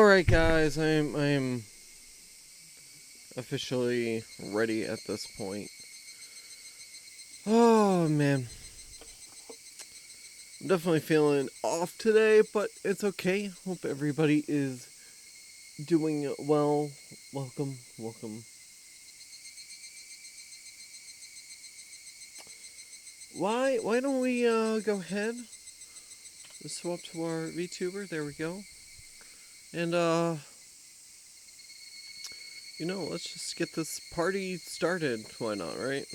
Alright guys, I'm officially ready at this point. Oh man. I'm definitely feeling off today, but it's okay. Hope everybody is doing well. Welcome. Why don't we go ahead? Let's swap to our VTuber, there we go. And let's just get this party started. Why not, right?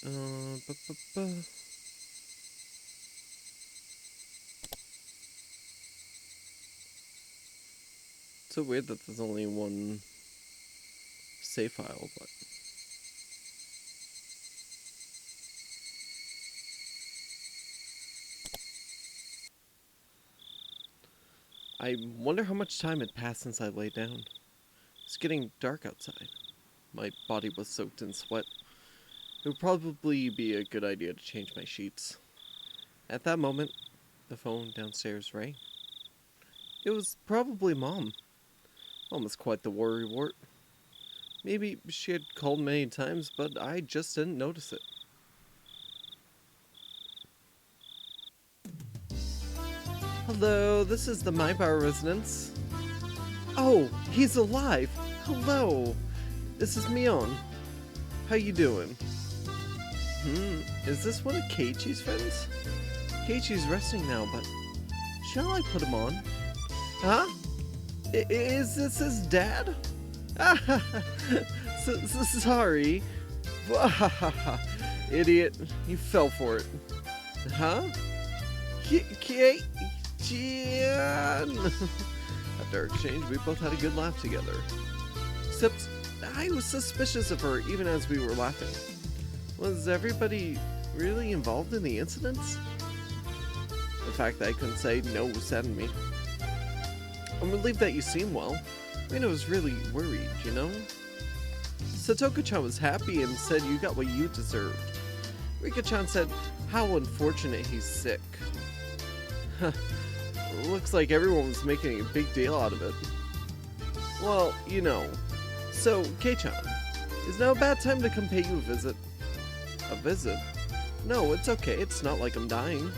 It's so weird that there's only one save file, but I wonder how much time had passed since I lay down. It's getting dark outside. My body was soaked in sweat. It would probably be a good idea to change my sheets. At that moment, the phone downstairs rang. It was probably Mom. Mom was quite the worrywart. Maybe she had called many times, but I just didn't notice it. Hello, this is the Mybar residence. Oh, he's alive! Hello! This is Mion. How you doing? Is this one of Keiichi's friends? Keiichi's resting now, but shall I put him on? Huh? Is this his dad? Sorry. Idiot, you fell for it. Huh? Keiichi. After our exchange, we both had a good laugh together. Except, I was suspicious of her even as we were laughing. Was everybody really involved in the incidents? The fact that I couldn't say no saddened me. I'm relieved that you seem well. Reina was really worried, you know? Satoka-chan was happy and said you got what you deserved. Rika-chan said how unfortunate he's sick. Looks like everyone was making a big deal out of it. Well, you know. So, Kei-chan, is now a bad time to come pay you a visit? A visit? No, it's okay. It's not like I'm dying.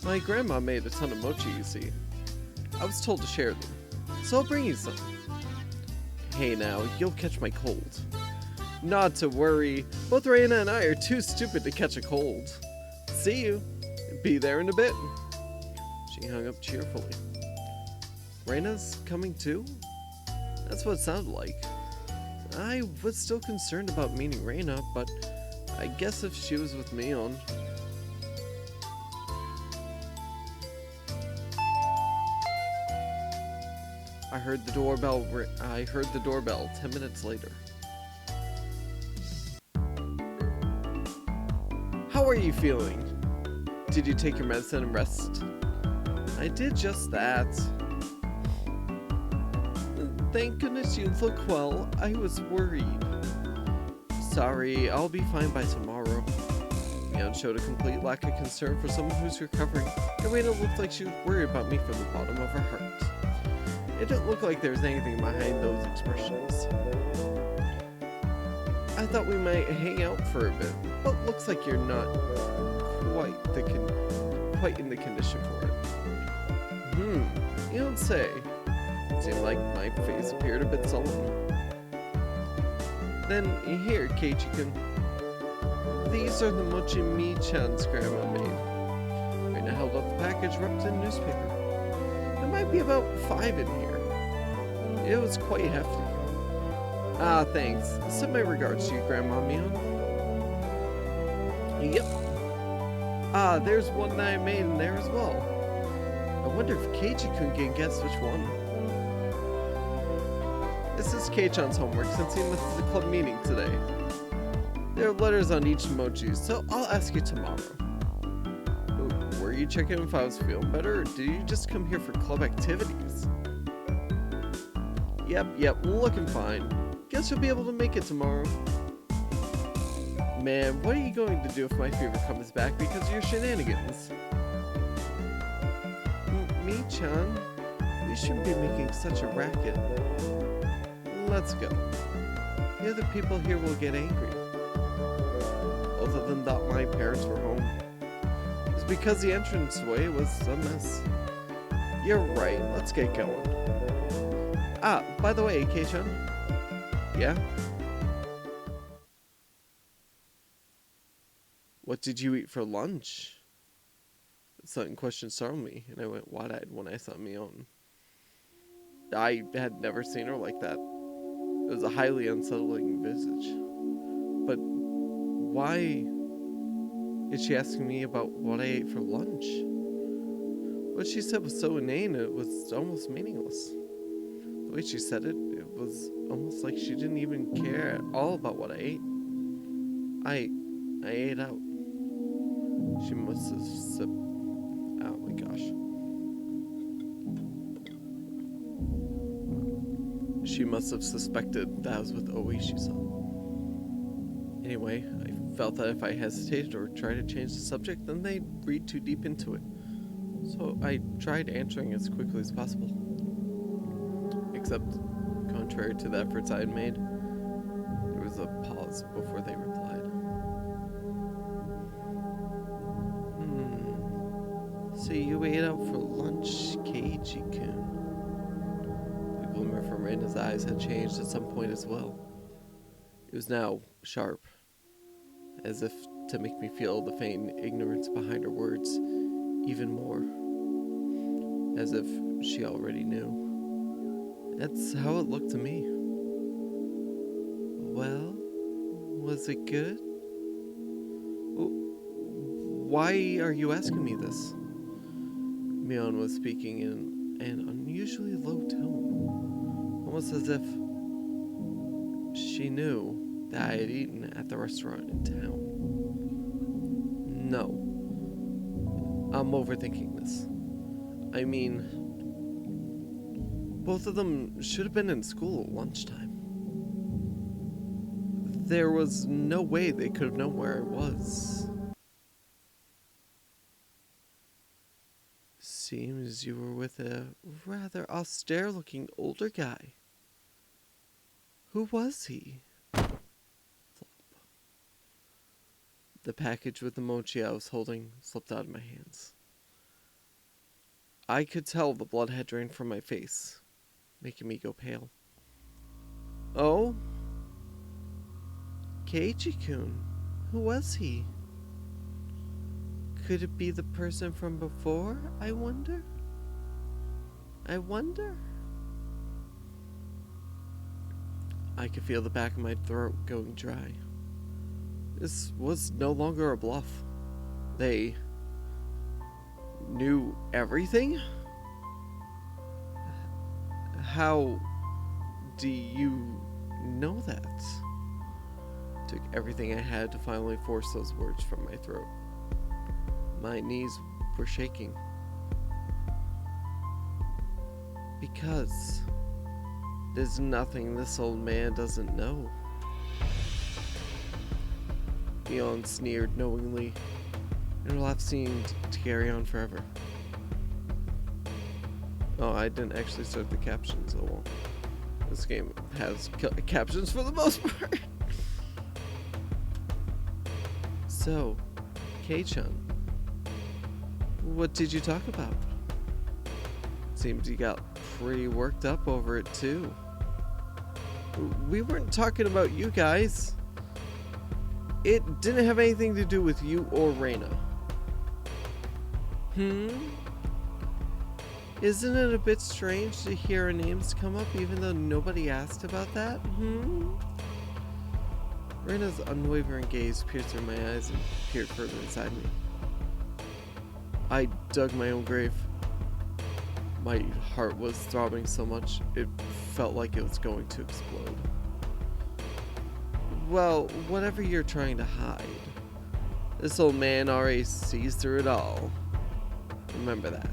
My grandma made a ton of mochi, you see. I was told to share them, so I'll bring you some. Hey now, you'll catch my cold. Not to worry, both Reina and I are too stupid to catch a cold. See you. Be there in a bit. She hung up cheerfully. Reina's coming too? That's what it sounded like. I was still concerned about meeting Reina, but I guess if she was with Mion. I heard the doorbell 10 minutes later. How are you feeling? Did you take your medicine and rest? I did just that. Thank goodness you look well. I was worried. Sorry, I'll be fine by tomorrow. Mion showed a complete lack of concern for someone who's recovering. Reina looked like she was worried about me from the bottom of her heart. It didn't look like there was anything behind those expressions. I thought we might hang out for a bit, but looks like you're not quite in the condition for it. You don't say. It seemed like my face appeared a bit sullen. Then, here, Keiichi-kun. These are the mochi Mi-chan's grandma made. Reina held up the package wrapped in newspaper. There might be about 5 in here. It was quite hefty. Ah, thanks. Send my regards to you, Grandma Mion. Yep. Ah, there's one that I made in there as well. I wonder if Keiichi-kun can guess which one. This is Kei-chan's homework since he missed the club meeting today. There are letters on each emoji, so I'll ask you tomorrow. Were you checking if I was feeling better, or did you just come here for club activities? Yep, looking fine. Guess you'll be able to make it tomorrow. Man, what are you going to do if my fever comes back because of your shenanigans? Mi-chan? We shouldn't be making such a racket. Let's go. The other people here will get angry. Both of them thought my parents were home. It's because the entranceway was a mess. You're right, let's get going. Ah, by the way, Kei-chan. Yeah? What did you eat for lunch? The sudden question startled me, and I went wide-eyed when I saw Mion. I had never seen her like that. It was a highly unsettling visage. But why is she asking me about what I ate for lunch? What she said was so inane, it was almost meaningless. The way she said it, it was almost like she didn't even care at all about what I ate. I ate out. She must have oh my gosh. She must have suspected that I was with Oishi-san. Anyway, I felt that if I hesitated or tried to change the subject, then they'd read too deep into it. So I tried answering as quickly as possible. Except, contrary to the efforts I had made, there was a pause before they replied. So you ate out for lunch, Keiji-kun? The glimmer from Reina's eyes had changed at some point as well. It was now sharp, as if to make me feel the faint ignorance behind her words even more. As if she already knew. That's how it looked to me. Well, was it good? Why are you asking me this? Mion was speaking in an unusually low tone, almost as if she knew that I had eaten at the restaurant in town. No, I'm overthinking this. I mean, both of them should have been in school at lunchtime. There was no way they could have known where I was. Seems you were with a rather austere-looking older guy. Who was he? Flop. The package with the mochi I was holding slipped out of my hands. I could tell the blood had drained from my face, making me go pale. Oh? Keiji-kun. Who was he? Could it be the person from before, I wonder? I could feel the back of my throat going dry. This was no longer a bluff. They knew everything? How do you know that? It took everything I had to finally force those words from my throat. My knees were shaking. Because there's nothing this old man doesn't know. Mion sneered knowingly, and her laugh seemed to carry on forever. Oh, I didn't actually start the captions. Oh well. This game has captions for the most part. So, Kei-chan, what did you talk about? Seems you got pretty worked up over it too. We weren't talking about you guys. It didn't have anything to do with you or Reina. Isn't it a bit strange to hear our names come up even though nobody asked about that? Reina's unwavering gaze pierced through my eyes and peered further inside me. I dug my own grave. My heart was throbbing so much, it felt like it was going to explode. Well, whatever you're trying to hide, this old man already sees through it all. Remember that.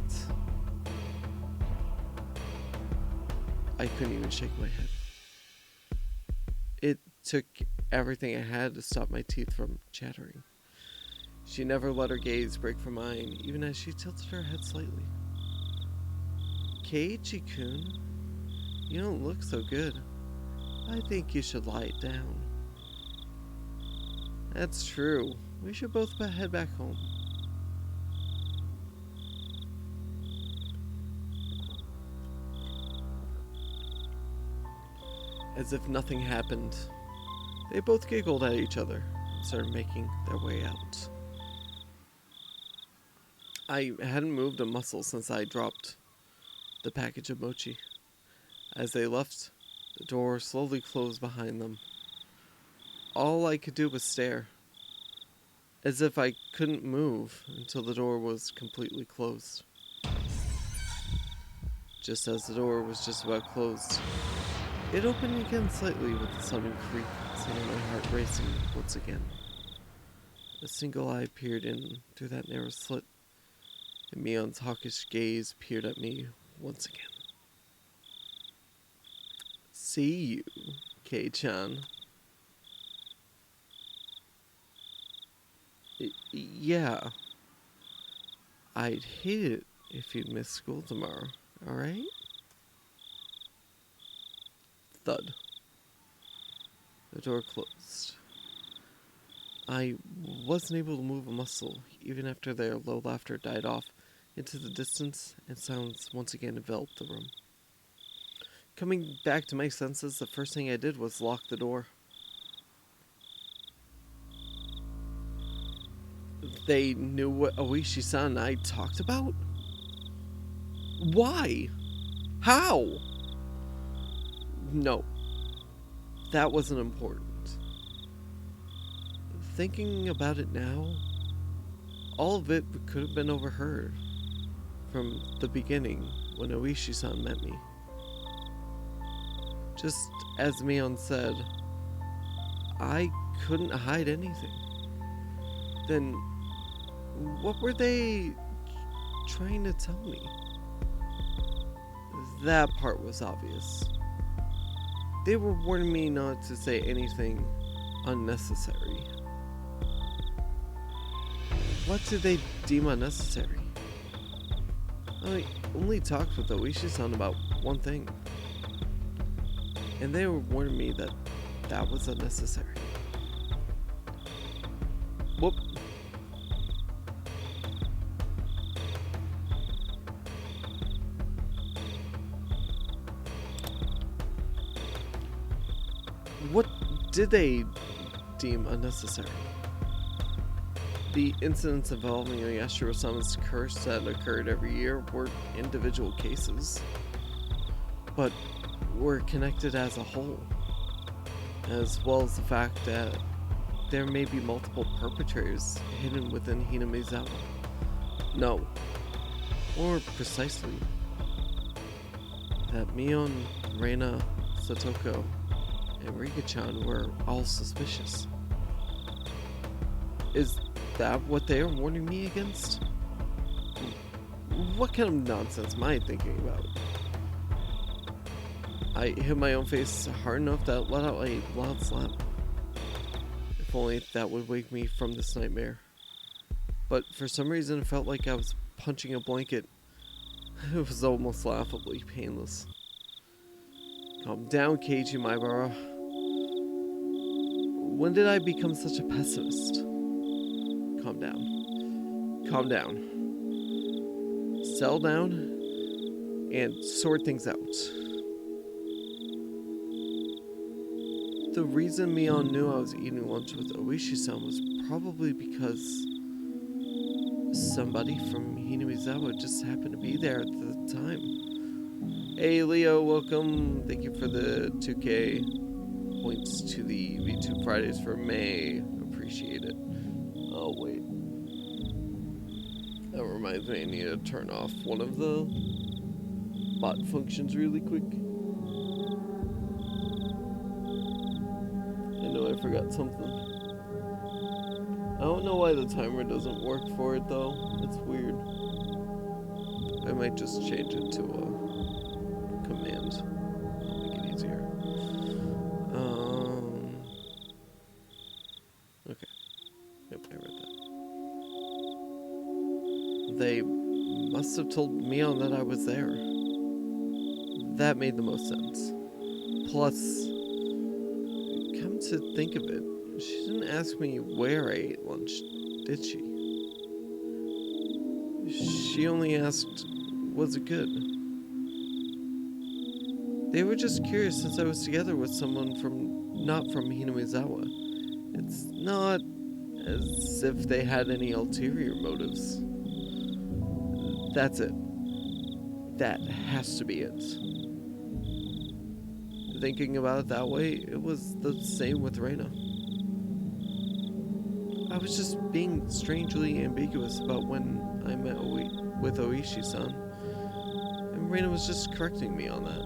I couldn't even shake my head. It took everything I had to stop my teeth from chattering. She never let her gaze break from mine, even as she tilted her head slightly. Keiichi-kun, you don't look so good. I think you should lie down. That's true. We should both head back home. As if nothing happened, they both giggled at each other and started making their way out. I hadn't moved a muscle since I dropped the package of mochi. As they left, the door slowly closed behind them. All I could do was stare, as if I couldn't move until the door was completely closed. Just as the door was just about closed, it opened again slightly with a sudden creak, sending my heart racing once again. A single eye peered in through that narrow slit, and Mion's hawkish gaze peered at me once again. See you, Kei-chan. Yeah. I'd hate it if you'd miss school tomorrow, alright? Thud. The door closed. I wasn't able to move a muscle, even after their low laughter died off into the distance and silence once again enveloped the room. Coming back to my senses, the first thing I did was lock the door. They knew what Oishi-san and I talked about? Why? How? No, that wasn't important. Thinking about it now, all of it could have been overheard from the beginning when Oishi-san met me. Just as Mion said, I couldn't hide anything. Then, what were they trying to tell me? That part was obvious. They were warning me not to say anything unnecessary. What did they deem unnecessary? I only talked with Oishi-san about one thing. And they were warning me that that was unnecessary. Whoop. What did they deem unnecessary? The incidents involving Yashiro-sama's curse that occurred every year were individual cases, but were connected as a whole, as well as the fact that there may be multiple perpetrators hidden within Hinamizawa. No, more precisely, that Mion, Reina, Satoko, and Rika-chan were all suspicious. Is that what they are warning me against? What kind of nonsense am I thinking about? I hit my own face hard enough that let out a loud slap. If only that would wake me from this nightmare. But for some reason it felt like I was punching a blanket. It was almost laughably painless. Calm down, Keiji Maibara. When did I become such a pessimist? Calm down. Calm down. Settle down and sort things out. The reason Mion knew I was eating lunch with Oishi-san was probably because somebody from Hinamizawa just happened to be there at the time. Hey Leo, welcome. Thank you for the 2K points to the V2 Fridays for May. Appreciate it. Oh wait. That reminds me I need to turn off one of the bot functions really quick. I know I forgot something. I don't know why the timer doesn't work for it though. It's weird. I might just change it to a command. That'll make it easier. Okay. Yep, I read that. They must have told Mion that I was there. That made the most sense. Plus, come to think of it, she didn't ask me where I ate lunch, did she? She only asked, was it good? They were just curious since I was together with someone not from Hinamizawa. It's not as if they had any ulterior motives. That's it. That has to be it. Thinking about it that way, it was the same with Reina. I was just being strangely ambiguous about when I met with Oishi-san, and Reina was just correcting me on that.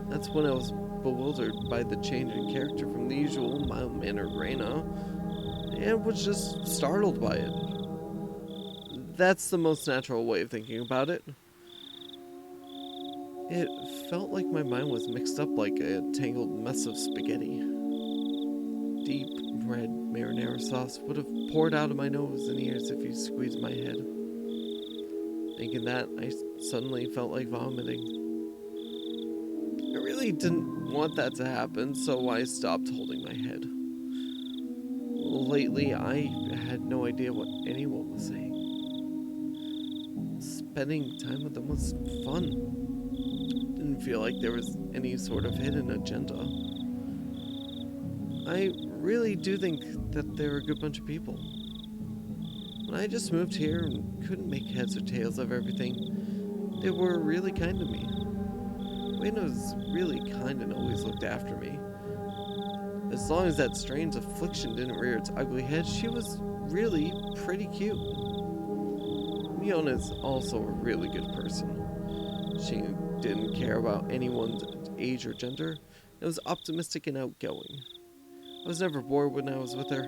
That's when I was bewildered by the change in character from the usual mild-mannered Reina, and was just startled by it. That's the most natural way of thinking about it. It felt like my mind was mixed up like a tangled mess of spaghetti. Deep red marinara sauce would have poured out of my nose and ears if you squeezed my head. Thinking that, I suddenly felt like vomiting. I really didn't want that to happen, so I stopped holding my head. Lately, I had no idea what anyone was saying. Spending time with them was fun. Didn't feel like there was any sort of hidden agenda. I really do think that they're a good bunch of people. When I just moved here and couldn't make heads or tails of everything, they were really kind to me. Wayne was really kind and always looked after me. As long as that strange affliction didn't rear its ugly head, she was really pretty cute. Miona's also a really good person. She didn't care about anyone's age or gender, and was optimistic and outgoing. I was never bored when I was with her.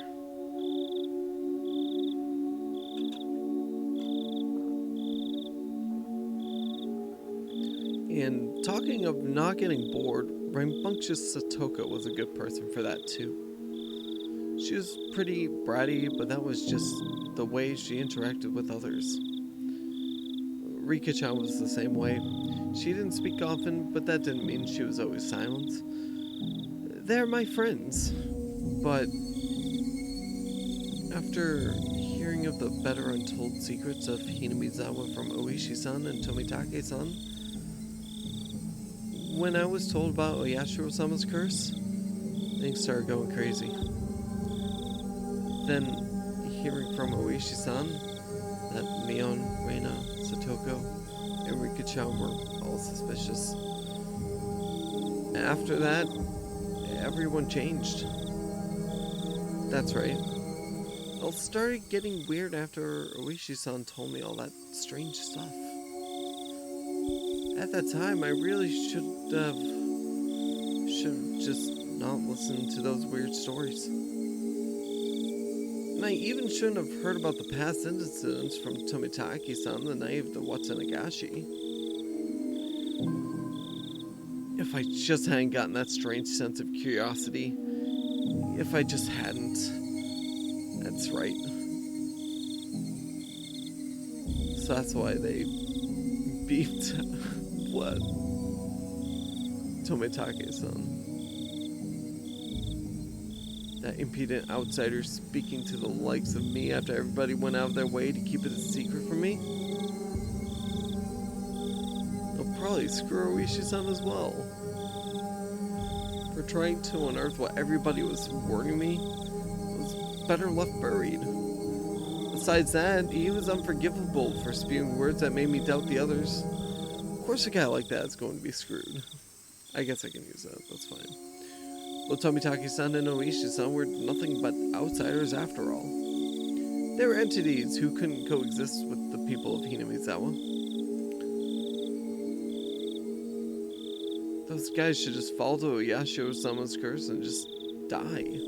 And talking of not getting bored, rambunctious Satoko was a good person for that too. She was pretty bratty, but that was just the way she interacted with others. Rika-chan was the same way. She didn't speak often, but that didn't mean she was always silent. They're my friends, but after hearing of the better untold secrets of Hinamizawa from Oishi-san and Tomitake-san, when I was told about Oyashiro-sama's curse, things started going crazy. Then, hearing from Oishi-san that Mion, Reina, Satoko, and Rika-chan were all suspicious. After that, everyone changed. That's right. It started getting weird after Oishi-san told me all that strange stuff. At that time, I really should have just not listened to those weird stories. And I even shouldn't have heard about the past incidents from Tomitake-san the night of the Watsunagashi. If I just hadn't gotten that strange sense of curiosity. If I just hadn't. That's right. So that's why they beat what? Tomitake-san. That impudent outsider speaking to the likes of me after everybody went out of their way to keep it a secret from me. They'll probably screw Oishi-san as well. For trying to unearth what everybody was warning me was better left buried. Besides that, he was unforgivable for spewing words that made me doubt the others. Of course a guy like that is going to be screwed. I guess I can use that, that's fine. Well, Tomitake-san and Oishi-san were nothing but outsiders after all. They were entities who couldn't coexist with the people of Hinamizawa. Those guys should just fall to Oyashiro-sama's curse and just die. It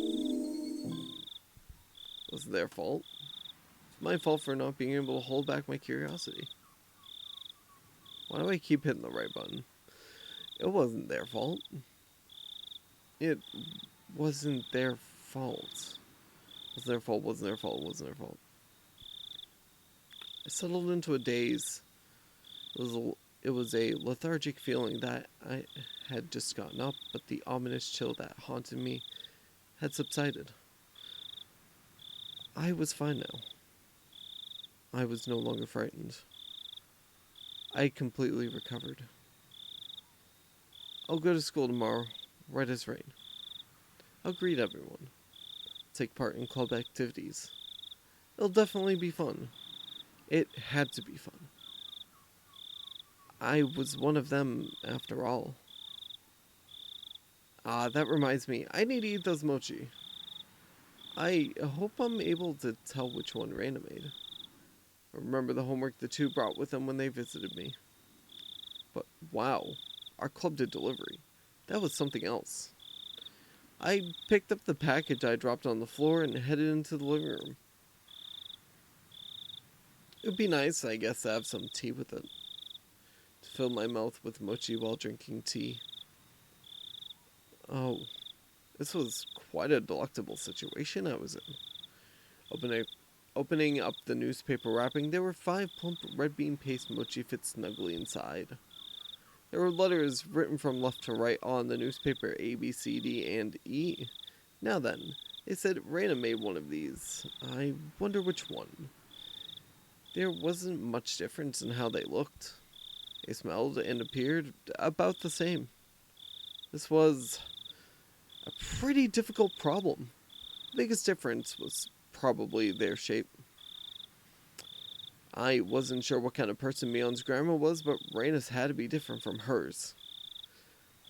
wasn't their fault. It's my fault for not being able to hold back my curiosity. Why do I keep hitting the right button? It wasn't their fault. It wasn't their fault. Wasn't their fault, wasn't their fault, wasn't their fault. I settled into a daze. It was It was a lethargic feeling that I had just gotten up, but the ominous chill that haunted me had subsided. I was fine now. I was no longer frightened. I completely recovered. I'll go to school tomorrow, right as rain. I'll greet everyone, take part in club activities. It'll definitely be fun. It had to be fun. I was one of them, after all. Ah, that reminds me, I need to eat those mochi. I hope I'm able to tell which one Reina made. I remember the homework the two brought with them when they visited me. But wow, our club did delivery. That was something else. I picked up the package I dropped on the floor and headed into the living room. It would be nice, I guess, to have some tea with it. To fill my mouth with mochi while drinking tea. Oh, this was quite a delectable situation I was in. Opening up the newspaper wrapping, there were 5 plump red bean paste mochi fit snugly inside. There were letters written from left to right on the newspaper, A, B, C, D, and E. Now then, they said Reina made one of these. I wonder which one. There wasn't much difference in how they looked. They smelled and appeared about the same. This was a pretty difficult problem. The biggest difference was probably their shape. I wasn't sure what kind of person Mion's grandma was, but Reina's had to be different from hers.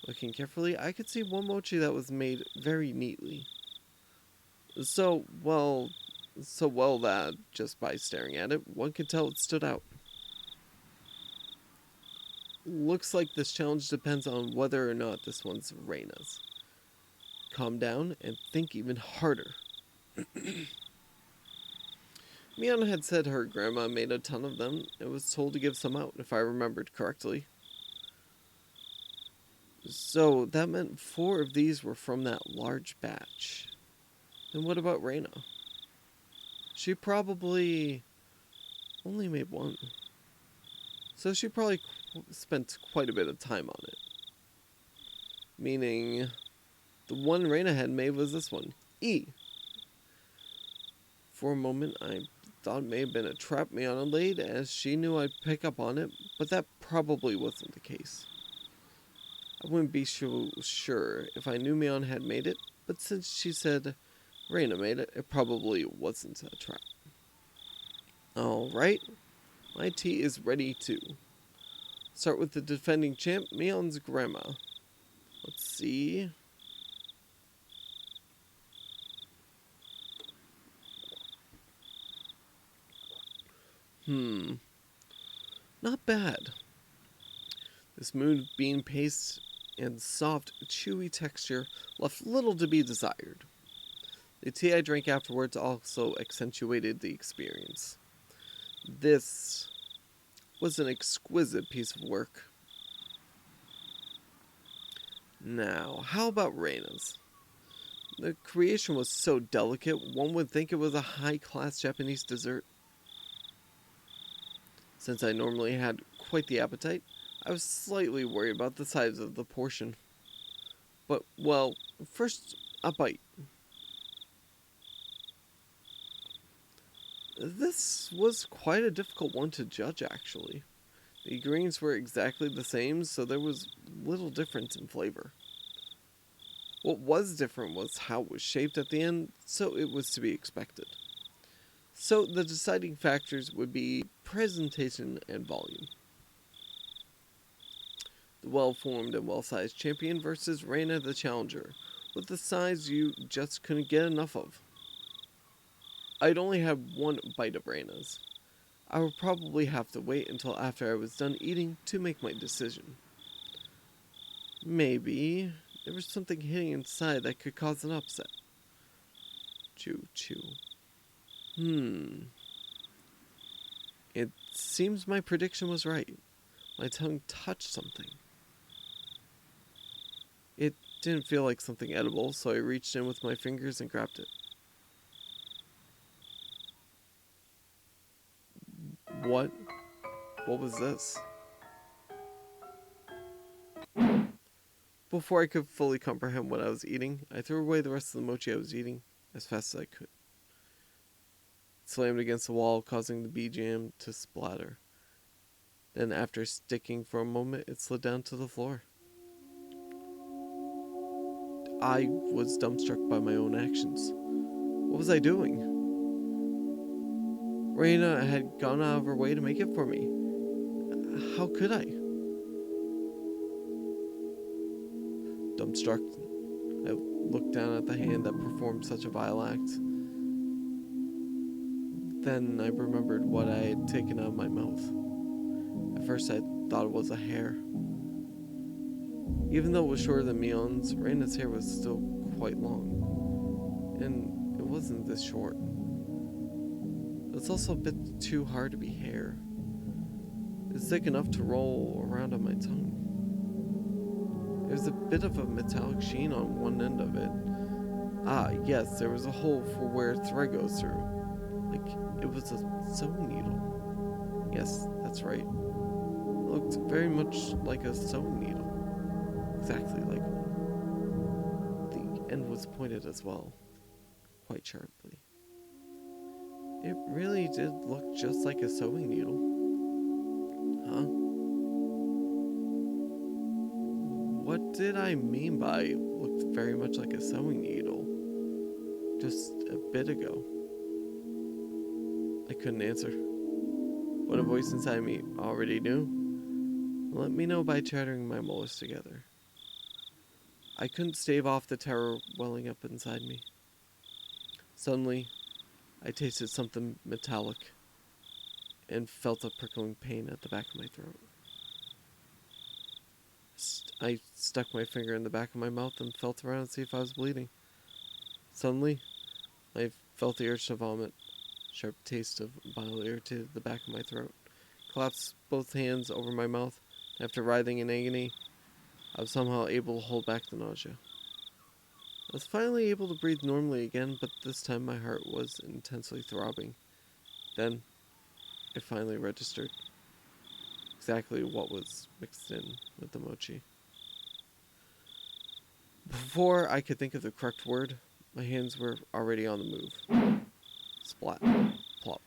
Looking carefully, I could see one mochi that was made very neatly. So well that just by staring at it, one could tell it stood out. Looks like this challenge depends on whether or not this one's Reina's. Calm down and think even harder. Mion had said her grandma made a ton of them and was told to give some out, if I remembered correctly. So that meant 4 of these were from that large batch. Then what about Reina? She probably only made 1. So she probably spent quite a bit of time on it. Meaning, the one Reina had made was this one, E. For a moment, I thought it may have been a trap Mion laid, as she knew I'd pick up on it, but that probably wasn't the case. I wouldn't be sure if I knew Mion had made it, but since she said Reina made it, it probably wasn't a trap. Alright, my tea is ready too. Start with the defending champ, Mion's grandma. Let's see. Not bad. The smooth bean paste and soft, chewy texture left little to be desired. The tea I drank afterwards also accentuated the experience. This was an exquisite piece of work. Now, how about Reina's? The creation was so delicate, one would think it was a high-class Japanese dessert. Since I normally had quite the appetite, I was slightly worried about the size of the portion. But, well, first, a bite. This was quite a difficult one to judge, actually. The ingredients were exactly the same, so there was little difference in flavor. What was different was how it was shaped at the end, so it was to be expected. So the deciding factors would be presentation and volume. The well-formed and well-sized champion versus Reina the challenger, with the size you just couldn't get enough of. I'd only had 1 bite of Reina's. I would probably have to wait until after I was done eating to make my decision. Maybe there was something hidden inside that could cause an upset. Chew, chew. It seems my prediction was right. My tongue touched something. It didn't feel like something edible, so I reached in with my fingers and grabbed it. What? What was this? Before I could fully comprehend what I was eating, I threw away the rest of the mochi I was eating as fast as I could. It slammed against the wall, causing the bee jam to splatter. Then, after sticking for a moment, it slid down to the floor. I was dumbstruck by my own actions. What was I doing? Reina had gone out of her way to make it for me. How could I? Dumbstruck, I looked down at the hand that performed such a vile act. Then I remembered what I had taken out of my mouth. At first I thought it was a hair. Even though it was shorter than Mion's, Reina's hair was still quite long. And it wasn't this short. It was also a bit too hard to be hair. It was thick enough to roll around on my tongue. There was a bit of a metallic sheen on one end of it. Ah, yes, there was a hole for where a thread goes through. Like it was a sewing needle. Yes, that's right. It looked very much like a sewing needle. Exactly like one. The end was pointed as well, quite sharply. It really did look just like a sewing needle. Huh? What did I mean by looked very much like a sewing needle? Just a bit ago. I couldn't answer. But a voice inside me already knew. Let me know by chattering my molars together. I couldn't stave off the terror welling up inside me. Suddenly, I tasted something metallic and felt a prickling pain at the back of my throat. I stuck my finger in the back of my mouth and felt around to see if I was bleeding. Suddenly, I felt the urge to vomit. Sharp taste of bile irritated the back of my throat. Collapsed both hands over my mouth. After writhing in agony, I was somehow able to hold back the nausea. I was finally able to breathe normally again, but this time my heart was intensely throbbing. Then, it finally registered exactly what was mixed in with the mochi. Before I could think of the correct word, my hands were already on the move. Splat, plop,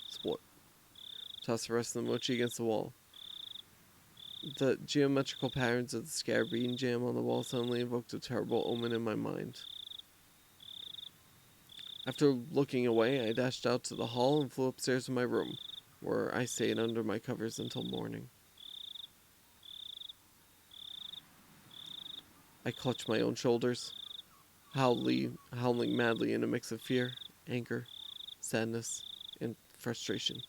split. Tossed the rest of the mochi against the wall. The geometrical patterns of the scattered bean jam on the wall suddenly evoked a terrible omen in my mind. After looking away, I dashed out to the hall and flew upstairs to my room, where I stayed under my covers until morning. I clutched my own shoulders, howling madly in a mix of fear, anger, sadness, and frustration.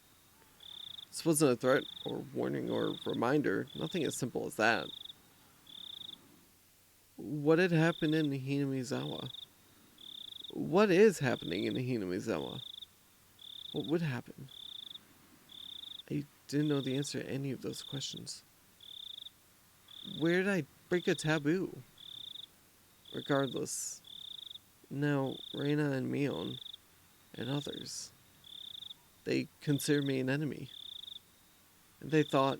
This wasn't a threat or warning or reminder, nothing as simple as that. What had happened in Hinamizawa? What is happening in Hinamizawa? What would happen? I didn't know the answer to any of those questions. Where did I break a taboo? Regardless, now Reina and Mion and others, they considered me an enemy. And they thought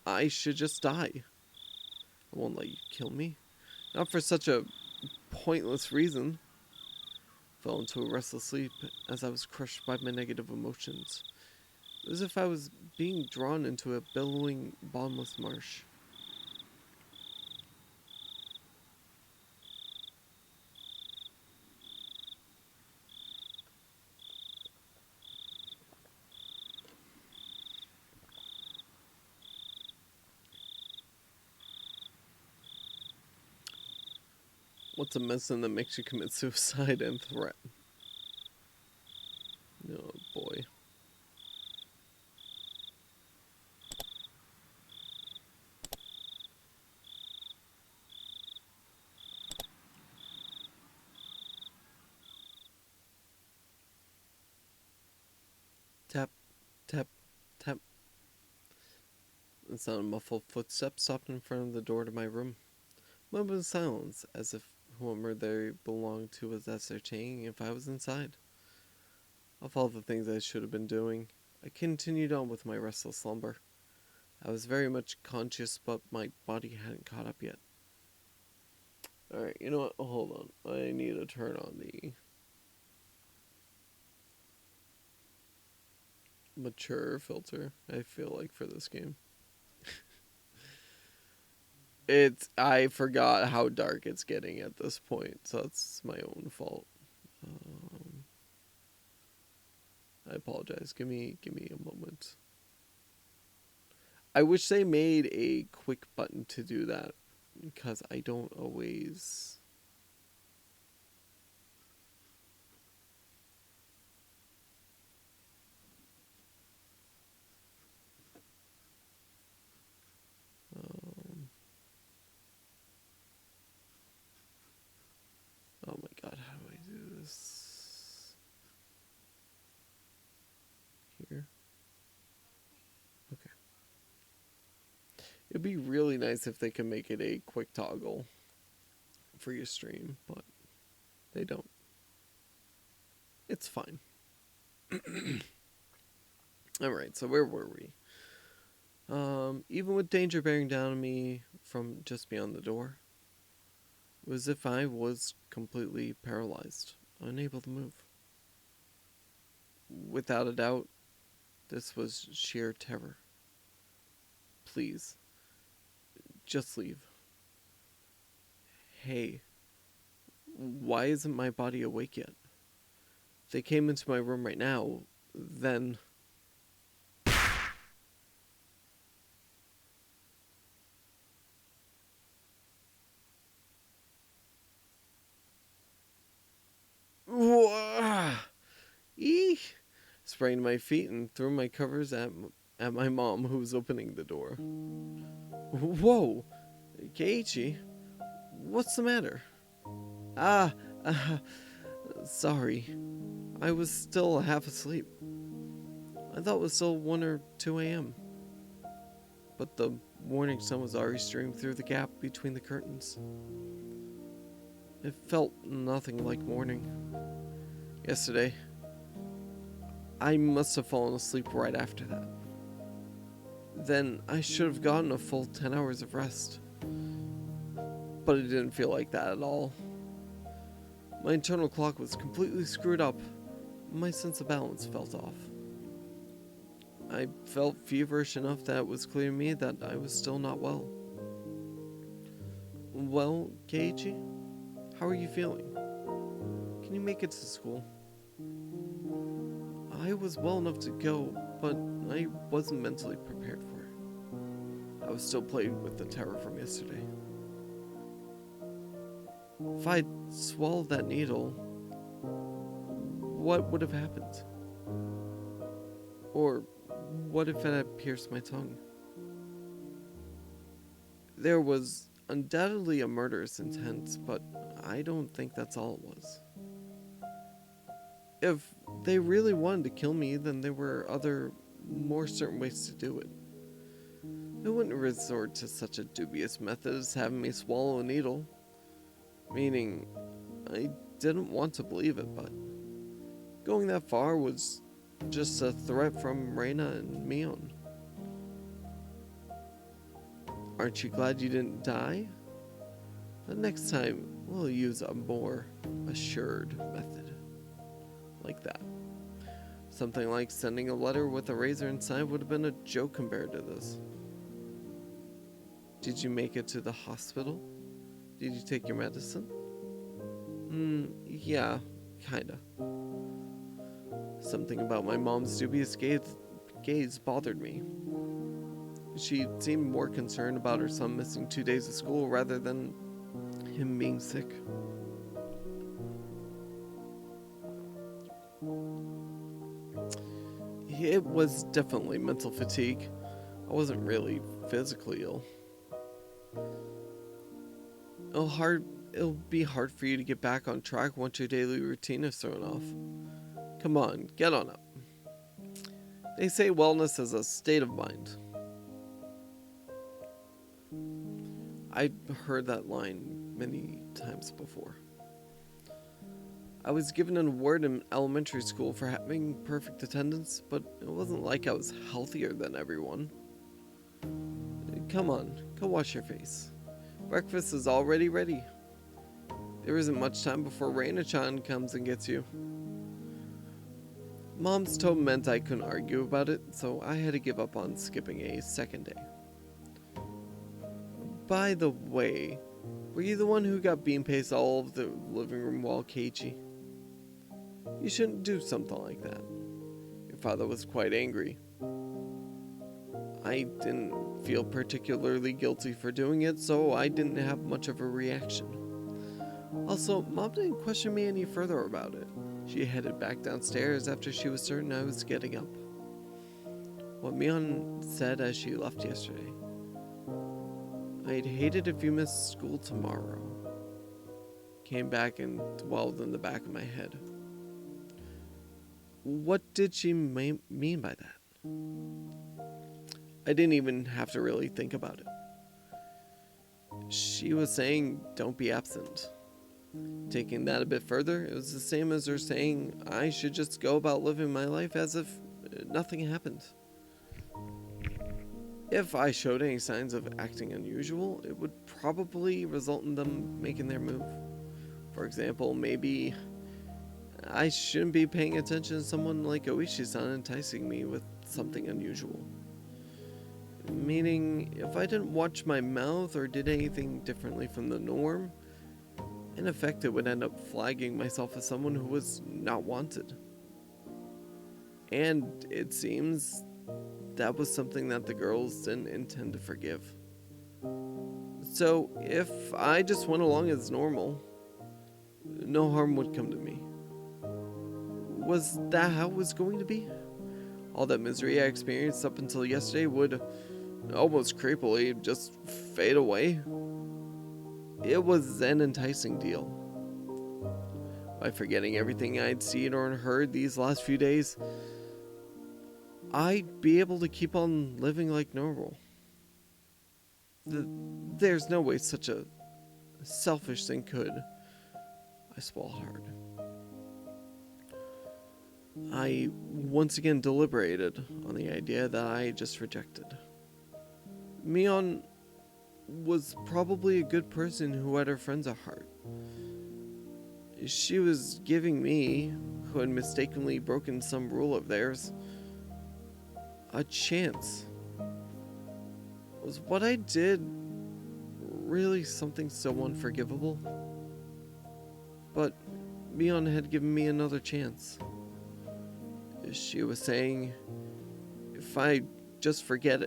I should just die. I won't let you kill me. Not for such a pointless reason. Fell into a restless sleep as I was crushed by my negative emotions. It was as if I was being drawn into a billowing, bottomless marsh. What's a medicine that makes you commit suicide and threat? Oh boy. Tap, tap, tap. The sound of muffled footsteps stopped in front of the door to my room. A moment of silence, as if whoever they belonged to was ascertaining if I was inside. Of all the things I should have been doing, I continued on with my restless slumber. I was very much conscious, but my body hadn't caught up yet. Alright, you know what? Hold on. I need to turn on the mature filter, I feel like, for this game. I forgot how dark it's getting at this point, so that's my own fault. Um, I apologize. Give me a moment. I wish they made a quick button to do that because I don't always. Um, oh my god, how do I do this? Here. Okay. It'd be really nice if they could make it a quick toggle for your stream, but they don't. It's fine. Alright, so where were we? Even with danger bearing down on me from just beyond the door, it was as if I was completely paralyzed, unable to move. Without a doubt, this was sheer terror. Please, just leave. Hey, why isn't my body awake yet? If they came into my room right now, then... Eek! Sprang to my feet and threw my covers at my mom, who was opening the door. Whoa! Keiichi, what's the matter? Ah, uh, sorry. I was still half asleep. I thought it was still 1 or 2 a.m. But the morning sun was already streaming through the gap between the curtains. It felt nothing like morning. Yesterday, I must have fallen asleep right after that. Then I should have gotten a full 10 hours of rest. But it didn't feel like that at all. My internal clock was completely screwed up. My sense of balance felt off. I felt feverish enough that it was clear to me that I was still not well. Well, Keiichi, how are you feeling? Can you make it to school? I was well enough to go, but I wasn't mentally prepared for it. I was still plagued with the terror from yesterday. If I'd swallowed that needle, what would have happened? Or what if it had pierced my tongue? There was undoubtedly a murderous intent, but I don't think that's all it was. If they really wanted to kill me, then there were other, more certain ways to do it. They wouldn't resort to such a dubious method as having me swallow a needle. Meaning, I didn't want to believe it, but going that far was just a threat from Reina and Mion. Aren't you glad you didn't die? The next time, we'll use a more assured method. Like that. Something like sending a letter with a razor inside would have been a joke compared to this. Did you make it to the hospital? Did you take your medicine? Yeah, kinda. Something about my mom's dubious gaze bothered me. She seemed more concerned about her son missing 2 days of school rather than him being sick. It was definitely mental fatigue. I wasn't really physically ill. It'll be hard for you to get back on track once your daily routine is thrown off. Come on, get on up. They say wellness is a state of mind. I've heard that line many times before. I was given an award in elementary school for having perfect attendance, but it wasn't like I was healthier than everyone. Come on, go wash your face. Breakfast is already ready. There isn't much time before Reina-chan comes and gets you. Mom's tone meant I couldn't argue about it, so I had to give up on skipping a second day. By the way, were you the one who got bean paste all over the living room wall, Keiichi? You shouldn't do something like that. Your father was quite angry. I didn't feel particularly guilty for doing it, so I didn't have much of a reaction. Also, Mom didn't question me any further about it. She headed back downstairs after she was certain I was getting up. What Mion said as she left yesterday. I'd hate it if you missed school tomorrow. Came back and dwelled in the back of my head. What did she mean by that? I didn't even have to really think about it. She was saying, don't be absent. Taking that a bit further, it was the same as her saying I should just go about living my life as if nothing happened. If I showed any signs of acting unusual, it would probably result in them making their move. For example, maybe I shouldn't be paying attention to someone like Oishi-san enticing me with something unusual. Meaning, if I didn't watch my mouth or did anything differently from the norm, in effect it would end up flagging myself as someone who was not wanted. And it seems that was something that the girls didn't intend to forgive. So if I just went along as normal, no harm would come to me. Was that how it was going to be? All that misery I experienced up until yesterday would, almost creepily, just fade away? It was an enticing deal. By forgetting everything I'd seen or heard these last few days, I'd be able to keep on living like normal. There's no way such a selfish thing could. I swallowed hard. I once again deliberated on the idea that I just rejected. Mion was probably a good person who had her friends at heart. She was giving me, who had mistakenly broken some rule of theirs, a chance. Was what I did really something so unforgivable? But Mion had given me another chance. She was saying, if I just forgot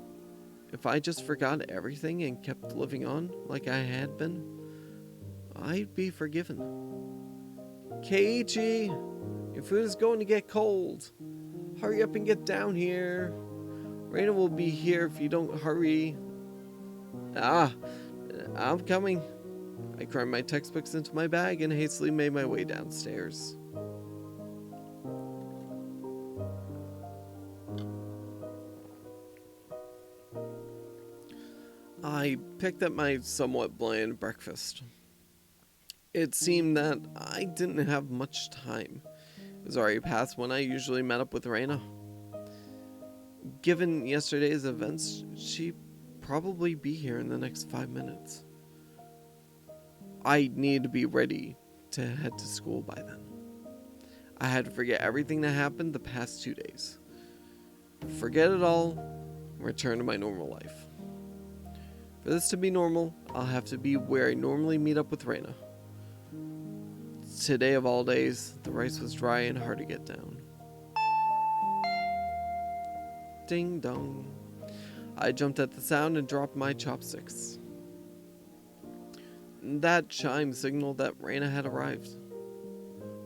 everything and kept living on like I had been, I'd be forgiven. Keiichi, your food is going to get cold. Hurry up and get down here. Reina will be here if you don't hurry. I'm coming. I crammed my textbooks into my bag and hastily made my way downstairs. I picked up my somewhat bland breakfast. It seemed that I didn't have much time. It was already past when I usually met up with Reina. Given yesterday's events, she'd probably be here in the next 5 minutes. I need to be ready to head to school by then. I had to forget everything that happened the past 2 days. Forget it all, and return to my normal life. For this to be normal, I'll have to be where I normally meet up with Reina. Today of all days, the rice was dry and hard to get down. Ding dong. I jumped at the sound and dropped my chopsticks. That chime signaled that Reina had arrived.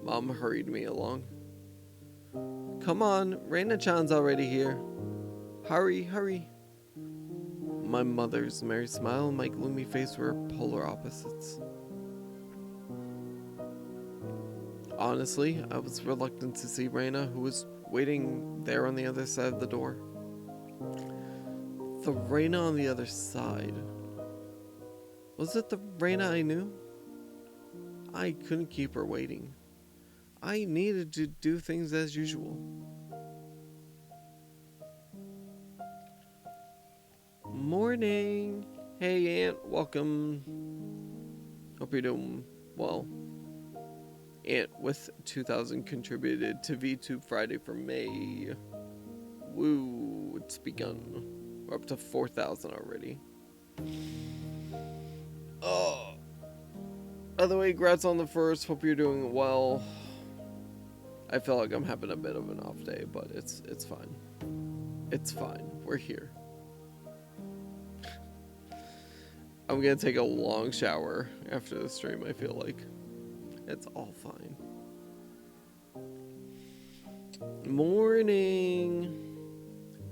Mom hurried me along. Come on, Reina-chan's already here. Hurry, hurry. My mother's merry smile and my gloomy face were polar opposites. Honestly, I was reluctant to see Reina, who was waiting there on the other side of the door. The Reina on the other side. Was it the Reina I knew? I couldn't keep her waiting. I needed to do things as usual. Morning. Hey, Aunt. Welcome. Hope you're doing well. And with 2,000 contributed to VTube Friday for May. Woo, it's begun. We're up to 4,000 already. Oh. By the way, congrats on the first. Hope you're doing well. I feel like I'm having a bit of an off day, but it's fine. It's fine. We're here. I'm gonna take a long shower after the stream, I feel like. It's all fine. Morning!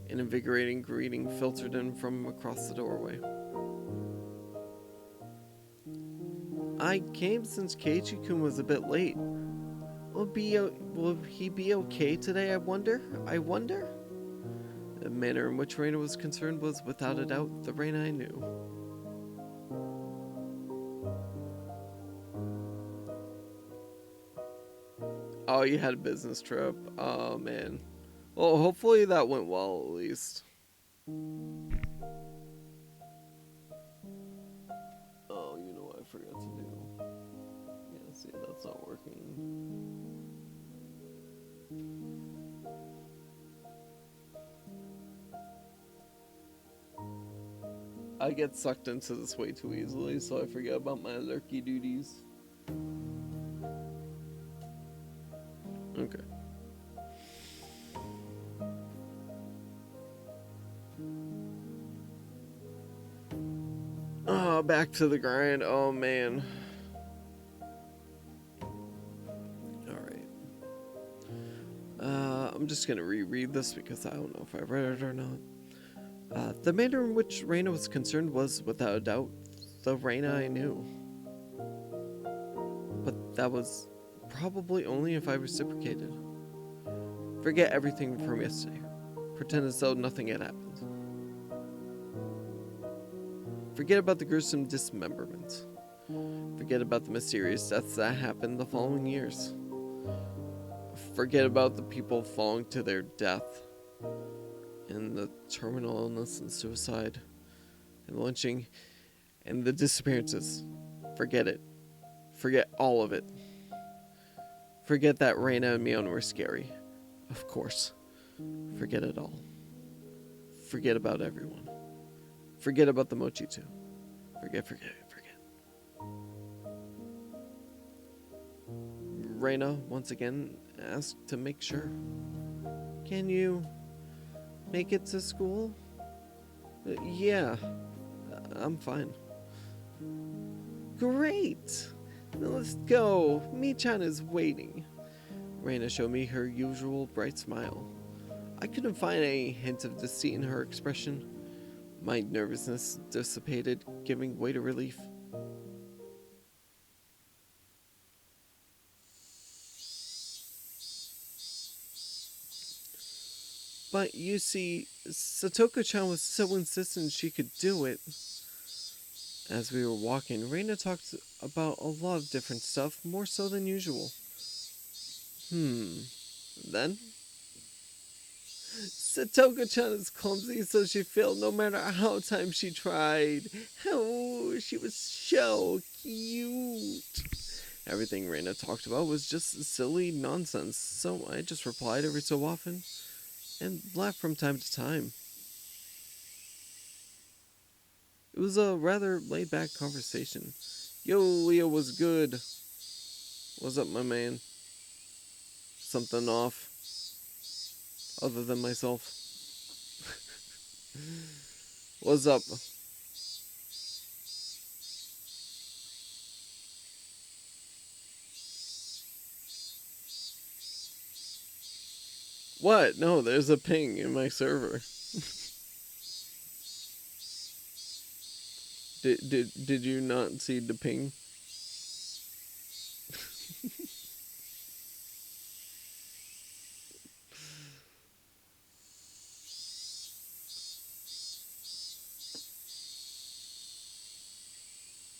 An invigorating greeting filtered in from across the doorway. I came since Keiichi-kun was a bit late. Will he be okay today, I wonder? The manner in which Reina was concerned was without a doubt the Reina I knew. Oh, you had a business trip? Oh, man. Well, hopefully that went well, at least. Oh, you know what I forgot to do. Yeah, see, that's not working. I get sucked into this way too easily, so I forget about my lurky duties. Okay. Oh, back to the grind. Oh, man. Alright. I'm just gonna reread this because I don't know if I read it or not. The manner in which Reina was concerned was, without a doubt, the Reina I knew. But that was probably only if I reciprocated. Forget everything from yesterday. Pretend as though nothing had happened. Forget about the gruesome dismemberment. Forget about the mysterious deaths that happened the following years. Forget about the people falling to their death, and the terminal illness and suicide, and lynching, and the disappearances. Forget it. Forget all of it. Forget that Reina and Mion were scary. Of course. Forget it all. Forget about everyone. Forget about the mochi too. Forget. Reina once again asked to make sure. Can you make it to school? Yeah, I'm fine. Great! Now let's go. Mi-chan is waiting. Reina showed me her usual bright smile. I couldn't find any hint of deceit in her expression. My nervousness dissipated, giving way to relief. But you see, Satoko-chan was so insistent she could do it. As we were walking, Reina talked about a lot of different stuff, more so than usual. Then? Satoko-chan is clumsy, so she failed no matter how times she tried. Oh, she was so cute. Everything Reina talked about was just silly nonsense, so I just replied every so often and laughed from time to time. It was a rather laid-back conversation. Yo, Leo was good. What's up, my man? Something off? Other than myself? What's up? What? No, there's a ping in my server. Did you not see the ping?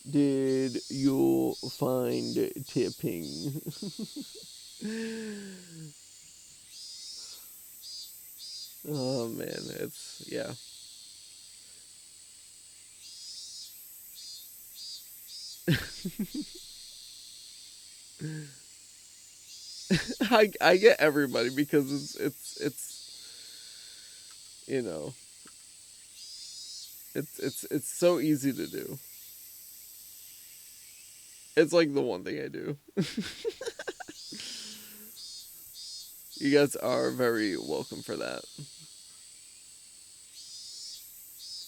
Did you find tipping? Oh man, it's yeah. I get everybody because it's you know it's so easy to do. It's like the one thing I do. You guys are very welcome for that.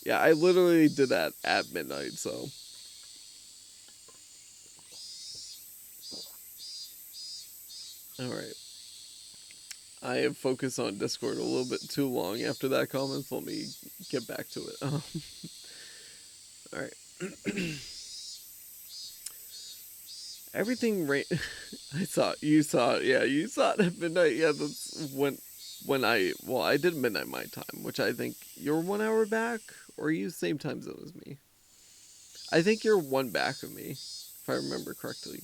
Yeah, I literally did that at midnight, so. Alright. I have focused on Discord a little bit too long after that comment, so let me get back to it. Alright. Everything I saw it. You saw it. Yeah, you saw it at midnight. Yeah, that's when I did midnight my time, which I think you're 1 hour back, or you same time zone as me. I think you're one back of me, if I remember correctly.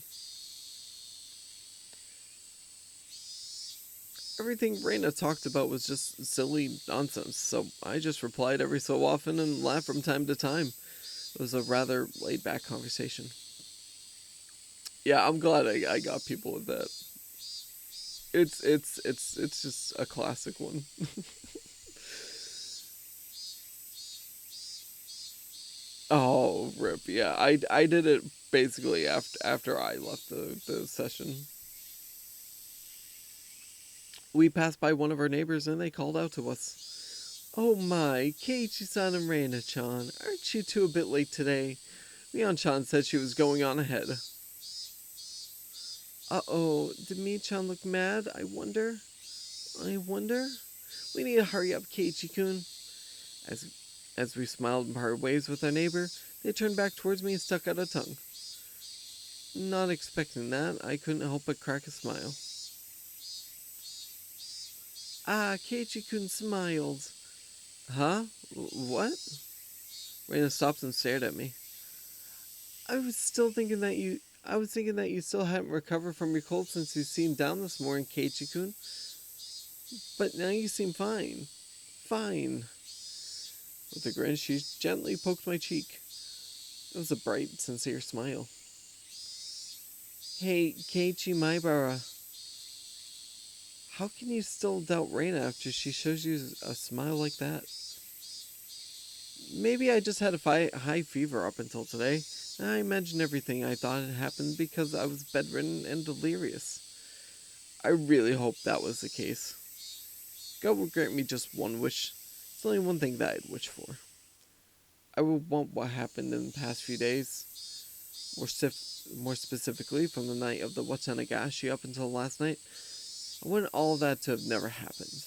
Everything Raina talked about was just silly nonsense, so I just replied every so often and laughed from time to time. It was a rather laid back conversation. Yeah, I'm glad I got people with that. It's just a classic one. Oh, rip. Yeah, I did it basically after I left the session. We passed by one of our neighbors and they called out to us. Oh my, Keiichi-san and Reina-chan, aren't you two a bit late today? Mion-chan said she was going on ahead. Uh-oh, did Mi-chan look mad? I wonder. We need to hurry up, Keiichi-kun. As we smiled and parted ways with our neighbor, they turned back towards me and stuck out a tongue. Not expecting that, I couldn't help but crack a smile. Ah, Keiichi-kun smiled. Huh? What? Reina stopped and stared at me. I was thinking that you still hadn't recovered from your cold since you seemed down this morning, Keiichi-kun. But now you seem fine. Fine. With a grin, she gently poked my cheek. It was a bright, sincere smile. Hey, Keiichi Maibara. How can you still doubt Reina after she shows you a smile like that? Maybe I just had a high fever up until today. I imagined everything I thought had happened because I was bedridden and delirious. I really hope that was the case. God will grant me just one wish. It's only one thing that I'd wish for. I would want what happened in the past few days, more specifically from the night of the Watanagashi up until last night. I want all of that to have never happened.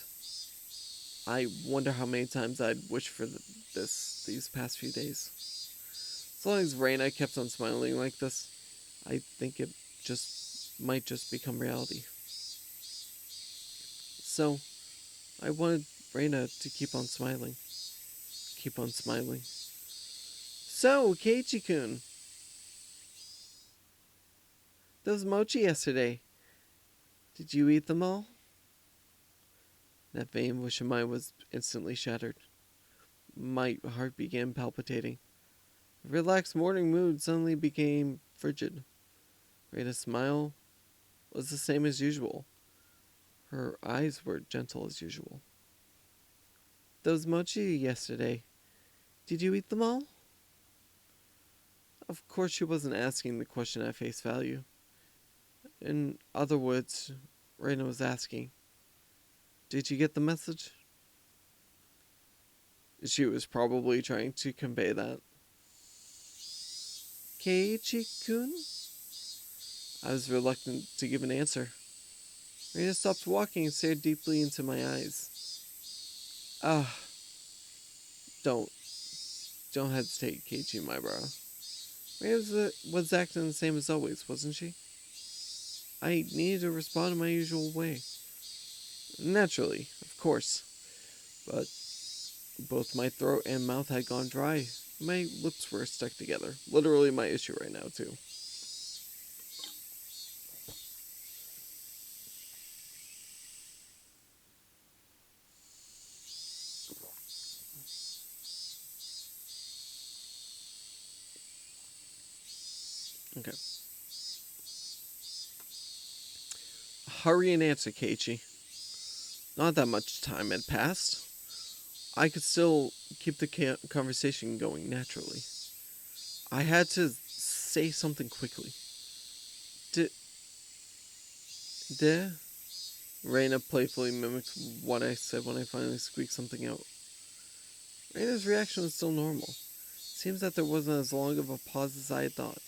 I wonder how many times I'd wish for these past few days. As long as Reina kept on smiling like this, I think it might just become reality. So, I wanted Reina to keep on smiling. Keep on smiling. So, Keiichi-kun. Those mochi yesterday. Did you eat them all? That vain wish of mine was instantly shattered. My heart began palpitating. The relaxed morning mood suddenly became frigid. Reina's smile was the same as usual. Her eyes were gentle as usual. Those mochi yesterday. Did you eat them all? Of course she wasn't asking the question at face value. In other words, Reina was asking, did you get the message? She was probably trying to convey that. Keiichi-kun? I was reluctant to give an answer. Reina stopped walking and stared deeply into my eyes. Ah, don't hesitate, Keiichi Maibara. Reina was acting the same as always, wasn't she? I needed to respond in my usual way. Naturally, of course. But both my throat and mouth had gone dry. My lips were stuck together. Literally my issue right now, too. Okay. Hurry and answer, Keiichi. Not that much time had passed. I could still keep the conversation going naturally. I had to say something quickly. D- De? Reina playfully mimicked what I said when I finally squeaked something out. Reina's reaction was still normal. Seems that there wasn't as long of a pause as I had thought.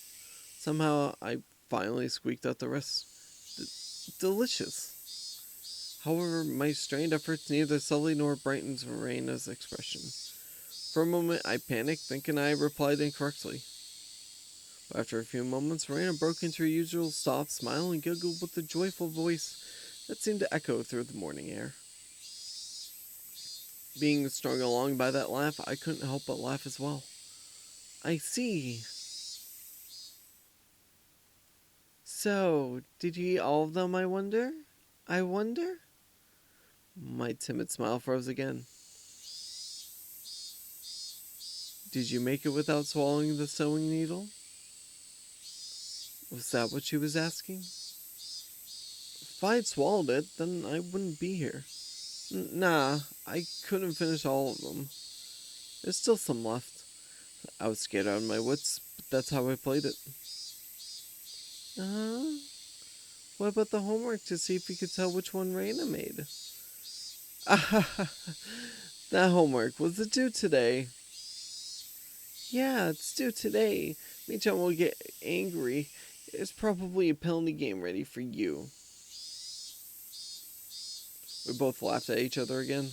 Somehow, I finally squeaked out the rest. Delicious. However, my strained efforts neither sullied nor brightened Reina's expression. For a moment, I panicked, thinking I replied incorrectly. But after a few moments, Reina broke into her usual soft smile and giggled with a joyful voice that seemed to echo through the morning air. Being strung along by that laugh, I couldn't help but laugh as well. I see. So, did you eat all of them, I wonder? I wonder? My timid smile froze again. Did you make it without swallowing the sewing needle? Was that what she was asking? If I had swallowed it, then I wouldn't be here. Nah, I couldn't finish all of them. There's still some left. I was scared out of my wits, but that's how I played it. Uh-huh. What about the homework to see if you could tell which one Reina made? That homework, was it due today? Yeah, it's due today. Michan will get angry. There's probably a penalty game ready for you. We both laughed at each other again.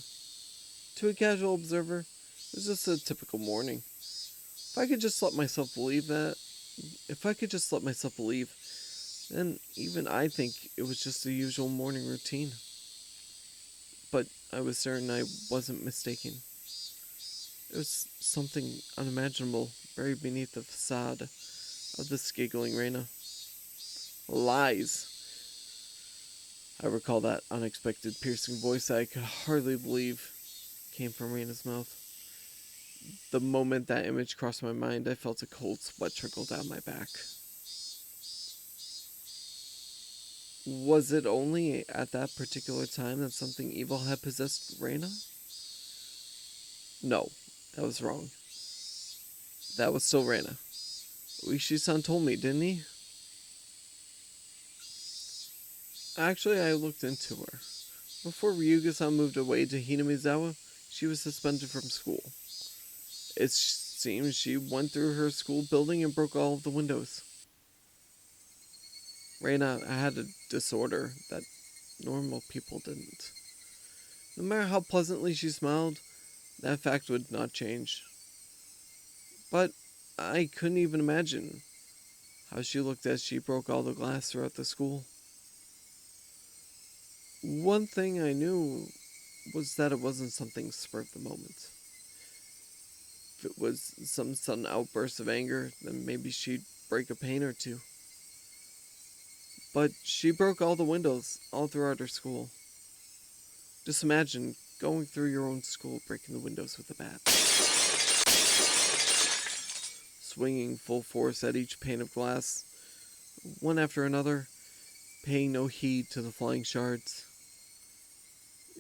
To a casual observer, it was just a typical morning. If I could just let myself believe, then even I think it was just the usual morning routine. But I was certain I wasn't mistaken. There was something unimaginable buried beneath the facade of this giggling Reina. Lies. I recall that unexpected piercing voice I could hardly believe came from Reina's mouth. The moment that image crossed my mind, I felt a cold sweat trickle down my back. Was it only at that particular time that something evil had possessed Reina? No, that was wrong. That was still Reina. Uishi-san told me, didn't he? Actually, I looked into her. Before Ryuga-san moved away to Hinamizawa, she was suspended from school. It seems she went through her school building and broke all of the windows. Reina had a disorder that normal people didn't. No matter how pleasantly she smiled, that fact would not change. But I couldn't even imagine how she looked as she broke all the glass throughout the school. One thing I knew was that it wasn't something spur of the moment. If it was some sudden outburst of anger, then maybe she'd break a pane or two. But she broke all the windows all throughout her school. Just imagine going through your own school breaking the windows with a bat. Swinging full force at each pane of glass, one after another, paying no heed to the flying shards.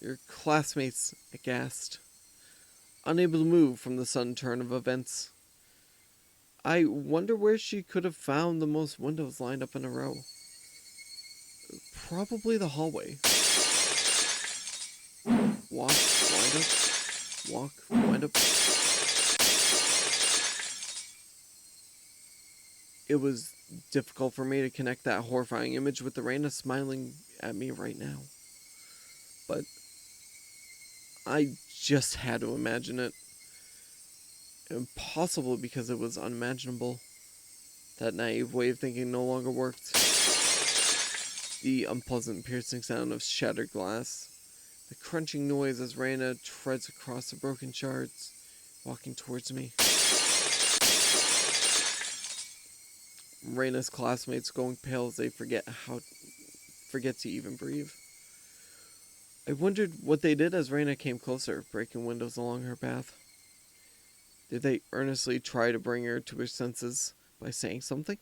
Your classmates aghast, unable to move from the sudden turn of events. I wonder where she could have found the most windows lined up in a row. Probably the hallway. Walk, wind up. Walk, wind up. It was difficult for me to connect that horrifying image with the Reina smiling at me right now. But I just had to imagine it. Impossible because it was unimaginable. That naive way of thinking no longer worked. The unpleasant piercing sound of shattered glass. The crunching noise as Reina treads across the broken shards, walking towards me. Reina's classmates going pale as they forget to even breathe. I wondered what they did as Reina came closer, breaking windows along her path. Did they earnestly try to bring her to her senses by saying something?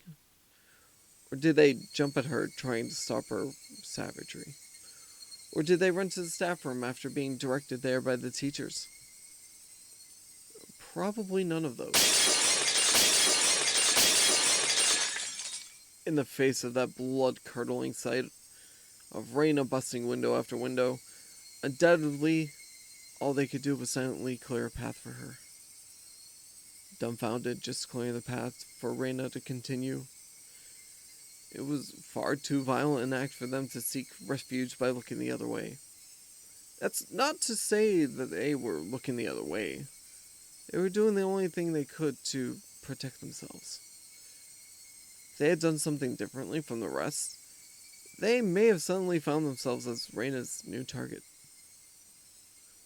Or did they jump at her trying to stop her savagery? Or did they run to the staff room after being directed there by the teachers? Probably none of those. In the face of that blood-curdling sight of Reina busting window after window, undoubtedly, all they could do was silently clear a path for her. Dumbfounded, just clearing the path for Reina to continue. It was far too violent an act for them to seek refuge by looking the other way. That's not to say that they were looking the other way. They were doing the only thing they could to protect themselves. If they had done something differently from the rest, they may have suddenly found themselves as Reina's new target.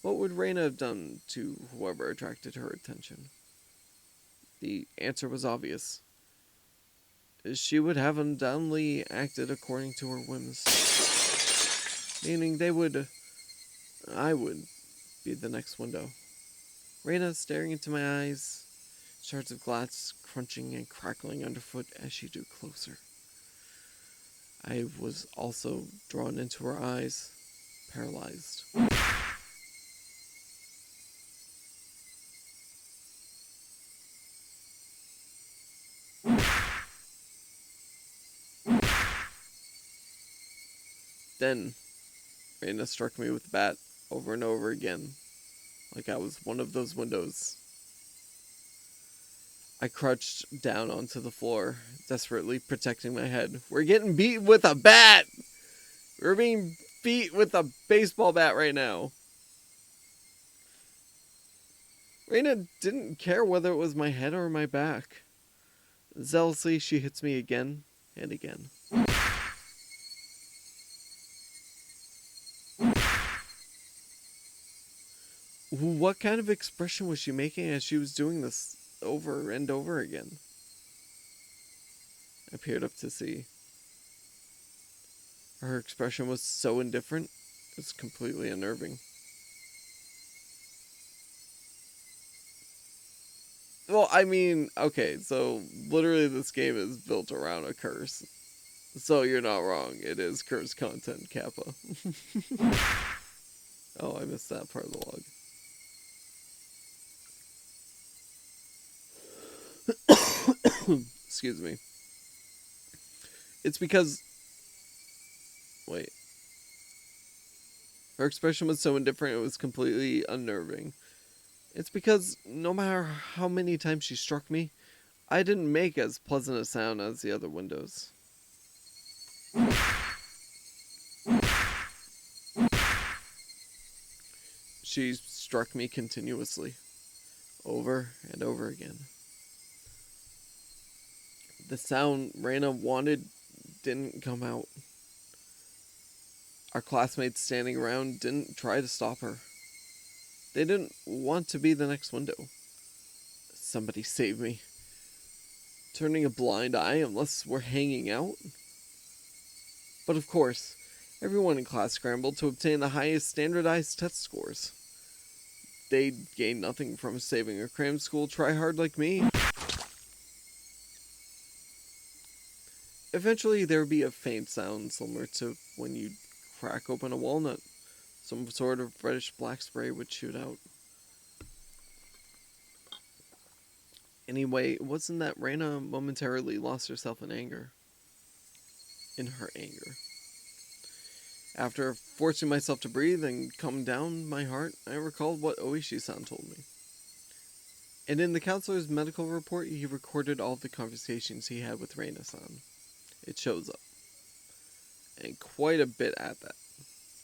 What would Reina have done to whoever attracted her attention? The answer was obvious. She would have undoubtedly acted according to her whims. Meaning I would be the next window. Reina staring into my eyes, shards of glass crunching and crackling underfoot as she drew closer. I was also drawn into her eyes, paralyzed. Then, Reina struck me with the bat over and over again, like I was one of those windows. I crouched down onto the floor, desperately protecting my head. We're getting beat with a bat! We're being beat with a baseball bat right now. Reina didn't care whether it was my head or my back. Zealously, she hits me again and again. What kind of expression was she making as she was doing this over and over again? I peered up to see. Her expression was so indifferent, it was completely unnerving. Well, I mean, okay, so literally this game is built around a curse. So you're not wrong, it is curse content, Kappa. Oh, I missed that part of the log. Excuse me. It's because... Wait. Her expression was so indifferent, it was completely unnerving. It's because no matter how many times she struck me, I didn't make as pleasant a sound as the other windows. She struck me continuously, over and over again. The sound Reina wanted didn't come out. Our classmates standing around didn't try to stop her. They didn't want to be the next window. Somebody save me. Turning a blind eye unless we're hanging out? But of course, everyone in class scrambled to obtain the highest standardized test scores. They gained nothing from saving a cram school tryhard like me. Eventually, there would be a faint sound similar to when you crack open a walnut. Some sort of reddish-black spray would shoot out. Anyway, it wasn't that Reina momentarily lost herself in anger. In her anger. After forcing myself to breathe and calm down my heart, I recalled what Oishi-san told me. And in the counselor's medical report, he recorded all of the conversations he had with Reina-san. It shows up. And quite a bit at that.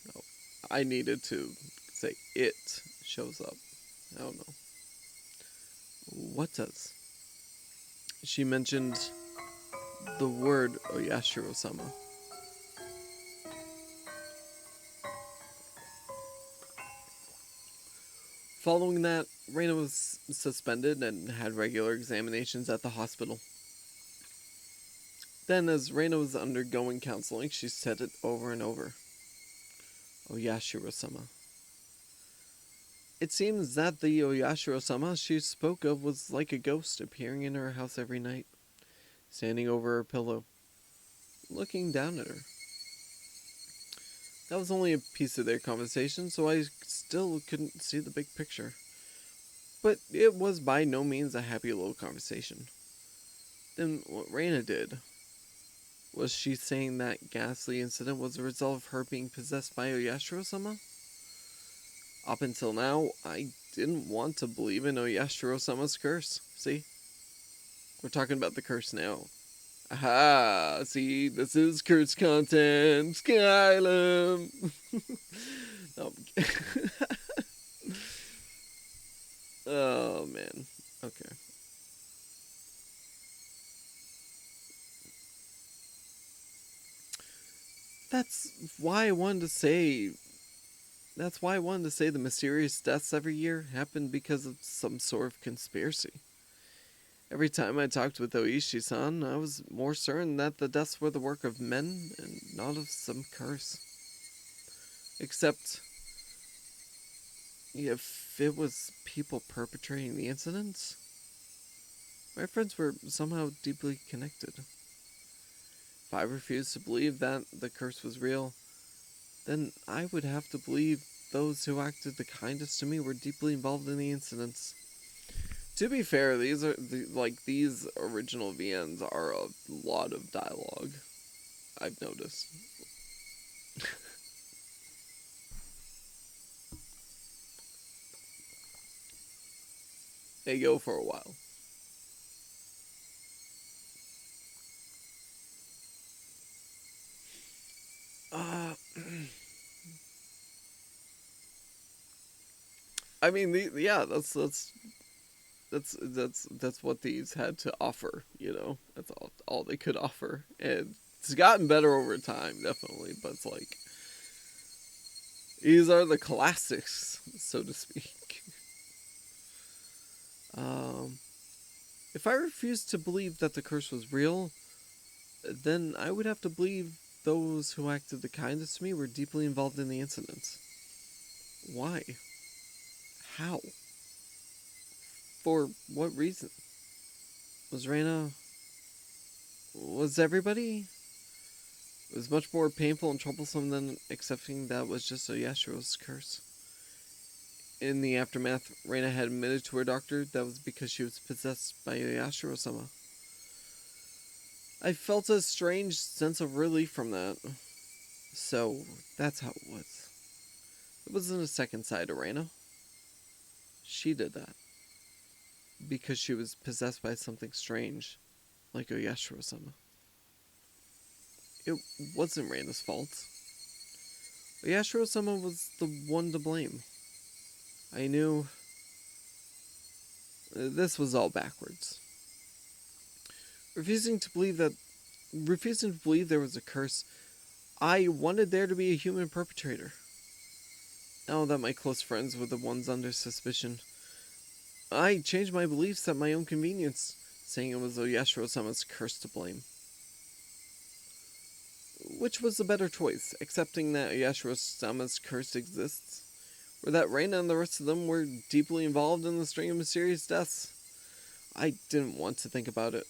No, I needed to say it shows up. I don't know. What does? She mentioned the word Oyashiro-sama. Following that, Reina was suspended and had regular examinations at the hospital. Then, as Reina was undergoing counseling, she said it over and over. Oyashiro-sama. It seems that the Oyashiro-sama she spoke of was like a ghost appearing in her house every night, standing over her pillow, looking down at her. That was only a piece of their conversation, so I still couldn't see the big picture. But it was by no means a happy little conversation. Then what Reina did, was she saying that ghastly incident was a result of her being possessed by Oyashiro-sama? Up until now, I didn't want to believe in Oyashiro-sama's curse. See? We're talking about the curse now. Aha! See, this is curse content. Skylum! No, oh, man. Okay. That's why I wanted to say the mysterious deaths every year happened because of some sort of conspiracy. Every time I talked with Oishi-san, I was more certain that the deaths were the work of men and not of some curse. Except, if it was people perpetrating the incidents, my friends were somehow deeply connected. If I refused to believe that the curse was real, then I would have to believe those who acted the kindest to me were deeply involved in the incidents. To be fair, these original VNs are a lot of dialogue, I've noticed. They go for a while. I mean, that's what these had to offer. That's all they could offer, and it's gotten better over time, definitely. But it's like these are the classics, so to speak. If I refused to believe that the curse was real, then I would have to believe those who acted the kindest to me were deeply involved in the incidents. Why? How? For what reason? Was everybody? It was much more painful and troublesome than accepting that was just Oyashiro's curse. In the aftermath, Reina had admitted to her doctor that was because she was possessed by Oyashiro-sama. I felt a strange sense of relief from that. So, that's how it was. It wasn't a second side to Reina. She did that. Because she was possessed by something strange, like Oyashiro-sama. It wasn't Reina's fault. Oyashiro-sama was the one to blame. I knew this was all backwards. Refusing to believe there was a curse, I wanted there to be a human perpetrator. Now that my close friends were the ones under suspicion, I changed my beliefs at my own convenience, saying it was Oyashiro-sama's curse to blame. Which was the better choice, accepting that Oyashiro-sama's curse exists, or that Reina and the rest of them were deeply involved in the string of mysterious deaths? I didn't want to think about it.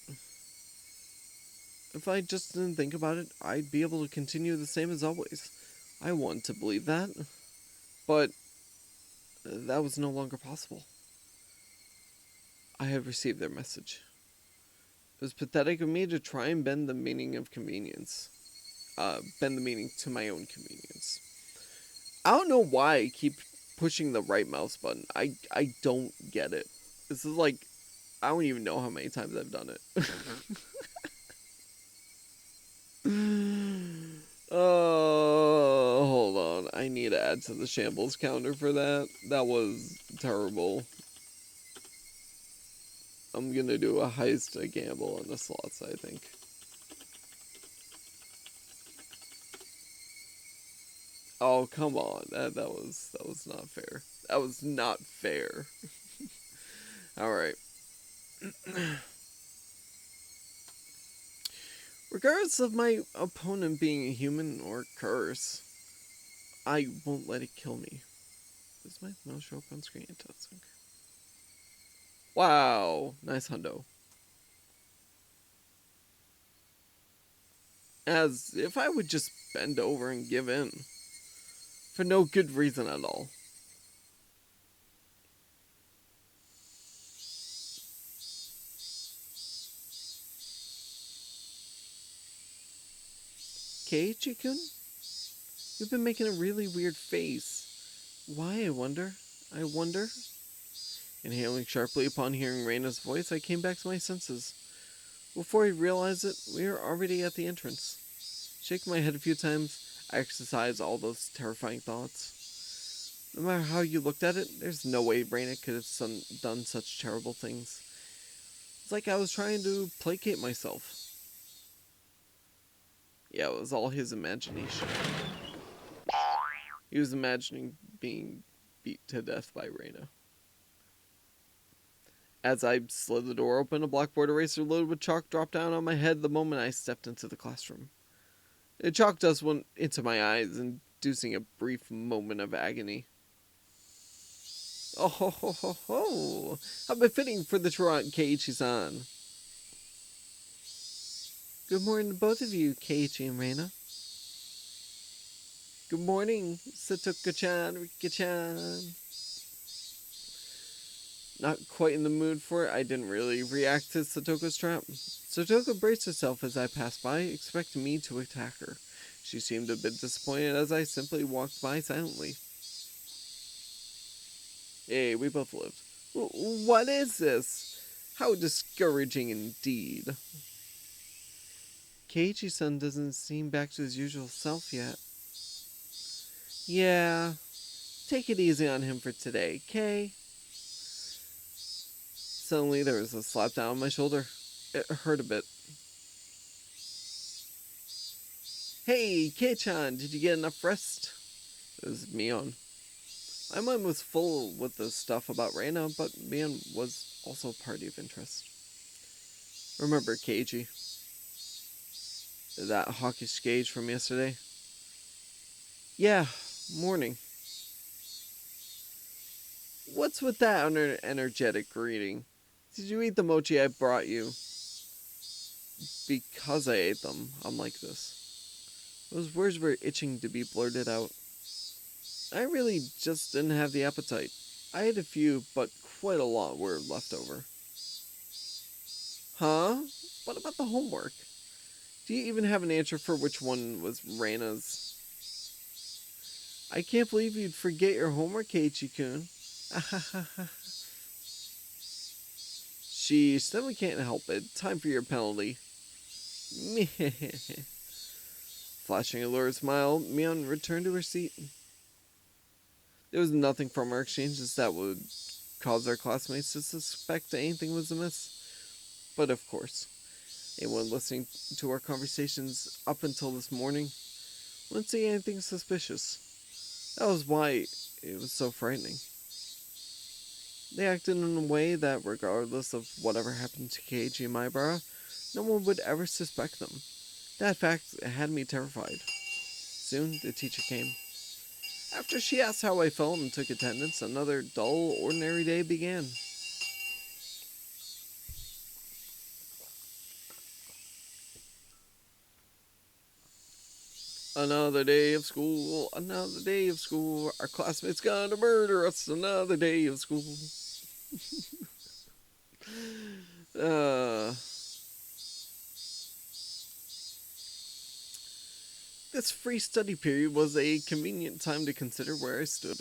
If I just didn't think about it, I'd be able to continue the same as always. I wanted to believe that, but that was no longer possible. I had received their message. It was pathetic of me to try and bend the meaning of convenience. Bend the meaning to my own convenience. I don't know why I keep pushing the right mouse button. I don't get it. This is like, I don't even know how many times I've done it. Oh, hold on. I need to add to the shambles counter for that. That was terrible. I'm gonna do a heist, a gamble on the slots, I think. Oh, come on. That was not fair. That was not fair. Alright. Regardless of my opponent being a human or curse, I won't let it kill me. Does my mouse show up on screen? It does. Okay. Wow. Nice hundo. As if I would just bend over and give in. For no good reason at all. Keiichi-kun? You've been making a really weird face. Why, I wonder? I wonder? Inhaling sharply upon hearing Reina's voice, I came back to my senses. Before I realized it, we were already at the entrance. Shaking my head a few times, I exercised all those terrifying thoughts. No matter how you looked at it, there's no way Reina could have done such terrible things. It's like I was trying to placate myself. Yeah, it was all his imagination. He was imagining being beat to death by Reina. As I slid the door open, a blackboard eraser loaded with chalk dropped down on my head the moment I stepped into the classroom. The chalk dust went into my eyes, inducing a brief moment of agony. Oh ho ho ho ho! How befitting for the Truant Keiichi-san. Good morning to both of you, Keiichi and Reina. Good morning, Satoka-chan, Rika-chan. Not quite in the mood for it, I didn't really react to Satoka's trap. Satoka braced herself as I passed by, expecting me to attack her. She seemed a bit disappointed as I simply walked by silently. Hey, we both lived. What is this? How discouraging indeed. Keiichi-san doesn't seem back to his usual self yet. Yeah, take it easy on him for today, Kay? Suddenly there was a slap down on my shoulder. It hurt a bit. Hey, Kei-chan, did you get enough rest? It was Mion. My mind was full with the stuff about Reina, but Mion was also a party of interest. Remember Keiji? That hawkish gauge from yesterday? Yeah, morning. What's with that energetic greeting? Did you eat the mochi I brought you? Because I ate them, I'm like this. Those words were itching to be blurted out. I really just didn't have the appetite. I ate a few, but quite a lot were left over. Huh? What about the homework? Do you even have an answer for which one was Reina's? I can't believe you'd forget your homework, Keiichi-kun. Sheesh, then we can't help it. Time for your penalty. Flashing a lurid smile, Mion returned to her seat. There was nothing from our exchanges that would cause our classmates to suspect anything was amiss. But of course, anyone listening to our conversations up until this morning wouldn't see anything suspicious. That was why it was so frightening. They acted in a way that, regardless of whatever happened to Keiji and Maibara, no one would ever suspect them. That fact had me terrified. Soon, the teacher came. After she asked how I felt and took attendance, another dull, ordinary day began. Another day of school, another day of school. Our classmates gonna murder us. Another day of school. This free study period was a convenient time to consider where I stood.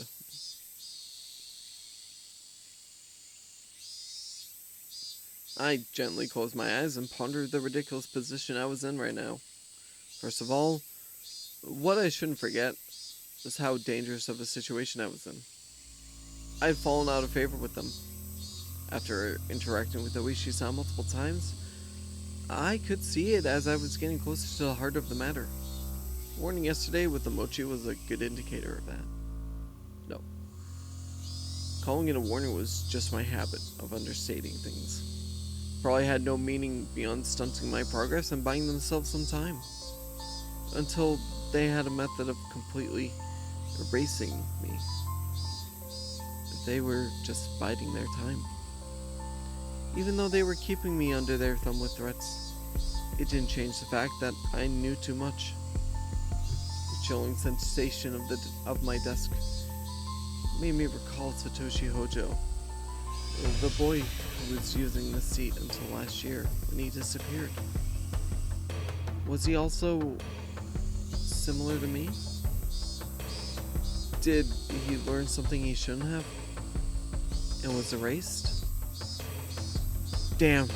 I gently closed my eyes and pondered the ridiculous position I was in right now. First of all, what I shouldn't forget was how dangerous of a situation I was in. I had fallen out of favor with them. After interacting with Oishi-san multiple times, I could see it as I was getting closer to the heart of the matter. The warning yesterday with the mochi was a good indicator of that. No. Calling it a warning was just my habit of understating things. Probably had no meaning beyond stunting my progress and buying themselves some time. Until they had a method of completely erasing me. They were just biding their time. Even though they were keeping me under their thumb with threats. It didn't change the fact that I knew too much. The chilling sensation of my desk made me recall Satoshi Hojo, the boy who was using the seat until last year when he disappeared. Was he also similar to me? Did he learn something he shouldn't have and was erased? Damn,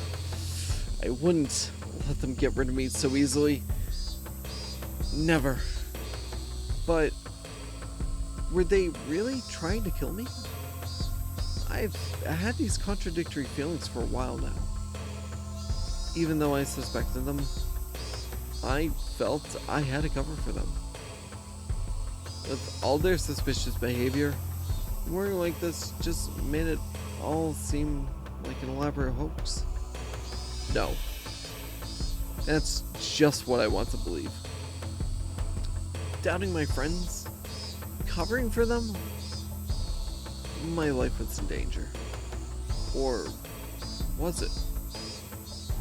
I wouldn't let them get rid of me so easily. Never. But were they really trying to kill me? I've had these contradictory feelings for a while now. Even though I suspected them, I felt I had to cover for them. With all their suspicious behavior, worrying like this just made it all seem like an elaborate hoax. No. That's just what I want to believe. Doubting my friends, covering for them, my life was in danger. Or was it?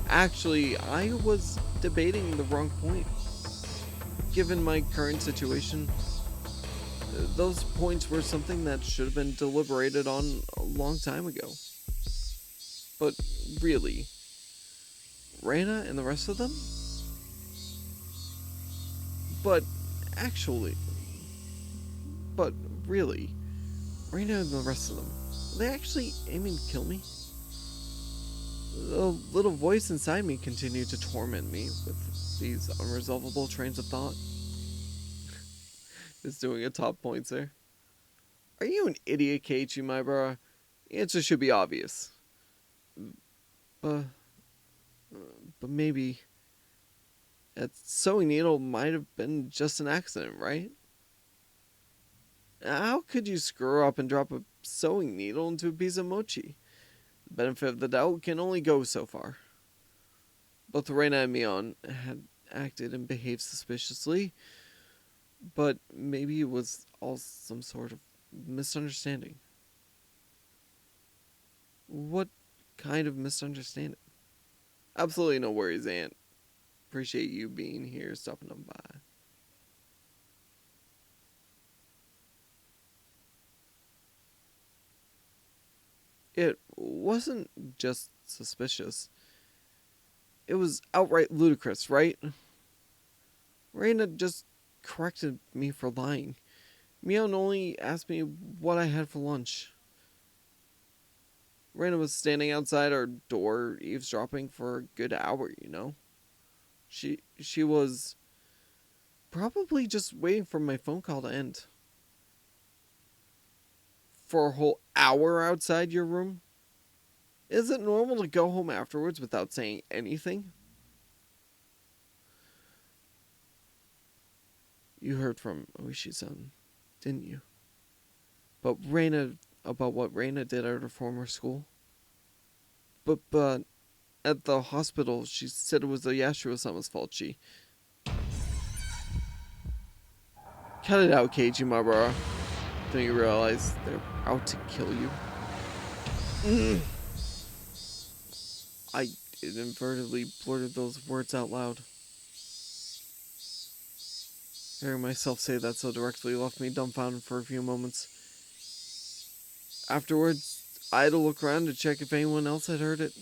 Actually, I was debating the wrong point. Given my current situation, those points were something that should have been deliberated on a long time ago. But really, Reina and the rest of them? But really, Reina and the rest of them, are they actually aiming to kill me? The little voice inside me continued to torment me with these unresolvable trains of thought. It's doing a top points there. Are you an idiot, Keiichi, my bro? The answer should be obvious. But maybe that sewing needle might have been just an accident, right? How could you screw up and drop a sewing needle into a piece of mochi? The benefit of the doubt can only go so far. Both Reina and Mion had acted and behaved suspiciously, but maybe it was all some sort of misunderstanding. What kind of misunderstanding? Absolutely no worries, Aunt. Appreciate you being here, stopping on by. It wasn't just suspicious. It was outright ludicrous, right? Reina just corrected me for lying. Mion only asked me what I had for lunch. Reina was standing outside our door eavesdropping for a good hour, you know? She was probably just waiting for my phone call to end. For a whole hour outside your room? Is it normal to go home afterwards without saying anything? You heard from Oishi-san, didn't you? About what Reina did at her former school? But at the hospital, she said it was the Yashiro-sama's fault. Cut it out, Keiji Mabara. Don't you realize they're out to kill you? I inadvertently blurted those words out loud. Hearing myself say that so directly left me dumbfounded for a few moments. Afterwards, I had to look around to check if anyone else had heard it.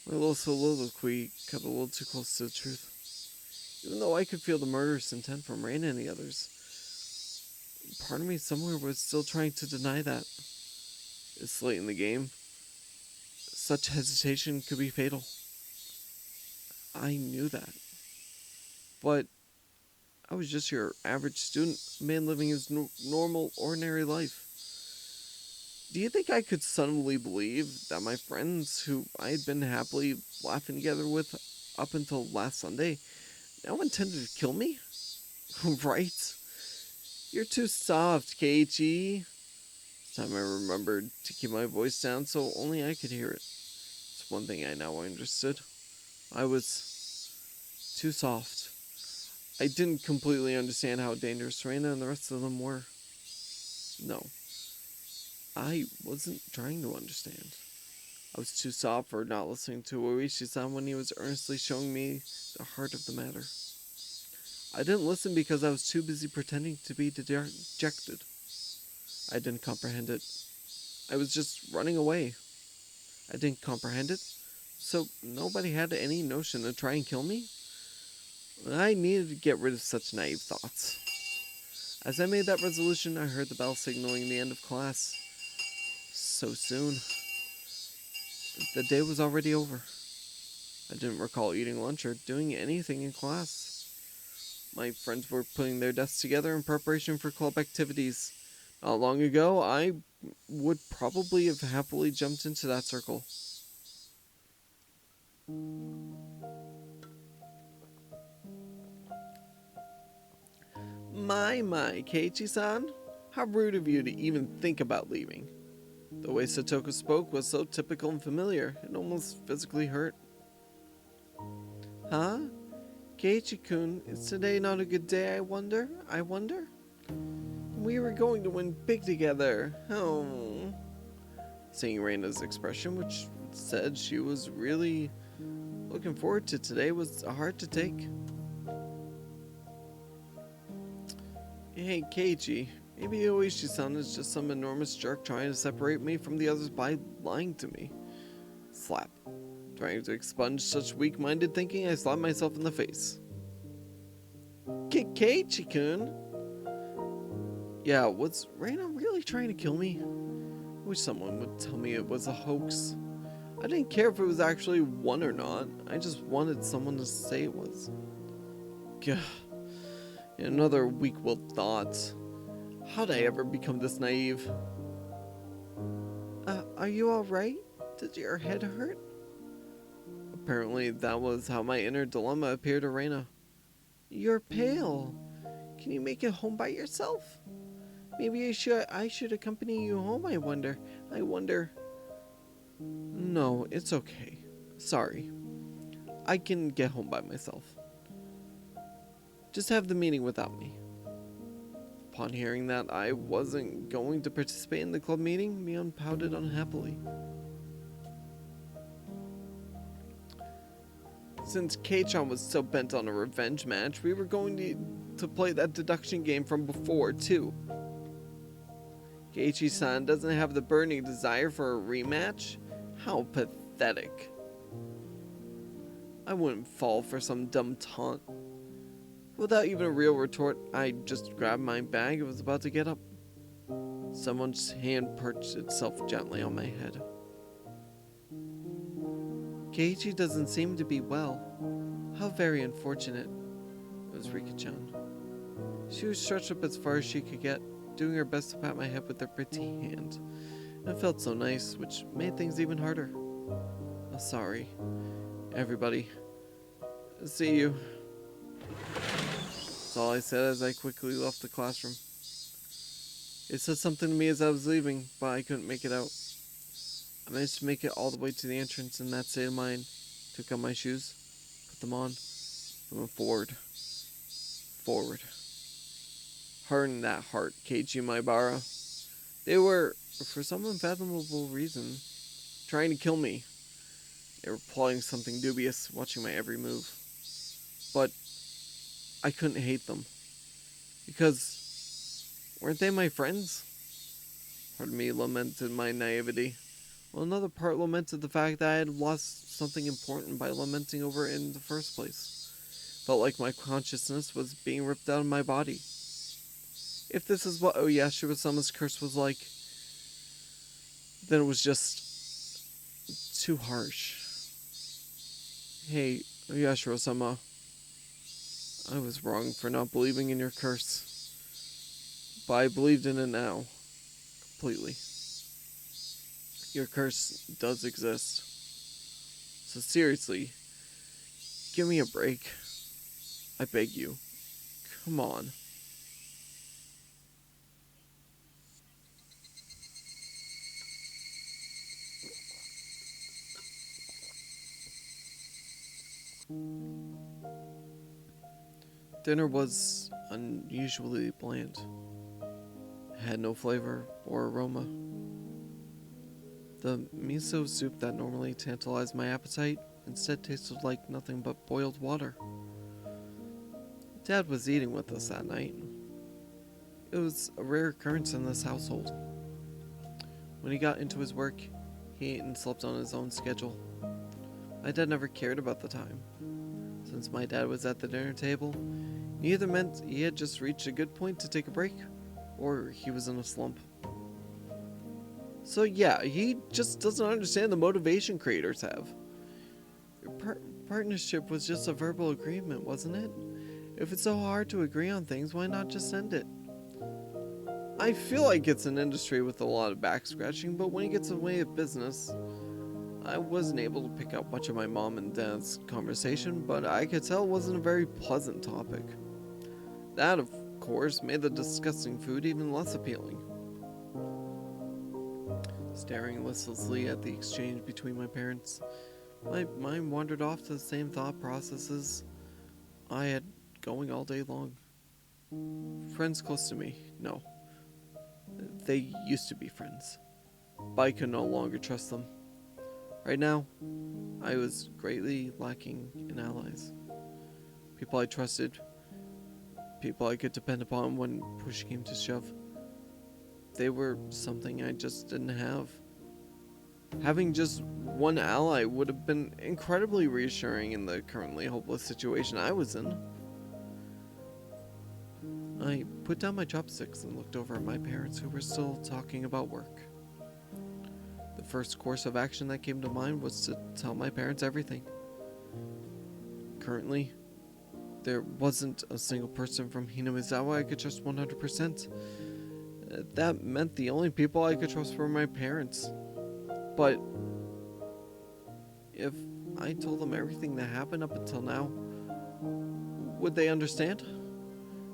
My little soliloquy cut a little too close to the truth. Even though I could feel the murderous intent from Reina and the others, part of me somewhere was still trying to deny that. It's late in the game. Such hesitation could be fatal. I knew that. But I was just your average student, a man living his normal, ordinary life. Do you think I could suddenly believe that my friends, who I had been happily laughing together with up until last Sunday, now intended to kill me? Right? You're too soft, Keiichi. This time I remembered to keep my voice down so only I could hear it. It's one thing I now understood. I was too soft. I didn't completely understand how dangerous Reina and the rest of them were. No. I wasn't trying to understand. I was too soft for not listening to Oishi-san when he was earnestly showing me the heart of the matter. I didn't listen because I was too busy pretending to be dejected. I didn't comprehend it. I was just running away. I didn't comprehend it, so nobody had any notion to try and kill me? I needed to get rid of such naive thoughts. As I made that resolution, I heard the bell signaling the end of class. So soon. The day was already over. I didn't recall eating lunch or doing anything in class. My friends were putting their desks together in preparation for club activities. Not long ago, I would probably have happily jumped into that circle. My, Keiichi-san. How rude of you to even think about leaving. The way Satoko spoke was so typical and familiar, it almost physically hurt. Huh? Keiichi-kun, is today not a good day, I wonder? We were going to win big together. Oh. Seeing Reina's expression, which said she was really looking forward to today, was hard to take. Hey, Keiichi, maybe Oishi-san is just some enormous jerk trying to separate me from the others by lying to me. Slap. Trying to expunge such weak-minded thinking, I slapped myself in the face. Keiichi-kun? Yeah, was Reina really trying to kill me? I wish someone would tell me it was a hoax. I didn't care if it was actually one or not. I just wanted someone to say it was. Gah. Another weak-willed thought. How'd I ever become this naive? Are you alright? Did your head hurt? Apparently, that was how my inner dilemma appeared to Reina. You're pale. Can you make it home by yourself? Maybe I should accompany you home, I wonder. No, it's okay. Sorry. I can get home by myself. Just have the meeting without me. Upon hearing that I wasn't going to participate in the club meeting, Mion pouted unhappily. Since Kei-chan was so bent on a revenge match, we were going to play that deduction game from before, too. Keiichi-san doesn't have the burning desire for a rematch? How pathetic. I wouldn't fall for some dumb taunt. Without even a real retort, I just grabbed my bag and was about to get up. Someone's hand perched itself gently on my head. Keiichi doesn't seem to be well. How very unfortunate. It was Rika-chan. She was stretched up as far as she could get, doing her best to pat my head with her pretty hand. It felt so nice, which made things even harder. Oh, sorry, everybody. See you. That's all I said as I quickly left the classroom. It said something to me as I was leaving, but I couldn't make it out. I managed to make it all the way to the entrance in that state of mind. Took out my shoes, put them on, and went forward. Harden that heart, Keiichi Maibara. They were, for some unfathomable reason, trying to kill me. They were plotting something dubious, watching my every move. But I couldn't hate them. Because weren't they my friends? Part of me lamented my naivety, while another part lamented the fact that I had lost something important by lamenting over it in the first place. Felt like my consciousness was being ripped out of my body. If this is what Oyashiro-sama's curse was like, then it was just too harsh. Hey, Oyashiro-sama, I was wrong for not believing in your curse, but I believed in it now, completely. Your curse does exist, so seriously, give me a break. I beg you. Come on. Dinner was unusually bland. It had no flavor or aroma. The miso soup that normally tantalized my appetite instead tasted like nothing but boiled water. Dad was eating with us that night. It was a rare occurrence in this household. When he got into his work, he ate and slept on his own schedule. My dad never cared about the time. Since my dad was at the dinner table, neither meant he had just reached a good point to take a break, or he was in a slump. So yeah, he just doesn't understand the motivation creators have. Your partnership was just a verbal agreement, wasn't it? If it's so hard to agree on things, why not just end it? I feel like it's an industry with a lot of back scratching, but when it gets in the way of business, I wasn't able to pick out much of my mom and dad's conversation, but I could tell it wasn't a very pleasant topic. That, of course, made the disgusting food even less appealing. Staring listlessly at the exchange between my parents, my mind wandered off to the same thought processes I had going all day long. Friends close to me, no. They used to be friends, but I could no longer trust them. Right now, I was greatly lacking in allies. People I trusted, people I could depend upon when push came to shove. They were something I just didn't have. Having just one ally would have been incredibly reassuring in the currently hopeless situation I was in. I put down my chopsticks and looked over at my parents, who were still talking about work. The first course of action that came to mind was to tell my parents everything. Currently, there wasn't a single person from Hinamizawa I could trust 100%. That meant the only people I could trust were my parents. But if I told them everything that happened up until now, would they understand?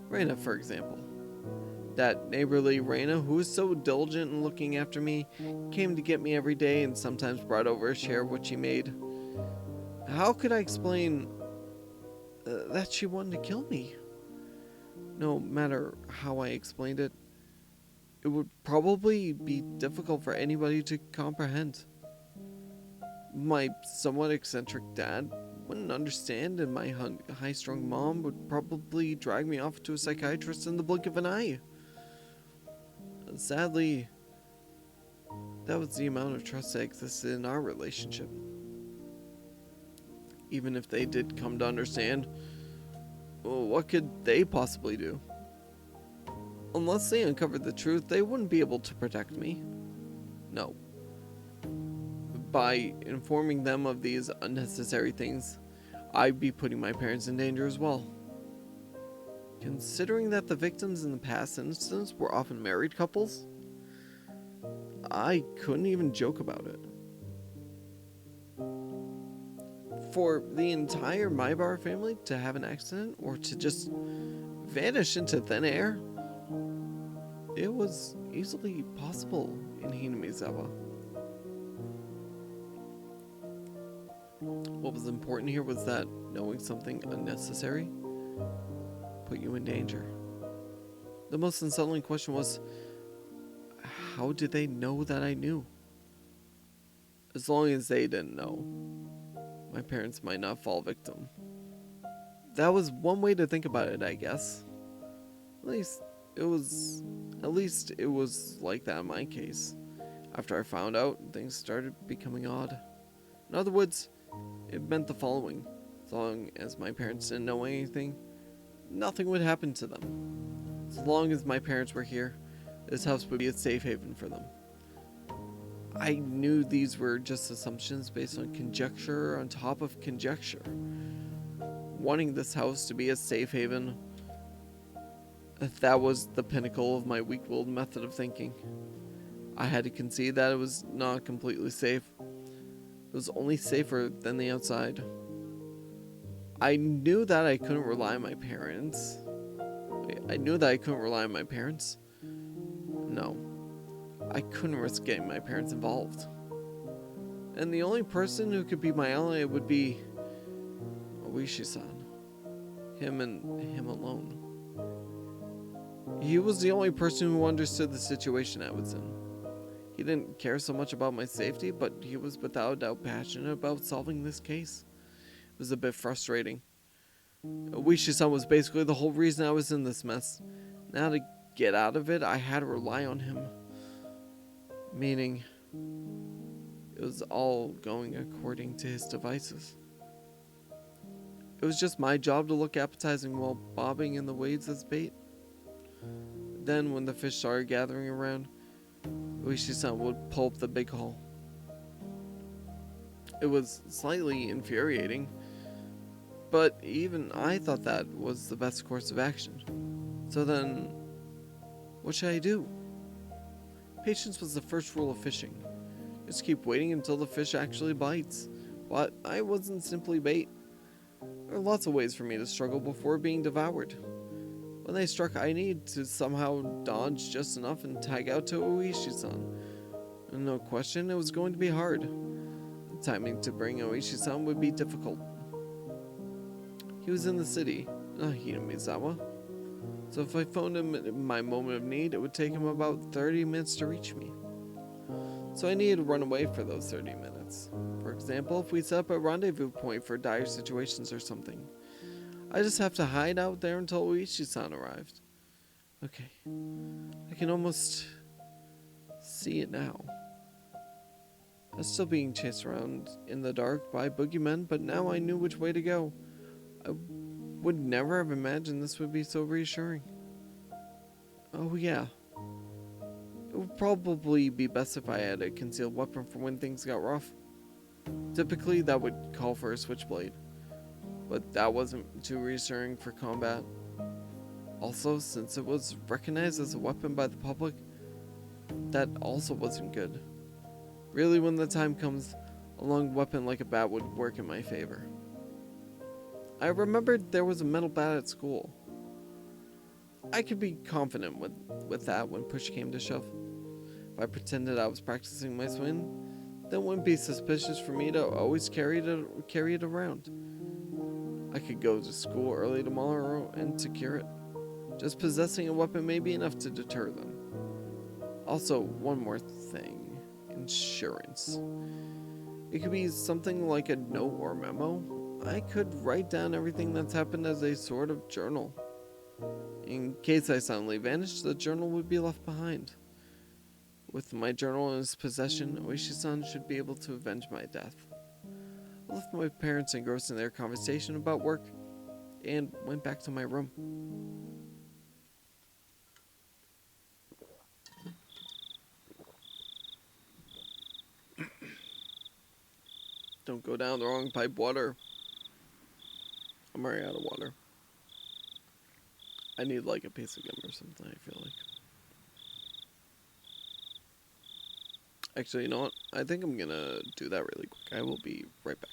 Reina, for example. That neighborly Reina, who was so diligent in looking after me, came to get me every day and sometimes brought over a share of what she made. How could I explain that she wanted to kill me? No matter how I explained it, it would probably be difficult for anybody to comprehend. My somewhat eccentric dad wouldn't understand, and my high-strung mom would probably drag me off to a psychiatrist in the blink of an eye. Sadly, that was the amount of trust that existed in our relationship. Even if they did come to understand, well, what could they possibly do? Unless they uncovered the truth, they wouldn't be able to protect me. No. By informing them of these unnecessary things, I'd be putting my parents in danger as well. Considering that the victims in the past instance were often married couples, I couldn't even joke about it. For the entire Maibara family to have an accident or to just vanish into thin air, it was easily possible in Hinamizawa. What was important here was that knowing something unnecessary put you in danger. The most unsettling question was, how did they know that I knew? As long as they didn't know, my parents might not fall victim. That was one way to think about it, I guess. At least it was like that in my case. After I found out, things started becoming odd. In other words, it meant the following: as long as my parents didn't know anything, nothing would happen to them. As long as my parents were here, this house would be a safe haven for them. I knew these were just assumptions based on conjecture on top of conjecture. Wanting this house to be a safe haven, that was the pinnacle of my weak-willed method of thinking. I had to concede that it was not completely safe. It was only safer than the outside. I knew that I couldn't rely on my parents. No, I couldn't risk getting my parents involved. And the only person who could be my ally would be Oishi-san. Him and him alone. He was the only person who understood the situation I was in. He didn't care so much about my safety, but he was without a doubt passionate about solving this case. It was a bit frustrating. Oishi-san was basically the whole reason I was in this mess. Now to get out of it, I had to rely on him. Meaning, it was all going according to his devices. It was just my job to look appetizing while bobbing in the waves as bait. Then, when the fish started gathering around, Oishi-san would pull up the big haul. It was slightly infuriating, but even I thought that was the best course of action. So then, what should I do? Patience was the first rule of fishing. Just keep waiting until the fish actually bites. But I wasn't simply bait. There were lots of ways for me to struggle before being devoured. When they struck, I needed to somehow dodge just enough and tag out to Oishi-san. And no question, it was going to be hard. The timing to bring Oishi-san would be difficult. He was in the city, not Hinamizawa. So if I phoned him in my moment of need, it would take him about 30 minutes to reach me. So I needed to run away for those 30 minutes. For example, if we set up a rendezvous point for dire situations or something. I just have to hide out there until Oishi-san arrived. Okay. I can almost see it now. I was still being chased around in the dark by boogeymen, but now I knew which way to go. I would never have imagined this would be so reassuring. Oh yeah. It would probably be best if I had a concealed weapon for when things got rough. Typically, that would call for a switchblade. But that wasn't too reassuring for combat. Also, since it was recognized as a weapon by the public, that also wasn't good. Really, when the time comes, a long weapon like a bat would work in my favor. I remembered there was a metal bat at school. I could be confident with that when push came to shove. If I pretended I was practicing my swing, then it wouldn't be suspicious for me to always carry it around. I could go to school early tomorrow and secure it. Just possessing a weapon may be enough to deter them. Also, one more thing. Insurance. It could be something like a note or memo. I could write down everything that's happened as a sort of journal. In case I suddenly vanished, the journal would be left behind. With my journal in his possession, Oishi-san should be able to avenge my death. I left my parents engrossed in their conversation about work and went back to my room. Don't go down the wrong pipe, water. I'm already out of water. I need like a piece of gum or something, I feel like. Actually, you know what? I think I'm gonna do that really quick. I will be right back.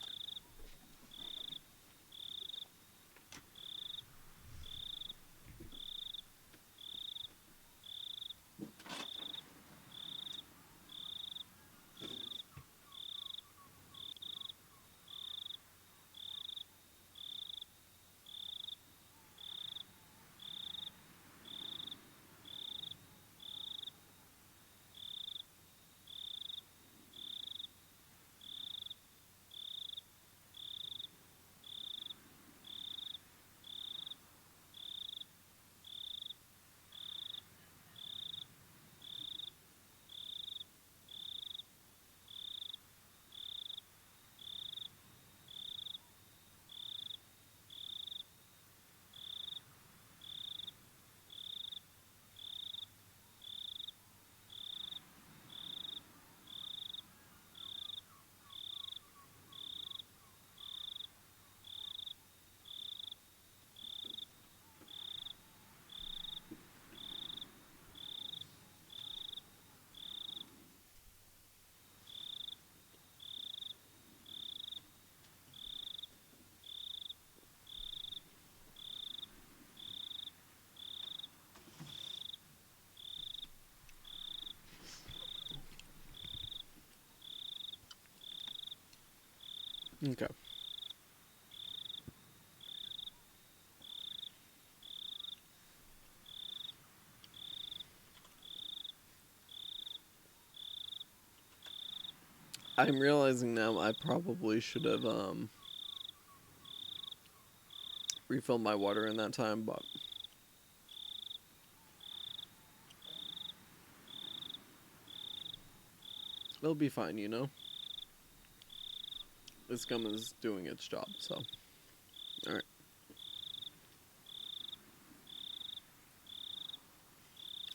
Okay. I'm realizing now I probably should have refilled my water in that time, but it'll be fine, you know? This gum is doing its job, so. Alright.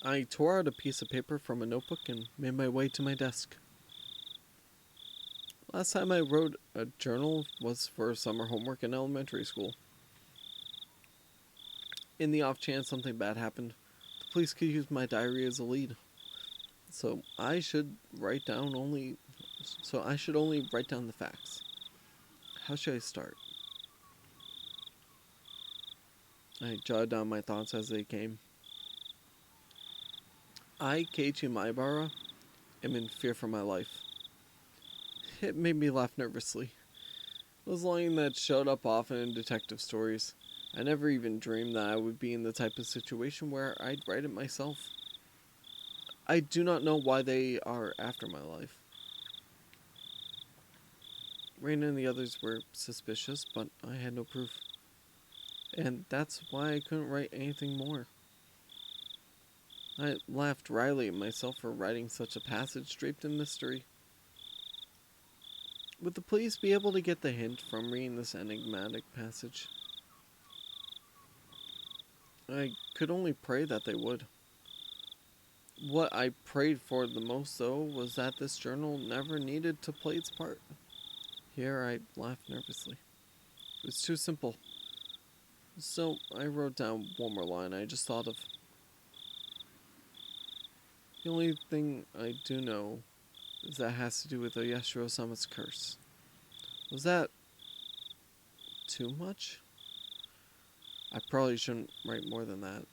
I tore out a piece of paper from a notebook and made my way to my desk. Last time I wrote a journal was for summer homework in elementary school. In the off chance something bad happened, the police could use my diary as a lead. So I should only write down the facts. How should I start? I jotted down my thoughts as they came. I, Keiichi Maibara, am in fear for my life. It made me laugh nervously. It was a line that showed up often in detective stories. I never even dreamed that I would be in the type of situation where I'd write it myself. I do not know why they are after my life. Rain and the others were suspicious, but I had no proof. And that's why I couldn't write anything more. I laughed wryly at myself for writing such a passage draped in mystery. Would the police be able to get the hint from reading this enigmatic passage? I could only pray that they would. What I prayed for the most, though, was that this journal never needed to play its part. Here I laughed nervously. It was too simple. So I wrote down one more line I just thought of. The only thing I do know is that it has to do with Oyashiro-sama's curse. Was that too much? I probably shouldn't write more than that.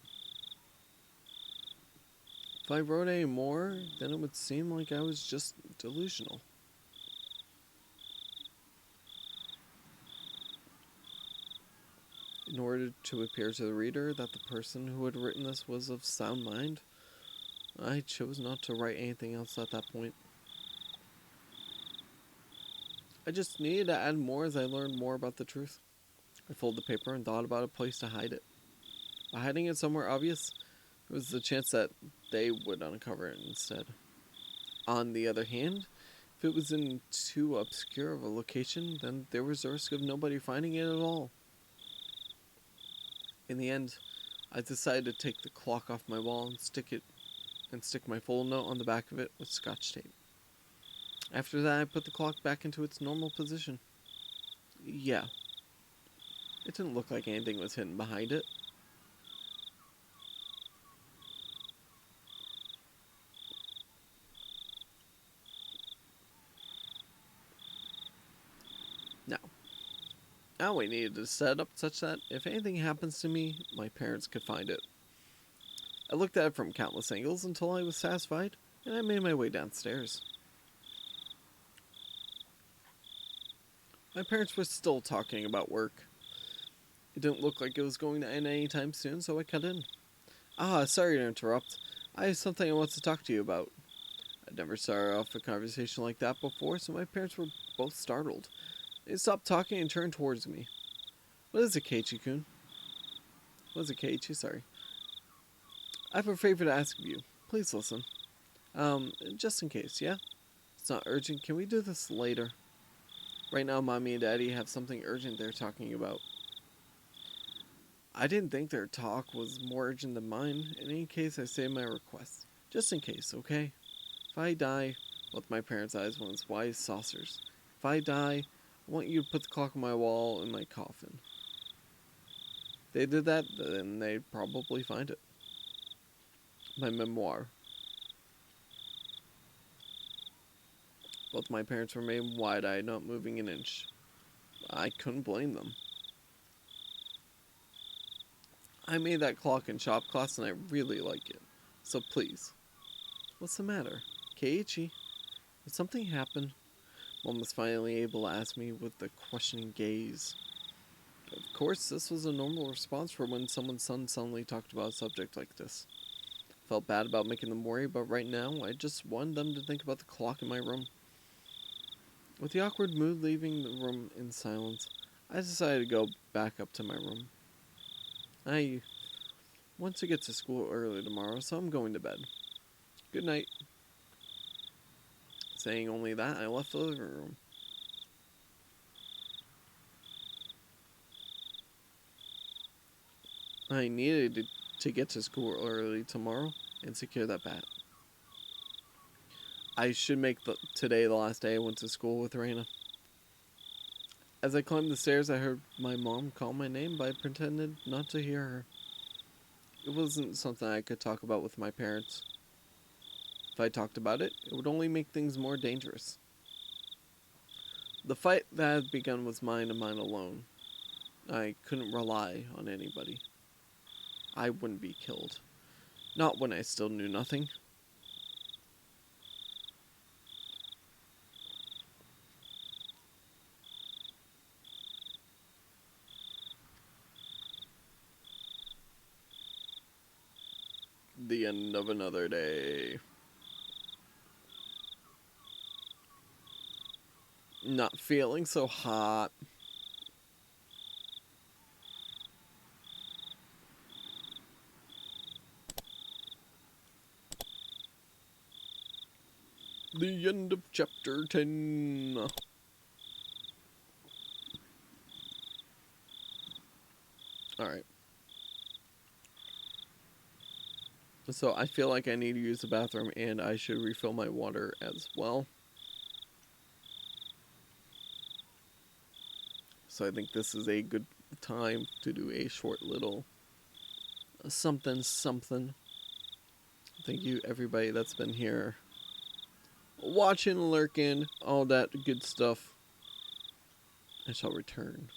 If I wrote any more, then it would seem like I was just delusional. In order to appear to the reader that the person who had written this was of sound mind, I chose not to write anything else at that point. I just needed to add more as I learned more about the truth. I folded the paper and thought about a place to hide it. By hiding it somewhere obvious, there was the chance that they would uncover it instead. On the other hand, if it was in too obscure of a location, then there was the risk of nobody finding it at all. In the end, I decided to take the clock off my wall and stick my full note on the back of it with scotch tape. After that, I put the clock back into its normal position. Yeah. It didn't look like anything was hidden behind it. Now we needed to set up such that if anything happens to me, my parents could find it. I looked at it from countless angles until I was satisfied, and I made my way downstairs. My parents were still talking about work. It didn't look like it was going to end anytime soon, so I cut in. Sorry to interrupt. I have something I want to talk to you about. I'd never started off a conversation like that before, so my parents were both startled. They stopped talking and turned towards me. What is it, Keiichi-kun? What is it, Keiichi? Sorry. I have a favor to ask of you. Please listen. Just in case, yeah? It's not urgent. Can we do this later? Right now, Mommy and Daddy have something urgent they're talking about. I didn't think their talk was more urgent than mine. In any case, I say my request. Just in case, okay? If I die, both my parents' eyes went as wide as saucers. If I die, I want you to put the clock on my wall in my coffin. If they did that, then they'd probably find it. My memoir. Both my parents remained wide-eyed, not moving an inch. I couldn't blame them. I made that clock in shop class and I really like it. So please. What's the matter? Keiichi, did something happen? Mom was finally able to ask me with a questioning gaze. Of course, this was a normal response for when someone's son suddenly talked about a subject like this. I felt bad about making them worry, but right now, I just wanted them to think about the clock in my room. With the awkward mood leaving the room in silence, I decided to go back up to my room. I want to get to school early tomorrow, so I'm going to bed. Good night. Saying only that, I left the living room. I needed to get to school early tomorrow and secure that bat. I should make today the last day I went to school with Raina. As I climbed the stairs, I heard my mom call my name, but I pretended not to hear her. It wasn't something I could talk about with my parents. If I talked about it, it would only make things more dangerous. The fight that had begun was mine and mine alone. I couldn't rely on anybody. I wouldn't be killed. Not when I still knew nothing. The end of another day. Not feeling so hot. The end of chapter 10. Alright. So I feel like I need to use the bathroom and I should refill my water as well. So I think this is a good time to do a short little something. Thank you everybody that's been here. Watching, lurking, all that good stuff. I shall return.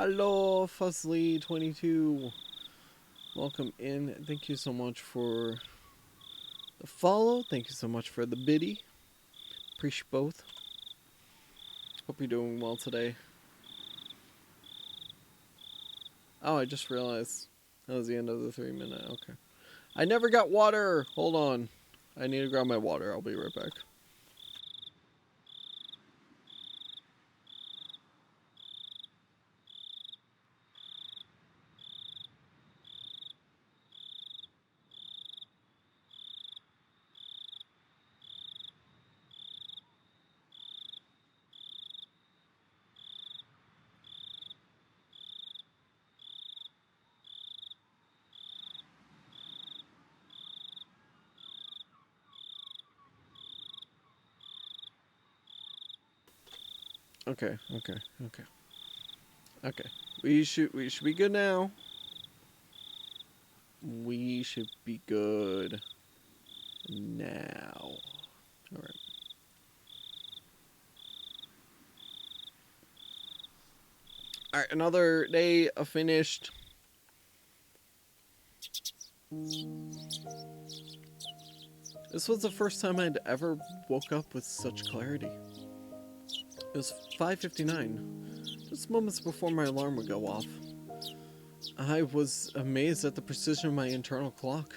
Hello, Fuzzly22. Welcome in. Thank you so much for the follow. Thank you so much for the biddy. Appreciate both. Hope you're doing well today. Oh, I just realized that was the end of the 3-minute. Okay. I never got water. Hold on. I need to grab my water. I'll be right back. Okay. We should be good now. We should be good now. All right. All right, another day finished. This was the first time I'd ever woke up with such clarity. It was 5:59, just moments before my alarm would go off. I was amazed at the precision of my internal clock.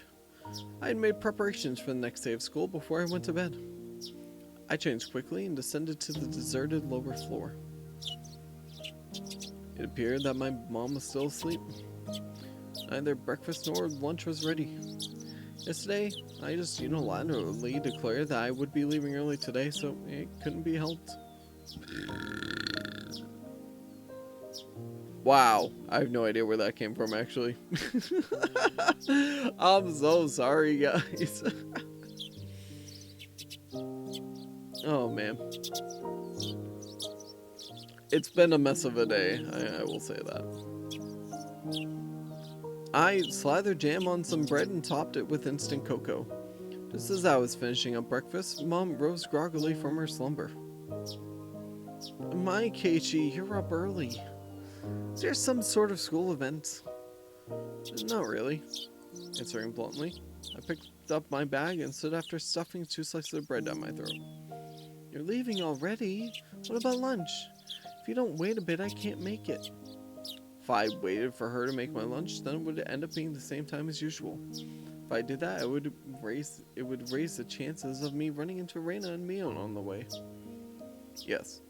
I had made preparations for the next day of school before I went to bed. I changed quickly and descended to the deserted lower floor. It appeared that my mom was still asleep. Neither breakfast nor lunch was ready. Yesterday, I just unilaterally declared that I would be leaving early today, so it couldn't be helped. Wow, I have no idea where that came from, actually. I'm so sorry, guys. Oh, man. It's been a mess of a day, I will say that. I slathered jam on some bread and topped it with instant cocoa. Just as I was finishing up breakfast, Mom rose groggily from her slumber. My Keiichi, you're up early. Is there some sort of school event? Not really, answering bluntly. I picked up my bag and stood after stuffing 2 slices of bread down my throat. You're leaving already? What about lunch? If you don't wait a bit, I can't make it. If I waited for her to make my lunch, then it would end up being the same time as usual. If I did that, it would raise the chances of me running into Reina and Mion on the way. Yes,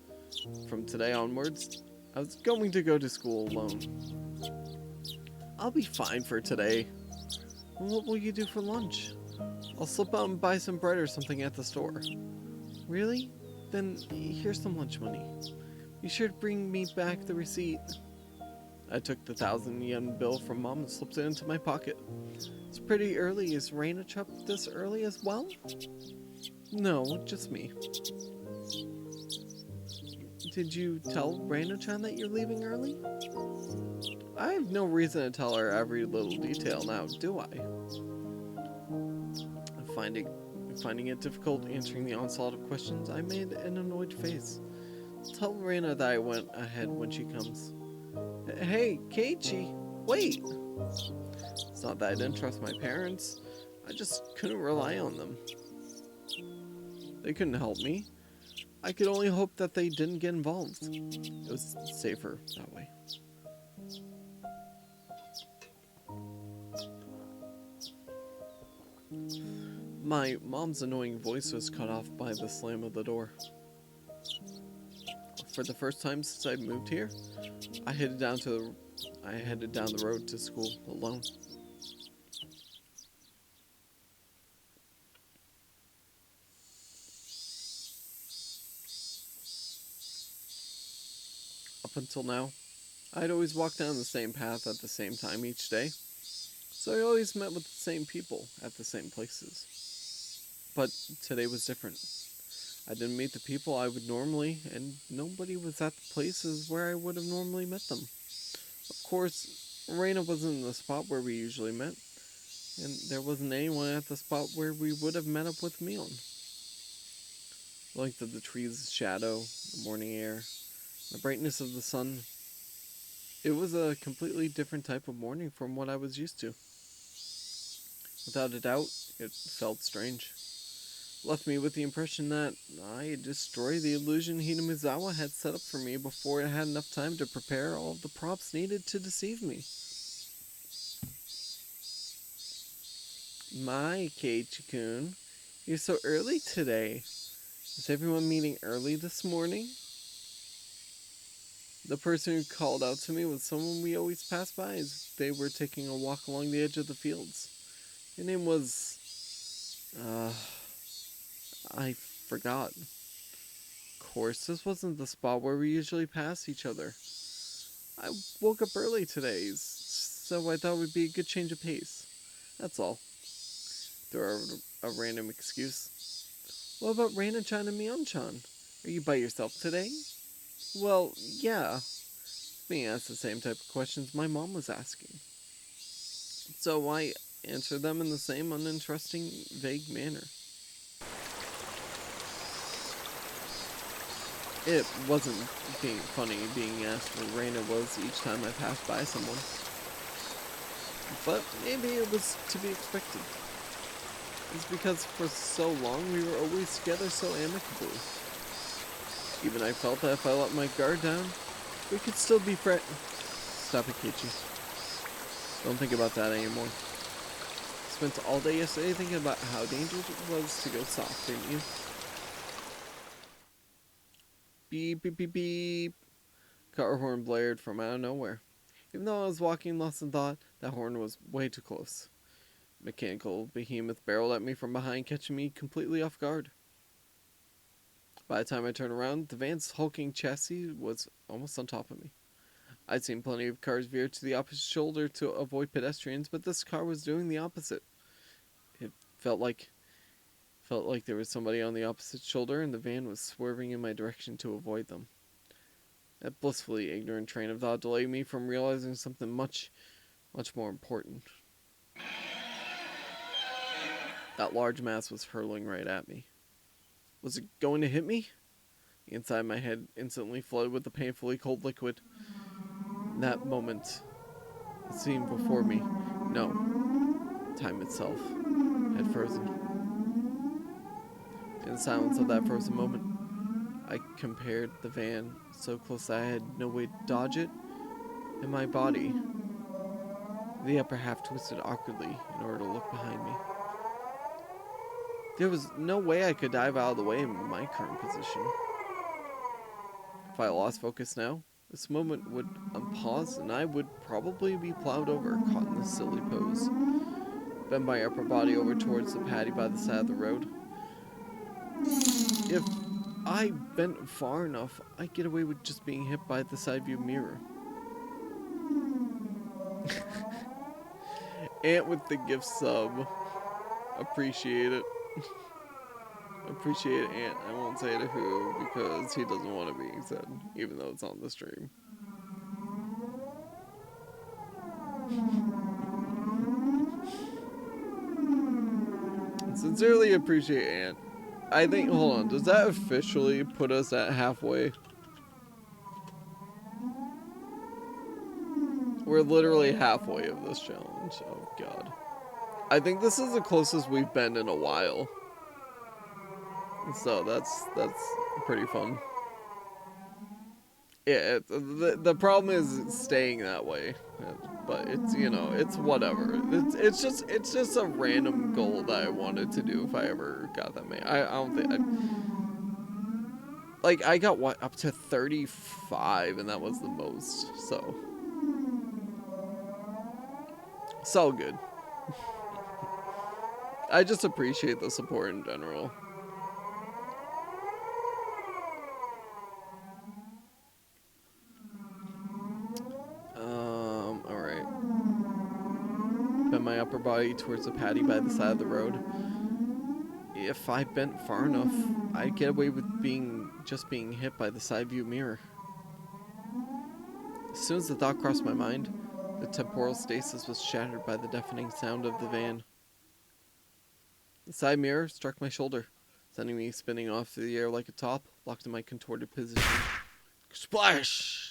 from today onwards, I was going to go to school alone. I'll be fine for today. What will you do for lunch? I'll slip out and buy some bread or something at the store. Really? Then here's some lunch money. Be sure to bring me back the receipt. I took the 1,000-yen bill from Mom and slipped it into my pocket. It's pretty early. Is Reina up this early as well? No, just me. Did you tell Reina-chan that you're leaving early? I have no reason to tell her every little detail now, do I? Finding it difficult answering the onslaught of questions, I made an annoyed face. Tell Reina that I went ahead when she comes. Hey, Keiichi, wait! It's not that I didn't trust my parents. I just couldn't rely on them. They couldn't help me. I could only hope that they didn't get involved. It was safer that way. My mom's annoying voice was cut off by the slam of the door. For the first time since I moved here, I headed down the road to school alone. Up until now, I'd always walked down the same path at the same time each day, so I always met with the same people at the same places. But today was different. I didn't meet the people I would normally, and nobody was at the places where I would have normally met them. Of course, Reina wasn't in the spot where we usually met, and there wasn't anyone at the spot where we would have met up with Mion. The length of the trees' shadow, the morning air, the brightness of the sun. It was a completely different type of morning from what I was used to. Without a doubt, it felt strange. Left me with the impression that I had destroyed the illusion Hinamizawa had set up for me before it had enough time to prepare all of the props needed to deceive me. My Keiichi-kun, you're so early today. Is everyone meeting early this morning? The person who called out to me was someone we always pass by as they were taking a walk along the edge of the fields. Her name was... I forgot. Of course, this wasn't the spot where we usually pass each other. I woke up early today, so I thought it would be a good change of pace. That's all. Throw a random excuse. What about Raina-chan and Mion-chan? Are you by yourself today? Well, yeah. Being asked the same type of questions my mom was asking. So I answered them in the same uninteresting, vague manner. It wasn't being funny being asked where Raina was each time I passed by someone. But maybe it was to be expected. It's because for so long we were always together so amicably. Even I felt that if I let my guard down, we could still be friends. Stop it, Keiichi. Don't think about that anymore. Spent all day yesterday thinking about how dangerous it was to go soft, didn't you? Beep, beep, beep, beep. Car horn blared from out of nowhere. Even though I was walking lost in thought, that horn was way too close. Mechanical behemoth barreled at me from behind, catching me completely off guard. By the time I turned around, the van's hulking chassis was almost on top of me. I'd seen plenty of cars veer to the opposite shoulder to avoid pedestrians, but this car was doing the opposite. It felt like there was somebody on the opposite shoulder, and the van was swerving in my direction to avoid them. That blissfully ignorant train of thought delayed me from realizing something much, much more important. That large mass was hurtling right at me. Was it going to hit me? The inside of my head instantly flooded with the painfully cold liquid. In that moment, it seemed before me, no, time itself had frozen. In the silence of that frozen moment, I compared the van so close that I had no way to dodge it, and my body, the upper half twisted awkwardly in order to look behind me. There was no way I could dive out of the way in my current position. If I lost focus now, this moment would unpause and I would probably be plowed over, caught in this silly pose. Bend my upper body over towards the paddy by the side of the road. If I bent far enough, I'd get away with just being hit by the side view mirror. Ant with the gift sub. Appreciate it. Appreciate Ant. I won't say to who because he doesn't want to be said, even though it's on the stream. Sincerely appreciate Ant. I think, hold on, does that officially put us at halfway? We're literally halfway of this challenge. Oh god. I think this is the closest we've been in a while. So that's pretty fun. Yeah, the problem is staying that way, but it's, you know, it's whatever. It's just a random goal that I wanted to do if I ever got that many. I don't think I got what, up to 35, and that was the most. So it's all good. I just appreciate the support in general. Alright. Bend my upper body towards the paddy by the side of the road. If I bent far enough, I'd get away with just being hit by the side view mirror. As soon as the thought crossed my mind, the temporal stasis was shattered by the deafening sound of the van. The side mirror struck my shoulder, sending me spinning off through the air like a top, locked in my contorted position. Splash!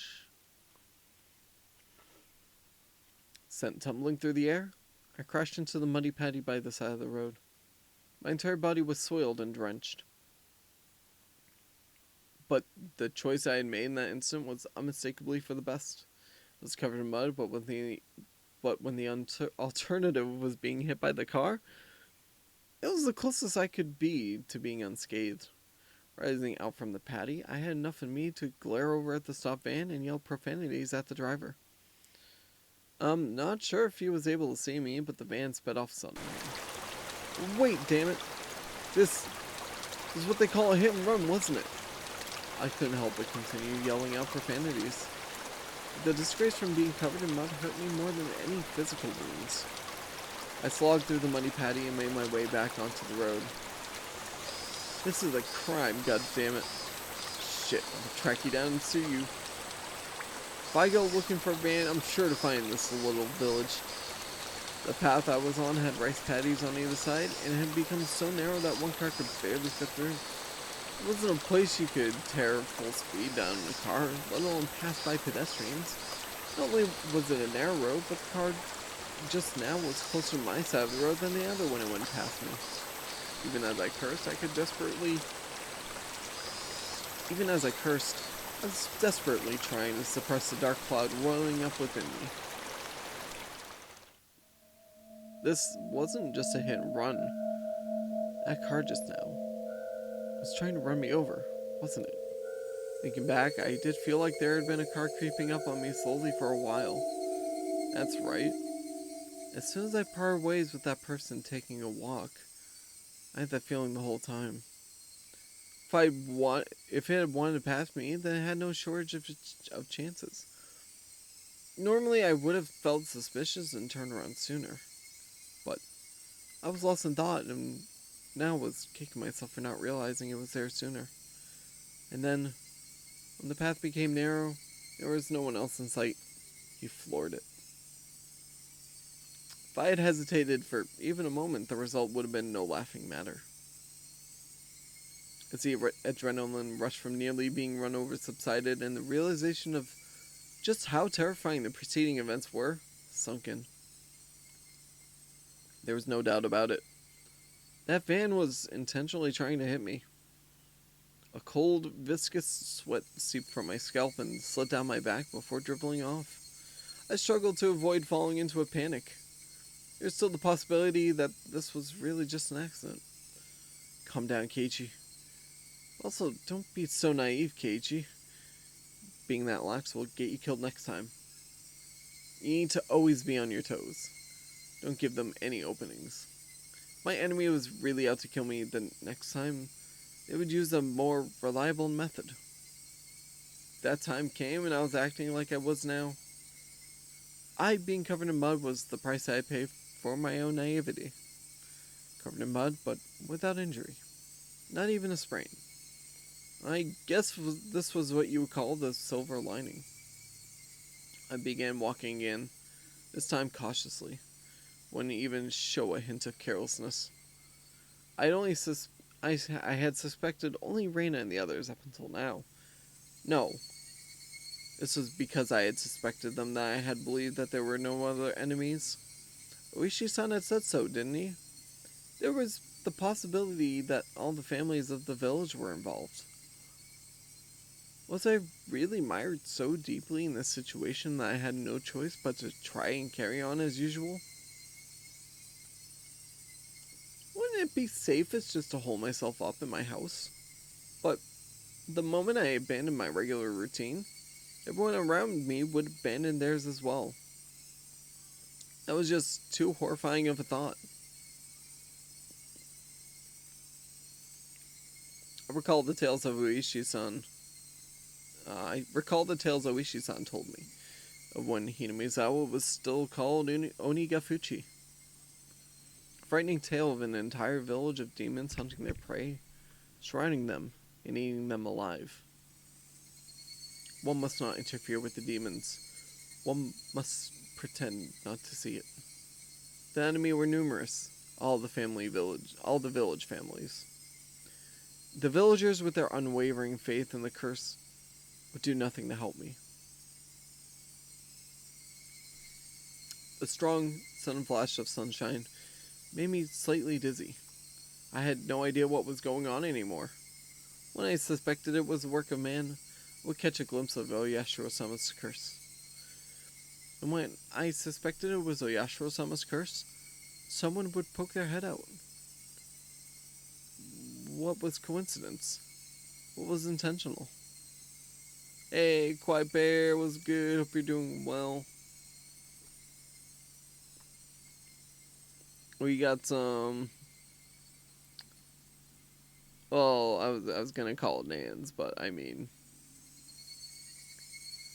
Sent tumbling through the air, I crashed into the muddy paddy by the side of the road. My entire body was soiled and drenched. But the choice I had made in that instant was unmistakably for the best. I was covered in mud, but when the alternative was being hit by the car, it was the closest I could be to being unscathed. Rising out from the paddy, I had enough in me to glare over at the stopped van and yell profanities at the driver. Not sure if he was able to see me, but the van sped off suddenly. Wait, damn it! This is what they call a hit and run, wasn't it? I couldn't help but continue yelling out profanities. The disgrace from being covered in mud hurt me more than any physical wounds. I slogged through the muddy paddy and made my way back onto the road. This is a crime, goddammit. Shit, I'll track you down and sue you. If I go looking for a van, I'm sure to find this little village. The path I was on had rice paddies on either side, and it had become so narrow that one car could barely fit through. It wasn't a place you could tear full speed down in a car, let alone pass by pedestrians. Not only was it a narrow road, but the car just now was closer to my side of the road than the other when it went past me. Even as I cursed, I was desperately trying to suppress the dark cloud rolling up within me. This wasn't just a hit and run. That car just now was trying to run me over, wasn't it? Thinking back, I did feel like there had been a car creeping up on me slowly for a while. That's right. As soon as I parted ways with that person taking a walk, I had that feeling the whole time. If it had wanted to pass me, then it had no shortage of chances. Normally, I would have felt suspicious and turned around sooner. But I was lost in thought and now was kicking myself for not realizing it was there sooner. And then, when the path became narrow, there was no one else in sight. He floored it. If I had hesitated for even a moment, the result would have been no laughing matter. As the adrenaline rush from nearly being run over subsided and the realization of just how terrifying the preceding events were sunk in. There was no doubt about it. That van was intentionally trying to hit me. A cold, viscous sweat seeped from my scalp and slid down my back before dribbling off. I struggled to avoid falling into a panic. There's still the possibility that this was really just an accident. Calm down, Keiichi. Also, don't be so naive, Keiichi. Being that lax will get you killed next time. You need to always be on your toes. Don't give them any openings. If my enemy was really out to kill me, then next time they would use a more reliable method. That time came and I was acting like I was now. Being covered in mud was the price I had paid for my own naivety. Covered in mud, but without injury. Not even a sprain. I guess this was what you would call the silver lining. I began walking again, this time cautiously. Wouldn't even show a hint of carelessness. I had suspected only Reina and the others up until now. No. This was because I had suspected them that I had believed that there were no other enemies. Oishi-san had said so, didn't he? There was the possibility that all the families of the village were involved. Was I really mired so deeply in this situation that I had no choice but to try and carry on as usual? Wouldn't it be safest just to hole myself up in my house? But the moment I abandoned my regular routine, everyone around me would abandon theirs as well. That was just too horrifying of a thought. I recalled the tales Oishi-san told me of when Hinamizawa was still called Onigafuchi. A frightening tale of an entire village of demons hunting their prey, surrounding them, and eating them alive. One must not interfere with the demons. One must pretend not to see it. The enemy were numerous, all the village families. The villagers, with their unwavering faith in the curse, would do nothing to help me. A strong sudden flash of sunshine made me slightly dizzy. I had no idea what was going on anymore. When I suspected it was the work of man, I would catch a glimpse of Oyashiro-sama's curse. And when I suspected it was Oyashiro-sama's curse, someone would poke their head out. What was coincidence? What was intentional? Hey, Quiet Bear, was good? Hope you're doing well. We got some. Well, I was gonna call it Nans, but I mean,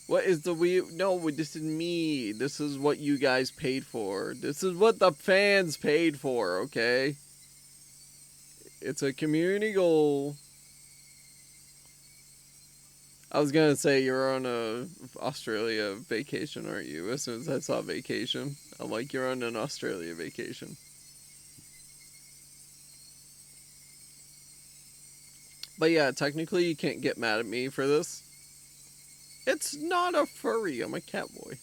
what is the we? No, this is me. This is what you guys paid for. This is what the fans paid for. Okay, it's a community goal. I was gonna say you're on a Australia vacation, aren't you? As soon as I saw vacation, I'm like, you're on an Australia vacation. But yeah, technically you can't get mad at me for this. It's not a furry. I'm a cat boy.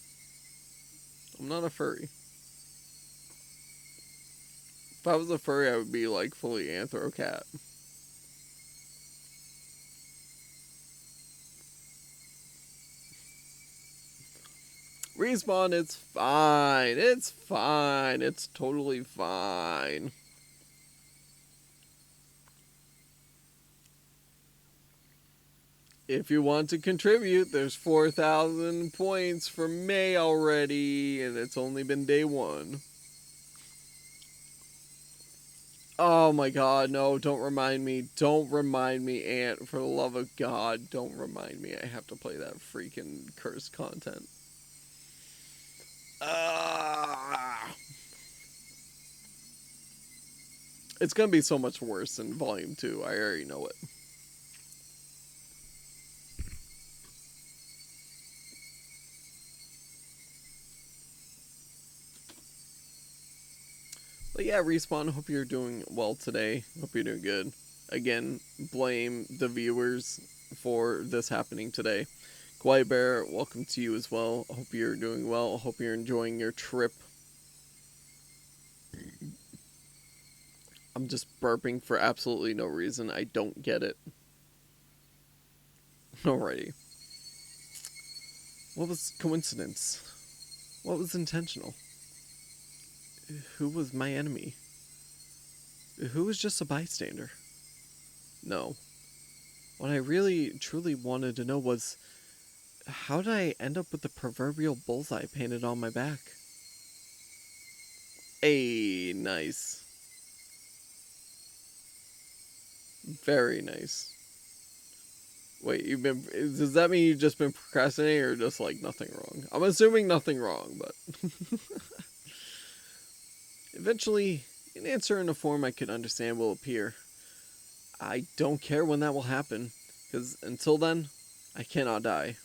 I'm not a furry. If I was a furry, I would be like fully anthro cat. Respawn, it's fine. It's fine. It's totally fine. If you want to contribute, there's 4,000 points for May already, and it's only been day 1. Oh my god, no, don't remind me. Don't remind me, Aunt. For the love of God, don't remind me. I have to play that freaking cursed content. It's gonna be so much worse in Volume 2. I already know it. But yeah, Respawn, hope you're doing well today. Hope you're doing good. Again, blame the viewers for this happening today. Quiet Bear, welcome to you as well. Hope you're doing well. Hope you're enjoying your trip. I'm just burping for absolutely no reason. I don't get it. Alrighty. What was coincidence? What was intentional? Who was my enemy? Who was just a bystander? No. What I really, truly wanted to know was, how did I end up with the proverbial bullseye painted on my back? Hey, nice. Very nice. Wait, does that mean you've just been procrastinating or just like nothing wrong? I'm assuming nothing wrong, but. Eventually, an answer in a form I could understand will appear. I don't care when that will happen, because until then, I cannot die.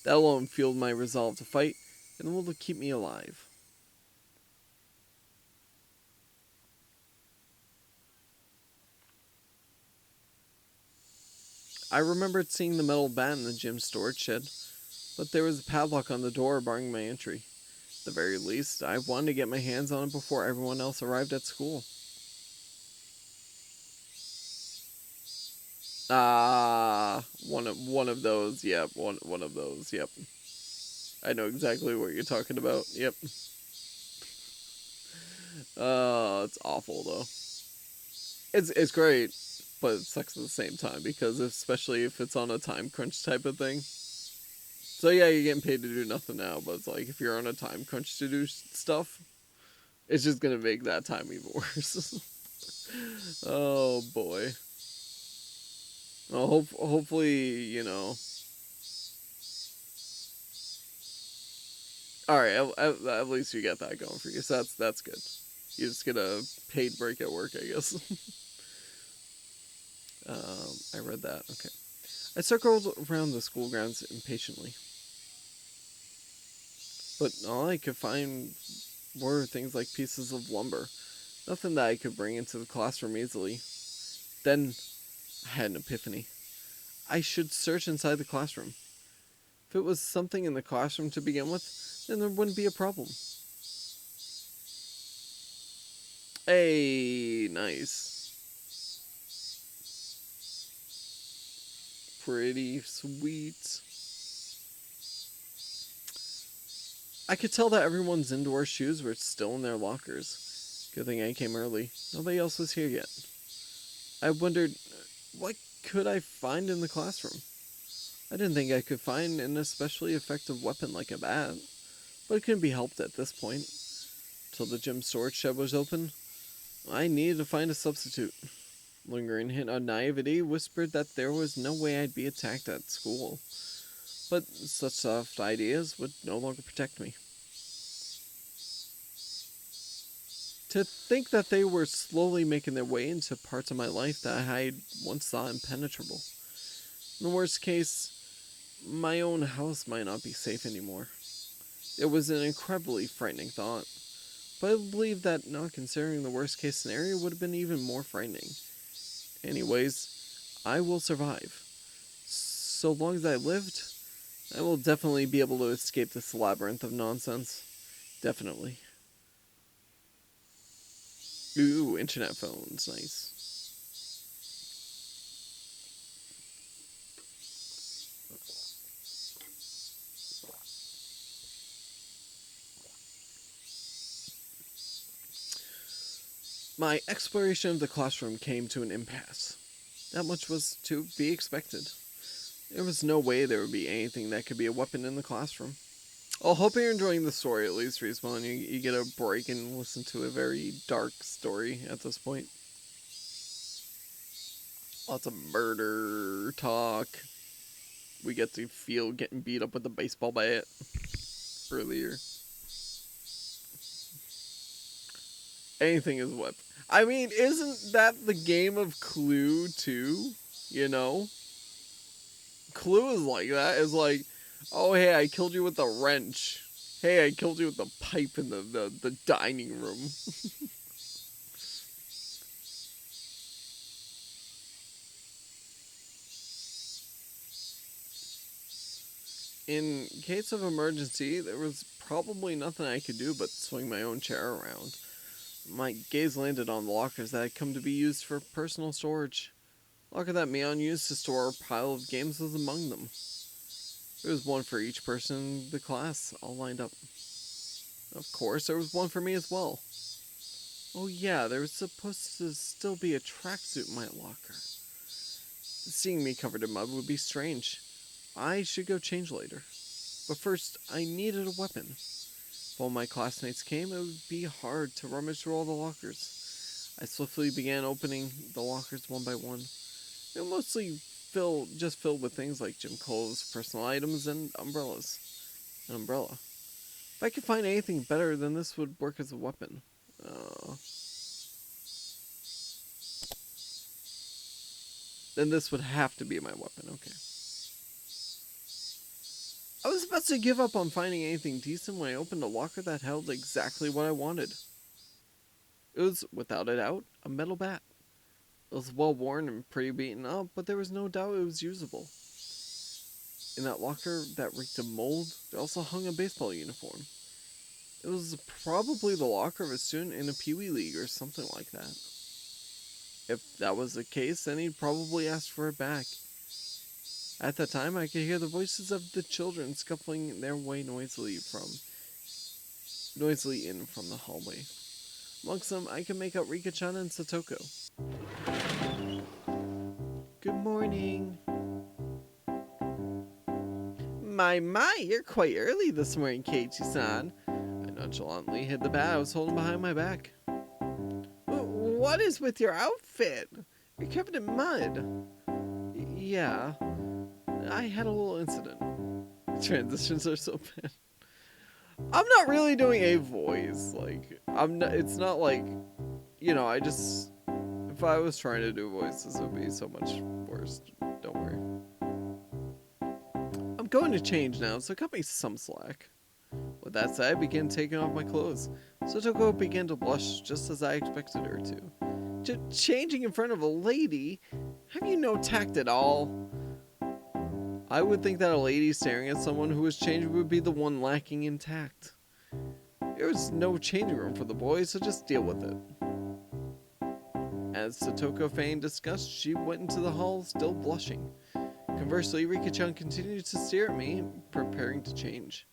That alone fueled my resolve to fight, and will keep me alive. I remembered seeing the metal bat in the gym storage shed, but there was a padlock on the door barring my entry. At the very least, I wanted to get my hands on it before everyone else arrived at school. One of those, yep, one of those, yep. I know exactly what you're talking about, yep. It's awful though. It's great, but it sucks at the same time, because especially if it's on a time crunch type of thing. So yeah, you're getting paid to do nothing now, but it's like if you're on a time crunch to do stuff, it's just gonna make that time even worse. Oh boy. Well, hopefully, you know. All right, at least you get that going for you. So that's good. You just get a paid break at work, I guess. I read that. Okay. I circled around the school grounds impatiently, but all I could find were things like pieces of lumber. Nothing that I could bring into the classroom easily. Then I had an epiphany. I should search inside the classroom. If it was something in the classroom to begin with, then there wouldn't be a problem. Hey, nice. Pretty sweet. I could tell that everyone's indoor shoes were still in their lockers. Good thing I came early. Nobody else was here yet. I wondered, what could I find in the classroom? I didn't think I could find an especially effective weapon like a bat, but it couldn't be helped at this point. Till the gym storage shed was open, I needed to find a substitute. Lingering hint of naivety whispered that there was no way I'd be attacked at school, but such soft ideas would no longer protect me. To think that they were slowly making their way into parts of my life that I had once thought impenetrable. In the worst case, my own house might not be safe anymore. It was an incredibly frightening thought, but I believe that not considering the worst case scenario would have been even more frightening. Anyways, I will survive. So long as I lived, I will definitely be able to escape this labyrinth of nonsense. Definitely. Ooh, internet phones, nice. My exploration of the classroom came to an impasse. That much was to be expected. There was no way there would be anything that could be a weapon in the classroom. Well, hope you're enjoying the story at least, Respawn. You get a break and listen to a very dark story at this point. Lots of murder talk. We get to feel getting beat up with a baseball bat earlier. Anything is a weapon. I mean, isn't that the game of Clue too? You know? Clue is like that. It's like, oh hey, I killed you with a wrench. Hey, I killed you with a pipe in the dining room. In case of emergency, there was probably nothing I could do but swing my own chair around. My gaze landed on the lockers that had come to be used for personal storage. The locker that Meon used to store a pile of games was among them. There was one for each person in the class, all lined up. Of course, there was one for me as well. Oh yeah, there was supposed to still be a tracksuit in my locker. Seeing me covered in mud would be strange. I should go change later. But first, I needed a weapon. If all my classmates came, it would be hard to rummage through all the lockers. I swiftly began opening the lockers one by one. They were mostly just filled with things like gym clothes, personal items, and umbrellas. An umbrella. If I could find anything better, then this would work as a weapon. Then this would have to be my weapon, okay. I was about to give up on finding anything decent when I opened a locker that held exactly what I wanted. It was, without a doubt, a metal bat. It was well worn and pretty beaten up, but there was no doubt it was usable. In that locker that reeked of mold, there also hung a baseball uniform. It was probably the locker of a student in a Pee-wee league or something like that. If that was the case, then he'd probably ask for it back. At that time, I could hear the voices of the children scuffling their way noisily in from the hallway. Amongst them, I could make out Rika-chan and Satoko. Good morning. My, you're quite early this morning, Keiichi-san. I nonchalantly hid the bat I was holding behind my back. What is with your outfit? You're covered in mud. Yeah, I had a little incident. Transitions are so bad. I'm not really doing a voice. Like, it's not like, if I was trying to do voices, it would be so much worse. Don't worry. I'm going to change now, so cut me some slack. With that said, I began taking off my clothes. Satoko began to blush just as I expected her to. Changing in front of a lady? Have you no tact at all? I would think that a lady staring at someone who was changing would be the one lacking in tact. There was no changing room for the boys, so just deal with it. As Satoko feigned disgust, she went into the hall, still blushing. Conversely, Rika-chan continued to stare at me, preparing to change.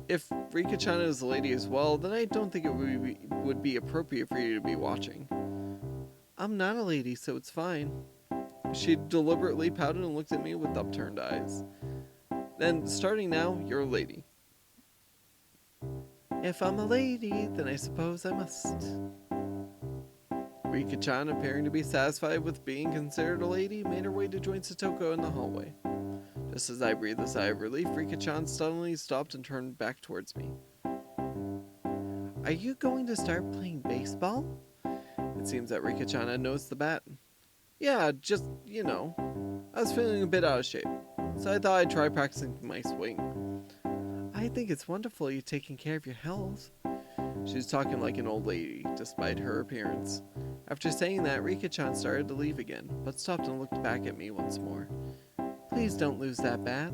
If Rika-chan is a lady as well, then I don't think it would be appropriate for you to be watching. I'm not a lady, so it's fine. She deliberately pouted and looked at me with upturned eyes. Then, starting now, you're a lady. If I'm a lady, then I suppose I must. Rika-chan, appearing to be satisfied with being considered a lady, made her way to join Satoko in the hallway. Just as I breathed a sigh of relief, Rika-chan suddenly stopped and turned back towards me. Are you going to start playing baseball? It seems that Rika-chan had noticed the bat. Yeah, just, I was feeling a bit out of shape, so I thought I'd try practicing my swing. I think it's wonderful you're taking care of your health. She was talking like an old lady, despite her appearance. After saying that, Rika-chan started to leave again, but stopped and looked back at me once more. Please don't lose that bat.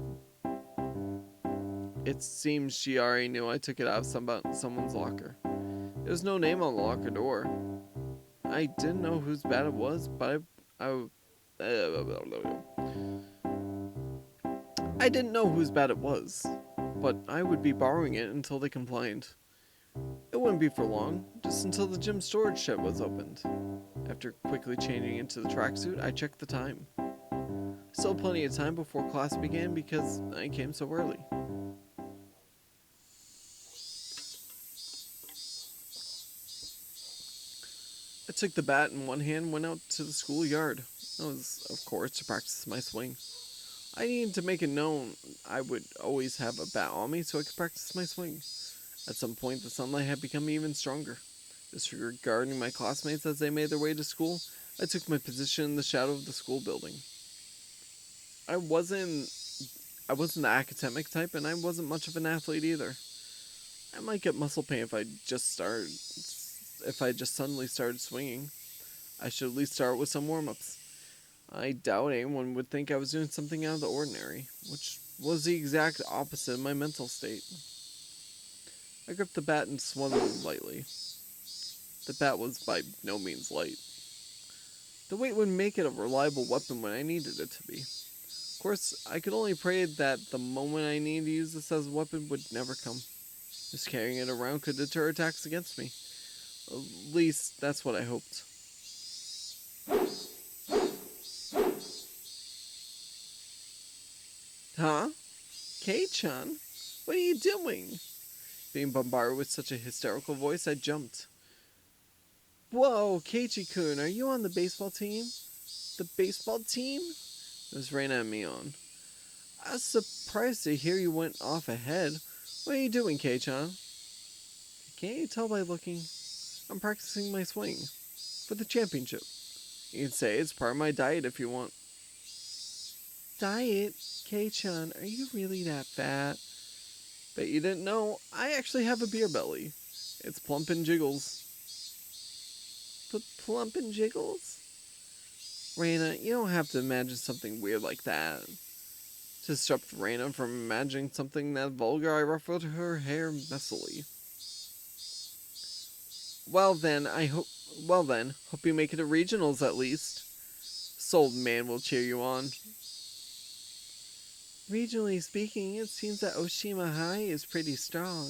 It seems she already knew I took it out of someone's locker. There was no name on the locker door. I didn't know whose bat it was, but I didn't know whose bat it was, but I would be borrowing it until they complained. It wouldn't be for long, just until the gym storage shed was opened. After quickly changing into the tracksuit, I checked the time. Still plenty of time before class began because I came so early. I took the bat in one hand and went out to the schoolyard. That was, of course, to practice my swing. I needed to make it known I would always have a bat on me so I could practice my swing. At some point, the sunlight had become even stronger. Disregarding my classmates as they made their way to school, I took my position in the shadow of the school building. I wasn't the academic type, and I wasn't much of an athlete either. I might get muscle pain if I just suddenly started swinging. I should at least start with some warm-ups. I doubt anyone would think I was doing something out of the ordinary, which was the exact opposite of my mental state. I gripped the bat and swung it lightly. The bat was by no means light. The weight would make it a reliable weapon when I needed it to be. Of course, I could only pray that the moment I needed to use this as a weapon would never come. Just carrying it around could deter attacks against me. At least, that's what I hoped. Huh? Kei-chan? What are you doing? Being bombarded with such a hysterical voice, I jumped. Whoa, Keiichi-kun, are you on the baseball team? The baseball team? It was Reina and me on. I was surprised to hear you went off ahead. What are you doing, Kei-chan? Can't you tell by looking? I'm practicing my swing. For the championship. You can say it's part of my diet if you want. Diet? Kei-chan, are you really that fat? Bet you didn't know, I actually have a beer belly. It's plump and jiggles. But plump and jiggles? Reina, you don't have to imagine something weird like that. To disrupt Reina from imagining something that vulgar, I ruffled her hair messily. Well then, hope you make it to regionals at least. This old man will cheer you on. Regionally speaking, it seems that Oshima High is pretty strong.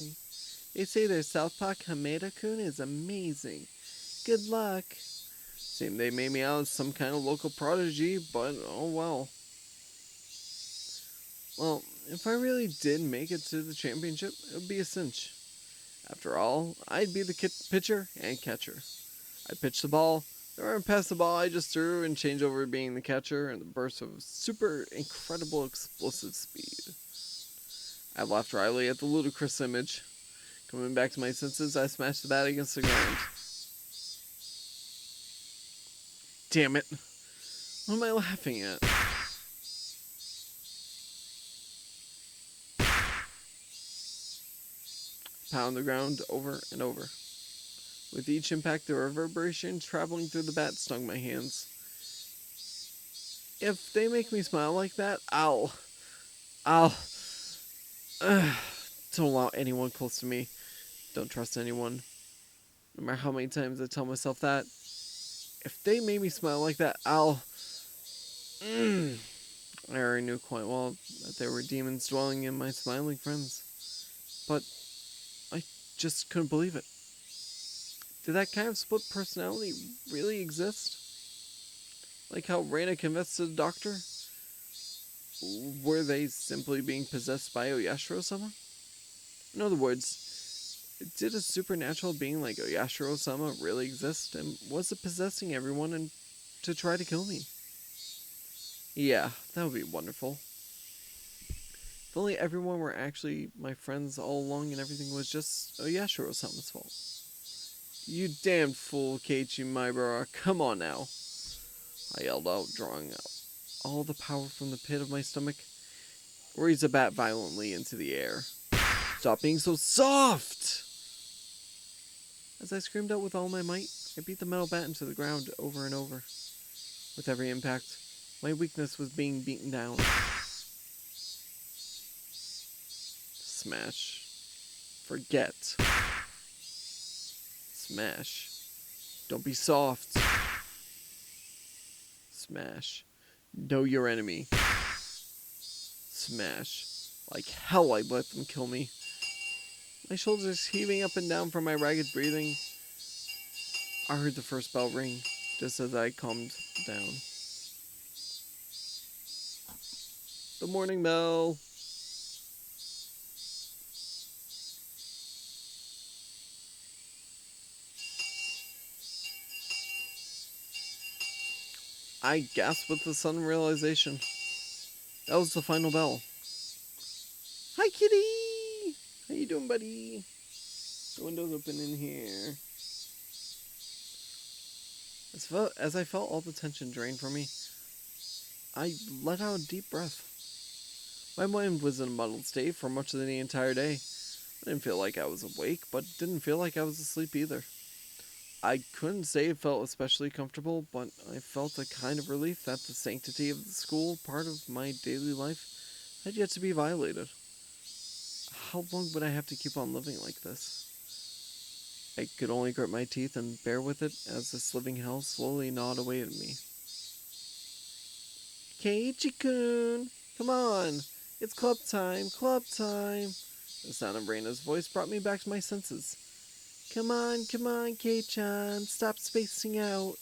They say their Southpaw Kameda-kun is amazing. Good luck. Seemed they made me out as some kind of local prodigy, but oh well. Well, if I really did make it to the championship, it would be a cinch. After all, I'd be the pitcher and catcher. I'd pitch the ball, then when I pass the ball I just threw and change over to being the catcher in the burst of super incredible explosive speed. I laughed wryly at the ludicrous image. Coming back to my senses, I smashed the bat against the ground. Damn it. What am I laughing at? Pound the ground over and over. With each impact, the reverberation traveling through the bat stung my hands. If they make me smile like that, I'll don't allow anyone close to me. Don't trust anyone. No matter how many times I tell myself that, If they made me smile like that, I'll... I already knew quite well that there were demons dwelling in my smiling friends. But I just couldn't believe it. Did that kind of split personality really exist? Like how Reina confessed to the doctor? Were they simply being possessed by Oyashiro-sama? In other words, did a supernatural being like Oyashiro-sama really exist, and was it possessing everyone and to try to kill me? Yeah, that would be wonderful. If only everyone were actually my friends all along and everything was just Oyashiro-sama's fault. You damned fool, Keiichi Maibara, come on now. I yelled out, drawing out all the power from the pit of my stomach. Raised the bat violently into the air. Stop being so soft! As I screamed out with all my might, I beat the metal bat into the ground over and over. With every impact, my weakness was being beaten down. Smash. Forget. Smash. Don't be soft. Smash. Know your enemy. Smash. Like hell I'd let them kill me. My shoulders heaving up and down from my ragged breathing. I heard the first bell ring, just as I calmed down. The morning bell. I gasped with the sudden realization. That was the final bell. Hi, kitty! How you doing, buddy? The window's open in here. As I felt all the tension drain from me, I let out a deep breath. My mind was in a muddled state for much of the entire day. I didn't feel like I was awake, but didn't feel like I was asleep either. I couldn't say it felt especially comfortable, but I felt a kind of relief that the sanctity of the school part of my daily life had yet to be violated. How long would I have to keep on living like this? I could only grit my teeth and bear with it as this living hell slowly gnawed away at me. Keiichi-kun, come on! It's club time, club time! The sound of Reina's voice brought me back to my senses. Come on, Kei-chan, stop spacing out.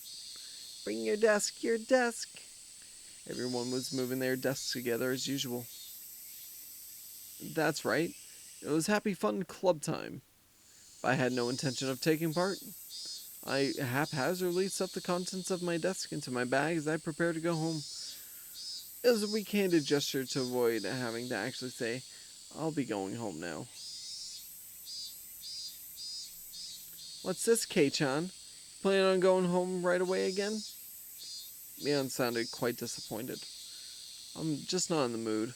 Bring your desk, your desk. Everyone was moving their desks together as usual. That's right, it was happy fun club time. I had no intention of taking part. I haphazardly stuffed the contents of my desk into my bag as I prepared to go home. It was a weak-handed gesture to avoid having to actually say, I'll be going home now. What's this, Kei-chan? Planning on going home right away again? Mion sounded quite disappointed. I'm just not in the mood.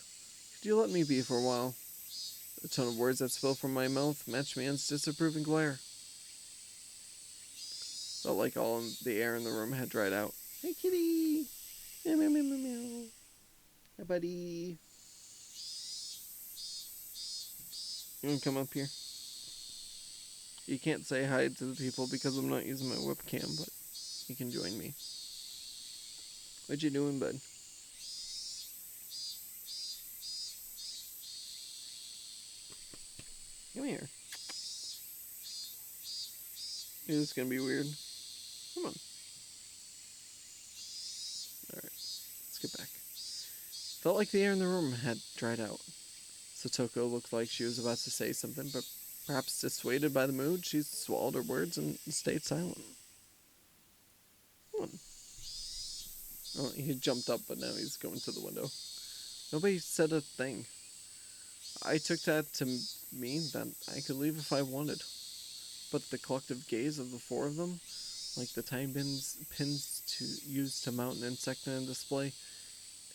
Could you let me be for a while? The tone of words that spilled from my mouth matched Mion's disapproving glare. Felt like all the air in the room had dried out. Hey, kitty! Meow, meow, meow, meow, meow. Hi, buddy. You want to come up here? You can't say hi to the people because I'm not using my webcam, but you can join me. What you doing, bud? Come here. This is gonna be weird. Come on. Alright, let's get back. Felt like the air in the room had dried out. Satoko looked like she was about to say something, but perhaps dissuaded by the mood, she swallowed her words and stayed silent. Come on. Oh, he jumped up, but now he's going to the window. Nobody said a thing. I took that to mean that I could leave if I wanted. But the collective gaze of the four of them, like the tiny pins used to mount an insect in a display,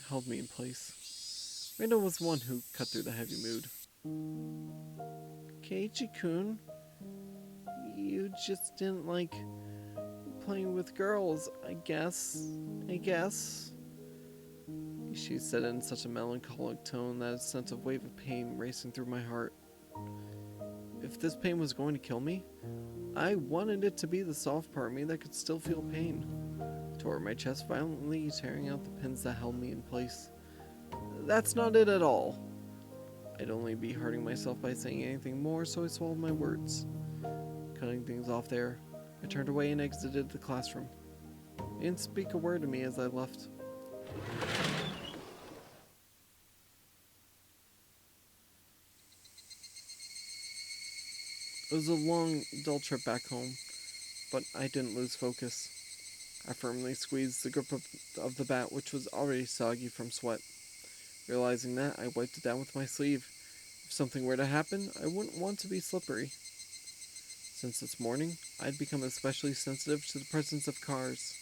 held me in place. Randall was the one who cut through the heavy mood. Keiichi-kun, you just didn't like playing with girls, I guess. She said it in such a melancholic tone that it sent a wave of pain racing through my heart. If this pain was going to kill me, I wanted it to be the soft part of me that could still feel pain. Tore my chest violently, tearing out the pins that held me in place. That's not it at all. I'd only be hurting myself by saying anything more, so I swallowed my words. Cutting things off there, I turned away and exited the classroom. He didn't speak a word to me as I left. It was a long, dull trip back home, but I didn't lose focus. I firmly squeezed the grip of the bat, which was already soggy from sweat. Realizing that, I wiped it down with my sleeve. If something were to happen, I wouldn't want to be slippery. Since this morning, I'd become especially sensitive to the presence of cars.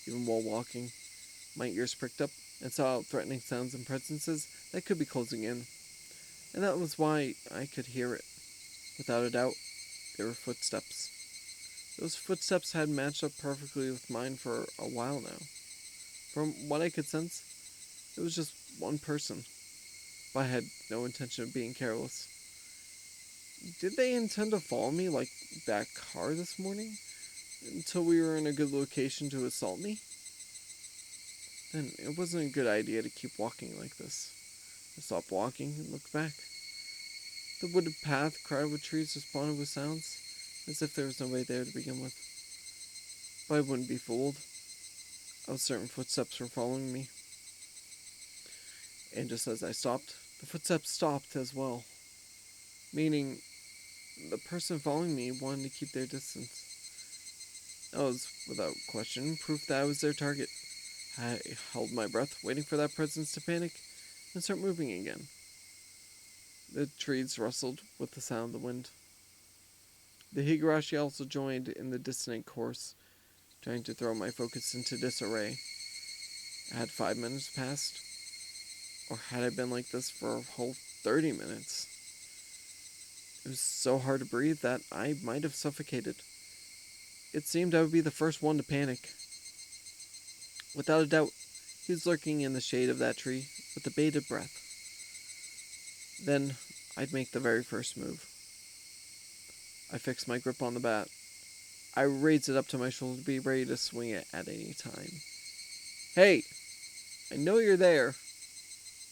Even while walking, my ears pricked up and saw out threatening sounds and presences that could be closing in. And that was why I could hear it. Without a doubt, they were footsteps. Those footsteps had matched up perfectly with mine for a while now. From what I could sense, it was just one person, but I had no intention of being careless. Did they intend to follow me like that car this morning? Until we were in a good location to assault me? Then it wasn't a good idea to keep walking like this. I stopped walking and looked back. The wooded path, crowded with trees, responded with sounds, as if there was nobody there to begin with. But I wouldn't be fooled. I was certain footsteps were following me. And just as I stopped, the footsteps stopped as well. Meaning, the person following me wanted to keep their distance. That was, without question, proof that I was their target. I held my breath, waiting for that presence to panic and start moving again. The trees rustled with the sound of the wind. The Higurashi also joined in the dissonant chorus, trying to throw my focus into disarray. Had 5 minutes passed? Or had I been like this for a whole 30 minutes? It was so hard to breathe that I might have suffocated. It seemed I would be the first one to panic. Without a doubt, he was lurking in the shade of that tree with a bated breath. Then I'd make the very first move. I fixed my grip on the bat. I raised it up to my shoulder to be ready to swing it at any time. Hey! I know you're there!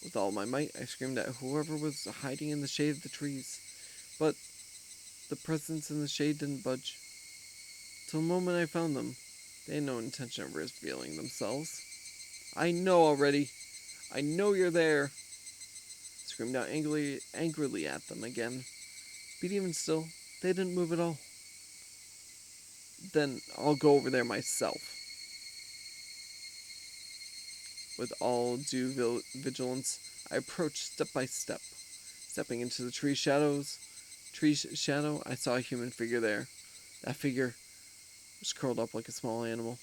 With all my might, I screamed at whoever was hiding in the shade of the trees. But the presence in the shade didn't budge. Till the moment I found them, they had no intention of revealing themselves. I know already! I know you're there! I screamed out angrily at them again. But even still, they didn't move at all. Then I'll go over there myself. With all due vigilance, I approached step by step. Stepping into the tree's shadow, I saw a human figure there. That figure was curled up like a small animal.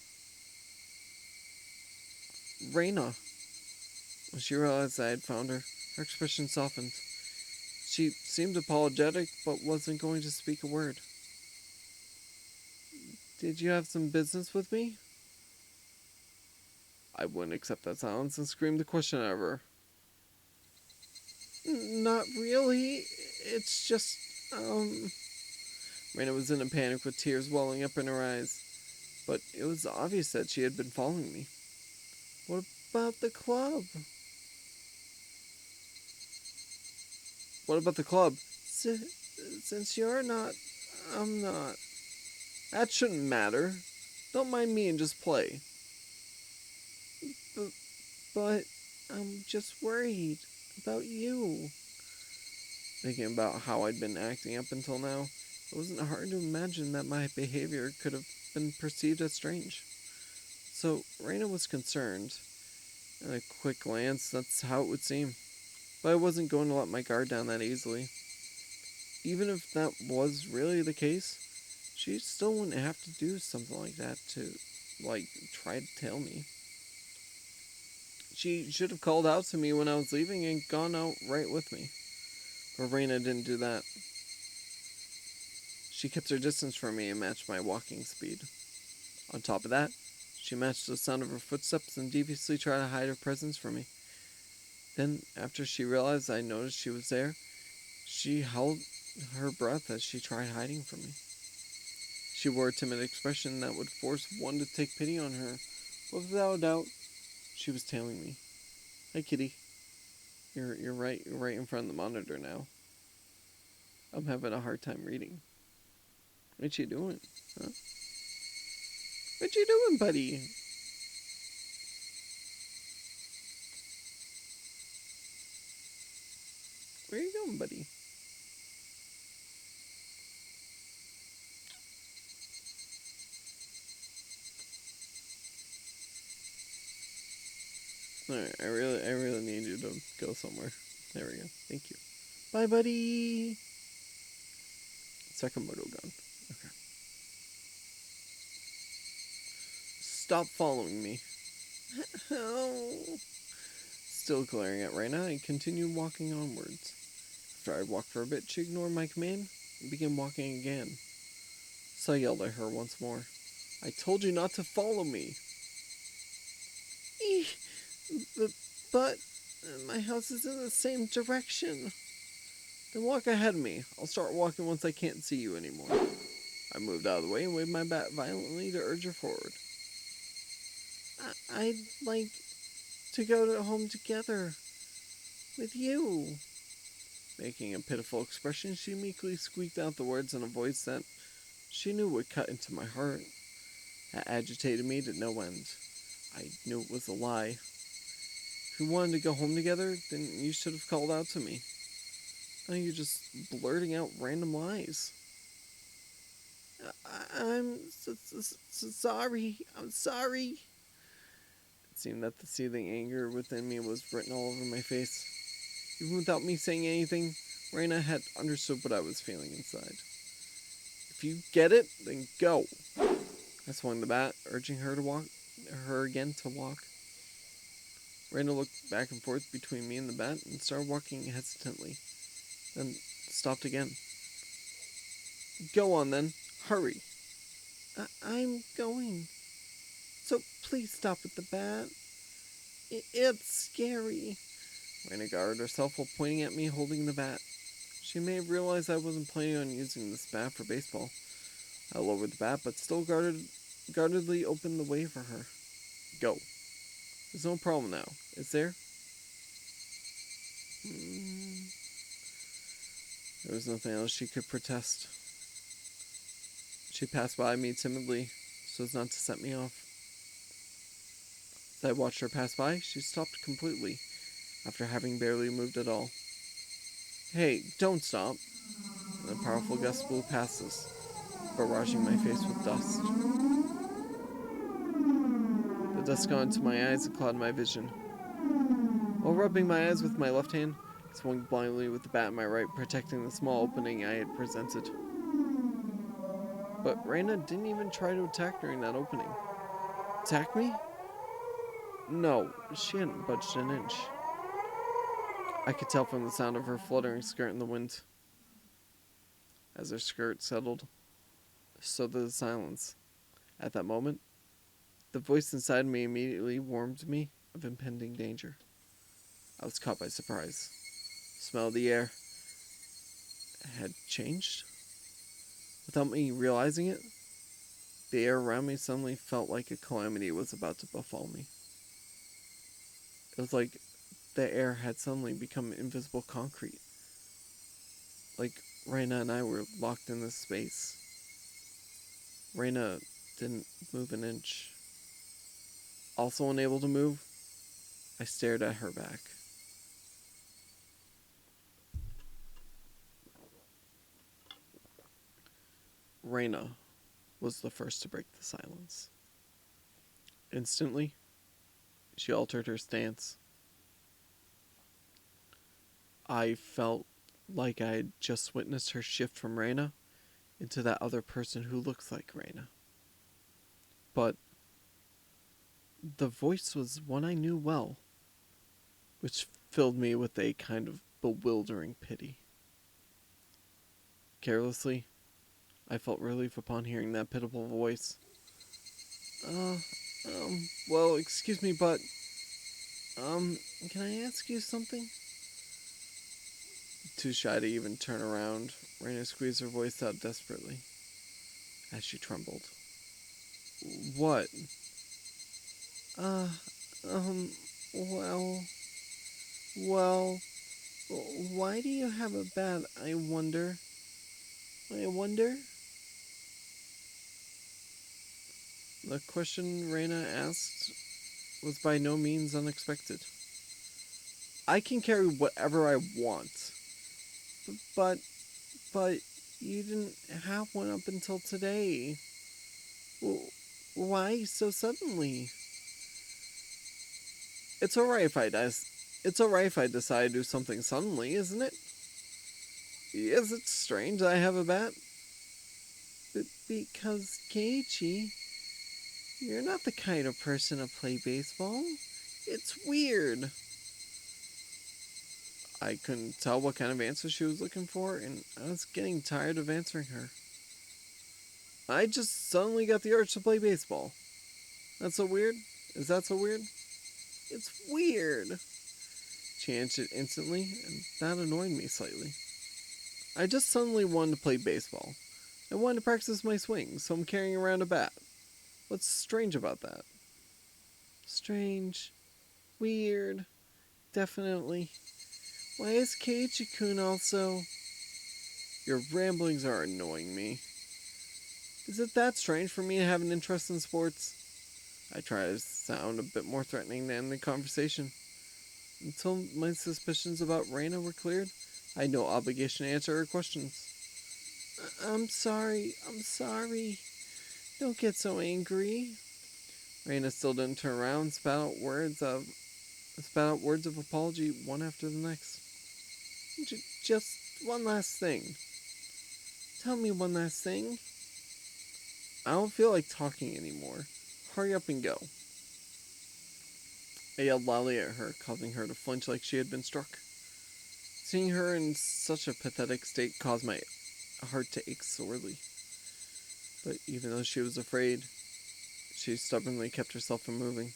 Reina. When she realized I had found her, her expression softened. She seemed apologetic, but wasn't going to speak a word. Did you have some business with me? I wouldn't accept that silence and screamed the question at her. Not really. It's just, Reina was in a panic with tears welling up in her eyes. But it was obvious that she had been following me. What about the club? What about the club? Since you're not, I'm not. That shouldn't matter. Don't mind me and just play. But I'm just worried about you. Thinking about how I'd been acting up until now, it wasn't hard to imagine that my behavior could have been perceived as strange. So Reina was concerned. At a quick glance, that's how it would seem. But I wasn't going to let my guard down that easily. Even if that was really the case, she still wouldn't have to do something like that to, try to tell me. She should have called out to me when I was leaving and gone out right with me. But Reina didn't do that. She kept her distance from me and matched my walking speed. On top of that, she matched the sound of her footsteps and deviously tried to hide her presence from me. Then, after she realized I noticed she was there, she held her breath as she tried hiding from me. She wore a timid expression that would force one to take pity on her, but without a doubt, she was tailing me. Hi, kitty. You're right in front of the monitor now. I'm having a hard time reading. What you doing? Huh? What you doing, buddy? Where you going, buddy? Alright, I really need you to go somewhere. There we go. Thank you. Bye, buddy. Sakamoto gun. Okay. Stop following me. Oh. Still glaring at Reina, I continued walking onwards. After I walked for a bit, she ignored my command and began walking again. So I yelled at her once more. I told you not to follow me. But my house is in the same direction. Then walk ahead of me. I'll start walking once I can't see you anymore. I moved out of the way and waved my bat violently to urge her forward. I'd like to go to home together with you. Making a pitiful expression, she meekly squeaked out the words in a voice that she knew would cut into my heart. That agitated me to no end. I knew it was a lie. If you wanted to go home together, then you should have called out to me. Now you're just blurting out random lies. I'm sorry. I'm sorry. It seemed that the seething anger within me was written all over my face. Even without me saying anything, Reina had understood what I was feeling inside. If you get it, then go. I swung the bat, urging her again to walk. Reina looked back and forth between me and the bat and started walking hesitantly, then stopped again. Go on then, hurry. I'm going. So please stop with the bat. It's scary. Reina guarded herself while pointing at me holding the bat. She may have realized I wasn't planning on using this bat for baseball. I lowered the bat, but still guardedly opened the way for her. Go. There's no problem now, is there? There was nothing else she could protest. She passed by me timidly, so as not to set me off. As I watched her pass by, she stopped completely, after having barely moved at all. Hey, don't stop. And a powerful gust blew past us, barraging my face with dust. The dust got into my eyes and clouded my vision. While rubbing my eyes with my left hand, I swung blindly with the bat in my right, protecting the small opening I had presented. But Reina didn't even try to attack during that opening. Attack me? No, she hadn't budged an inch. I could tell from the sound of her fluttering skirt in the wind. As her skirt settled, so did the silence. At that moment, the voice inside me immediately warned me of impending danger. I was caught by surprise. The smell of the air had changed. Without me realizing it, the air around me suddenly felt like a calamity was about to befall me. It was like the air had suddenly become invisible concrete. Like Reina and I were locked in this space. Reina didn't move an inch. Also unable to move, I stared at her back. Reina was the first to break the silence. Instantly, she altered her stance. I felt like I had just witnessed her shift from Reina into that other person who looks like Reina. But the voice was one I knew well, which filled me with a kind of bewildering pity. Carelessly, I felt relief upon hearing that pitiful voice. Well, excuse me, but, can I ask you something? Too shy to even turn around, Reina squeezed her voice out desperately. as she trembled. What? Uh, um, well, well, why do you have a bat, I wonder? I wonder? The question Reina asked was by no means unexpected. I can carry whatever I want. But, but, you didn't have one up until today. Why so suddenly? It's alright if I decide to do something suddenly, isn't it? Yes, it's strange I have a bat. Because, Keiichi, you're not the kind of person to play baseball. It's weird. I couldn't tell what kind of answer she was looking for, and I was getting tired of answering her. I just suddenly got the urge to play baseball. That's so weird? Is that so weird? It's weird. She answered instantly, and that annoyed me slightly. I just suddenly wanted to play baseball. I wanted to practice my swing, so I'm carrying around a bat. What's strange about that? Strange. Weird. Definitely. Why is Keiichi-kun also... Your ramblings are annoying me. Is it that strange for me to have an interest in sports? I try to sound a bit more threatening than the conversation. Until my suspicions about Reina were cleared, I had no obligation to answer her questions. I'm sorry. Don't get so angry. Reina still didn't turn around and spat out words of apology one after the next. Just one last thing. Tell me one last thing. I don't feel like talking anymore. Hurry up and go. I yelled loudly at her, causing her to flinch like she had been struck. Seeing her in such a pathetic state caused my heart to ache sorely. But even though she was afraid, she stubbornly kept herself from moving.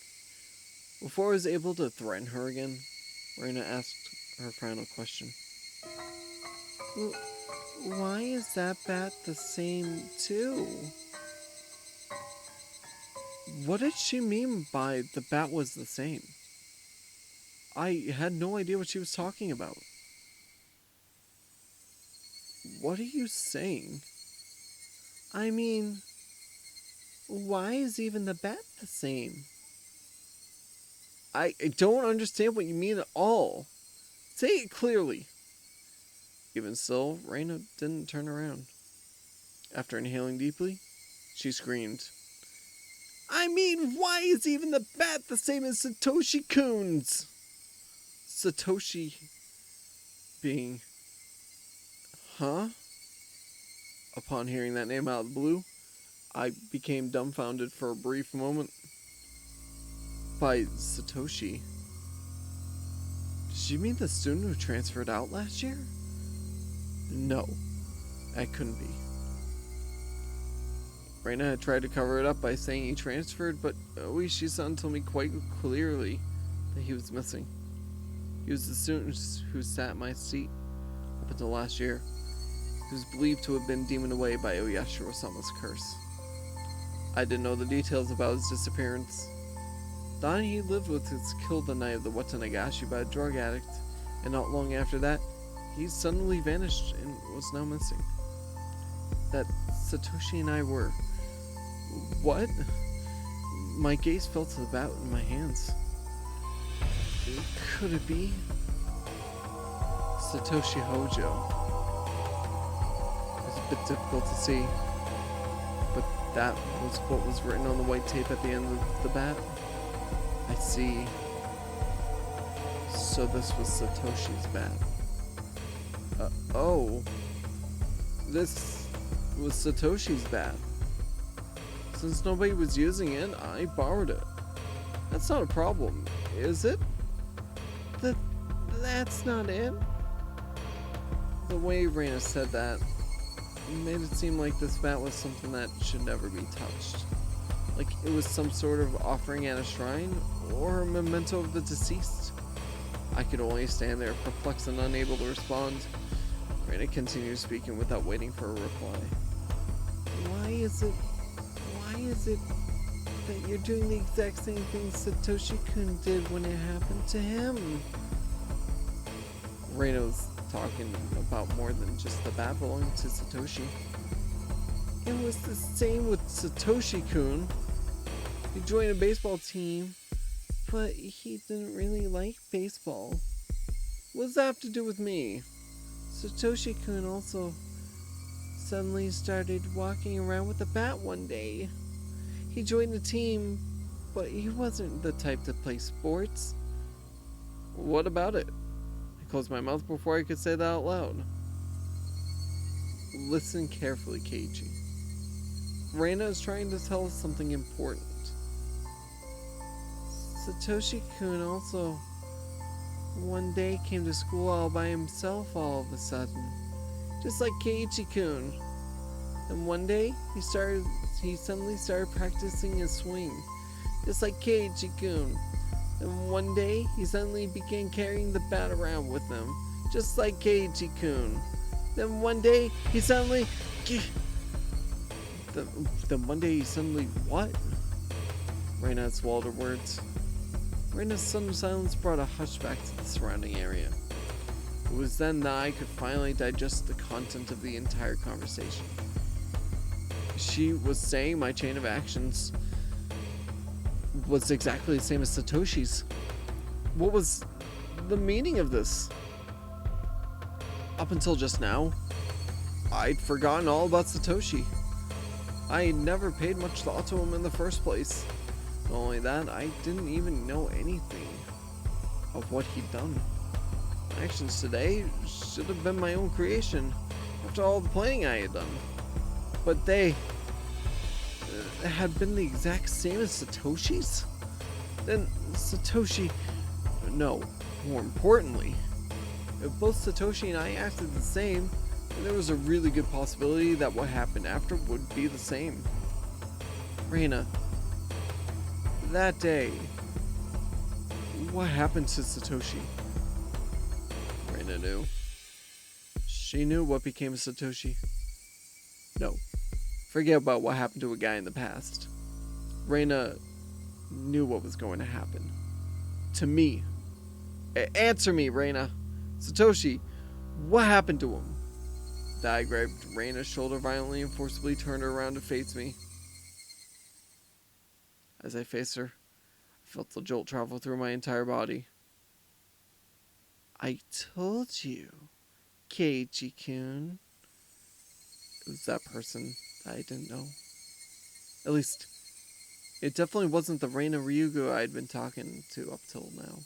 Before I was able to threaten her again, Reina asked her final question. Why is that bat the same too? What did she mean by the bat was the same? I had no idea what she was talking about. What are you saying? I mean, why is even the bat the same? I don't understand what you mean at all. Say it clearly. Even still, Reina didn't turn around. After inhaling deeply, she screamed. I mean, why is even the bat the same as Satoshi-kun's? Satoshi being... Huh? Upon hearing that name out of the blue, I became dumbfounded for a brief moment. By Satoshi? Did she mean the student who transferred out last year? No, that couldn't be. Reina had tried to cover it up by saying he transferred, but Oishi-san told me quite clearly that he was missing. He was the student who sat in my seat up until last year. He was believed to have been demoned away by Oyashiro-sama's curse. I didn't know the details about his disappearance. The island he lived with was killed the night of the Watanagashi by a drug addict, and not long after that, he suddenly vanished and was now missing. That Satoshi and I were... What? My gaze fell to the bat in my hands. Could it be? Satoshi Hojo. It was a bit difficult to see, but that was what was written on the white tape at the end of the bat. I see. So this was Satoshi's bat. Oh. This was Satoshi's bat. Since nobody was using it, I borrowed it. That's not a problem, is it? That's not it? The way Reina said that made it seem like this bat was something that should never be touched. Like it was some sort of offering at a shrine, or a memento of the deceased. I could only stand there, perplexed and unable to respond. Reina continued speaking without waiting for a reply. Why why is it that you're doing the exact same thing Satoshi-kun did when it happened to him? Reina's talking about more than just the bat belonging to Satoshi. It was the same with Satoshi-kun. He joined a baseball team, but he didn't really like baseball. What does that have to do with me? Satoshi-kun also suddenly started walking around with a bat one day. He joined the team, but he wasn't the type to play sports. What about it? I closed my mouth before I could say that out loud. Listen carefully, Keiichi. Reina is trying to tell us something important. Satoshi-kun also one day came to school all by himself all of a sudden. Just like Keiichi-kun. And one day, he suddenly started practicing his swing. Just like Keiichi-kun. And one day, he suddenly began carrying the bat around with him. Just like Keiichi-kun. Then one day, he suddenly... Then one day, he suddenly... What? Reina had swallowed her words. Reina's sudden silence brought a hush back to the surrounding area. It was then that I could finally digest the content of the entire conversation. She was saying my chain of actions was exactly the same as Satoshi's. What was the meaning of this? Up until just now, I'd forgotten all about Satoshi. I had never paid much thought to him in the first place. Not only that, I didn't even know anything of what he'd done. My actions today should have been my own creation after all the planning I had done. But they had been the exact same as Satoshi's? Then Satoshi... No, more importantly, if both Satoshi and I acted the same, then there was a really good possibility that what happened after would be the same. Reina, that day, what happened to Satoshi? Reina knew. She knew what became of Satoshi. No, forget about what happened to a guy in the past. Reina knew what was going to happen. To me. Answer me, Reina. Satoshi, what happened to him? I grabbed Reina's shoulder violently and forcibly turned her around to face me. As I faced her, I felt the jolt travel through my entire body. I told you, Keiichi-kun. It was that person that I didn't know. At least, it definitely wasn't the Reina Ryugu I'd been talking to up till now.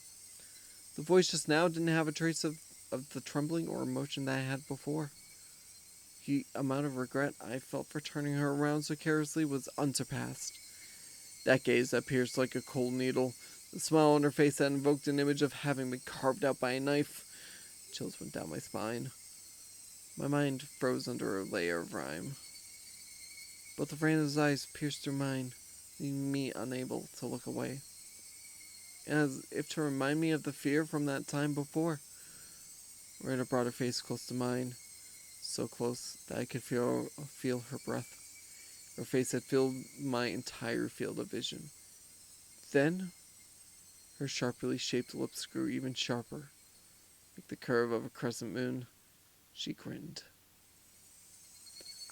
The voice just now didn't have a trace of the trembling or emotion that I had before. The amount of regret I felt for turning her around so carelessly was unsurpassed. That gaze that pierced like a cold needle, the smile on her face that invoked an image of having been carved out by a knife. Chills went down my spine. My mind froze under a layer of rime. Both of Reina's eyes pierced through mine, leaving me unable to look away. As if to remind me of the fear from that time before, Reina brought her face close to mine, so close that I could feel her breath. Her face had filled my entire field of vision. Then, her sharply shaped lips grew even sharper, like the curve of a crescent moon. She grinned.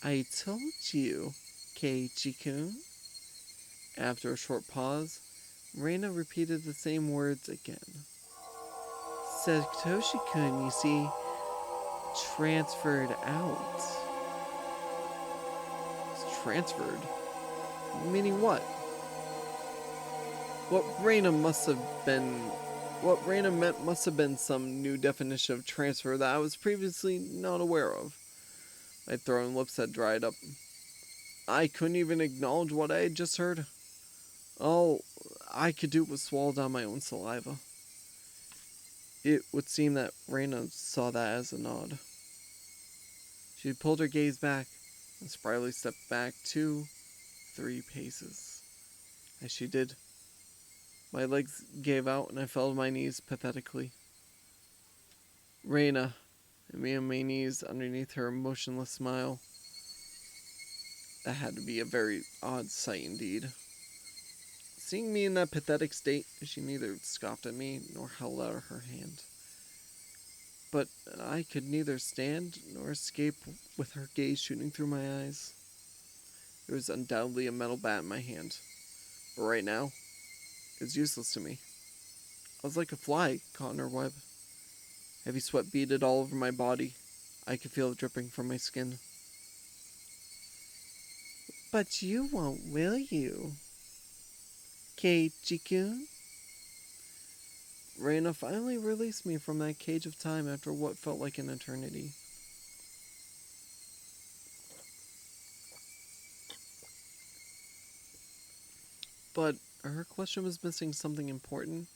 I told you, Keiichi-kun. After a short pause, Reina repeated the same words again. Satoshi-kun, you see, transferred out. Transferred? Meaning what? What Reina meant must have been some new definition of transfer that I was previously not aware of. My throat and lips had dried up. I couldn't even acknowledge what I had just heard. All I could do was swallow down my own saliva. It would seem that Reina saw that as a nod. She pulled her gaze back and spryly stepped back 2-3 paces. As she did, my legs gave out and I fell to my knees pathetically. Reina, and me on my knees underneath her emotionless smile. That had to be a very odd sight indeed. Seeing me in that pathetic state, she neither scoffed at me nor held out her hand. But I could neither stand nor escape with her gaze shooting through my eyes. There was undoubtedly a metal bat in my hand, but right now, it was useless to me. I was like a fly caught in her web. Heavy sweat beaded all over my body. I could feel it dripping from my skin. But you won't, will you? Keiichi-kun? Reina finally released me from that cage of time after what felt like an eternity. But her question was missing something important.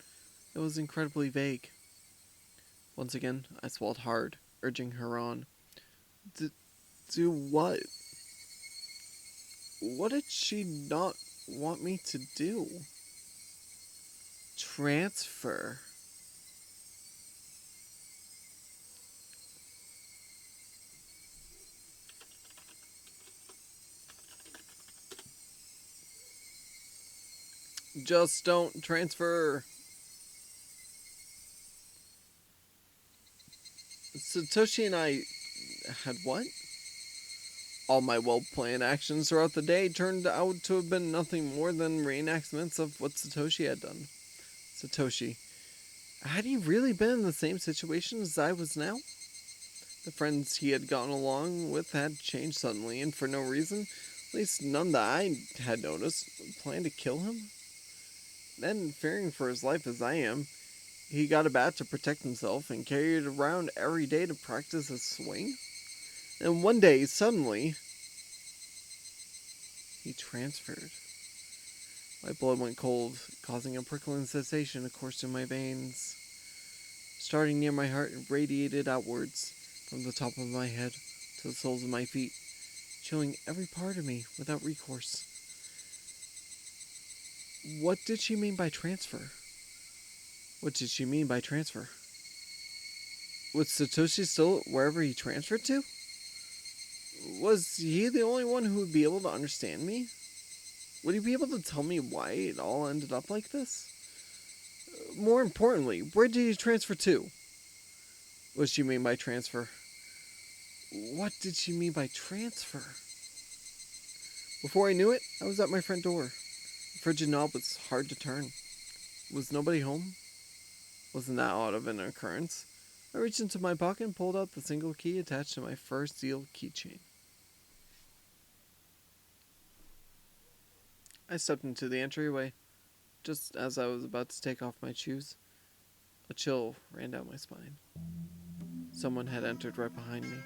It was incredibly vague. Once again, I swallowed hard, urging her on. Do what? What did she not want me to do? Transfer. Just don't transfer. Satoshi and I had what? All my well-planned actions throughout the day turned out to have been nothing more than reenactments of what Satoshi had done. Satoshi. Had he really been in the same situation as I was now? The friends he had gotten along with had changed suddenly, and for no reason, at least none that I had noticed, planned to kill him. Then, fearing for his life as I am, he got a bat to protect himself and carried it around every day to practice his swing. And one day, suddenly, he transferred. My blood went cold, causing a prickling sensation to course through my veins. Starting near my heart, it radiated outwards from the top of my head to the soles of my feet, chilling every part of me without recourse. What did she mean by transfer? What did she mean by transfer? Was Satoshi still wherever he transferred to? Was he the only one who would be able to understand me? Would he be able to tell me why it all ended up like this? More importantly, where did he transfer to? What did she mean by transfer? What did she mean by transfer? Before I knew it, I was at my front door. The frigid knob was hard to turn. Was nobody home? Wasn't that odd of an occurrence? I reached into my pocket and pulled out the single key attached to my first sealed keychain. I stepped into the entryway. Just as I was about to take off my shoes, a chill ran down my spine. Someone had entered right behind me.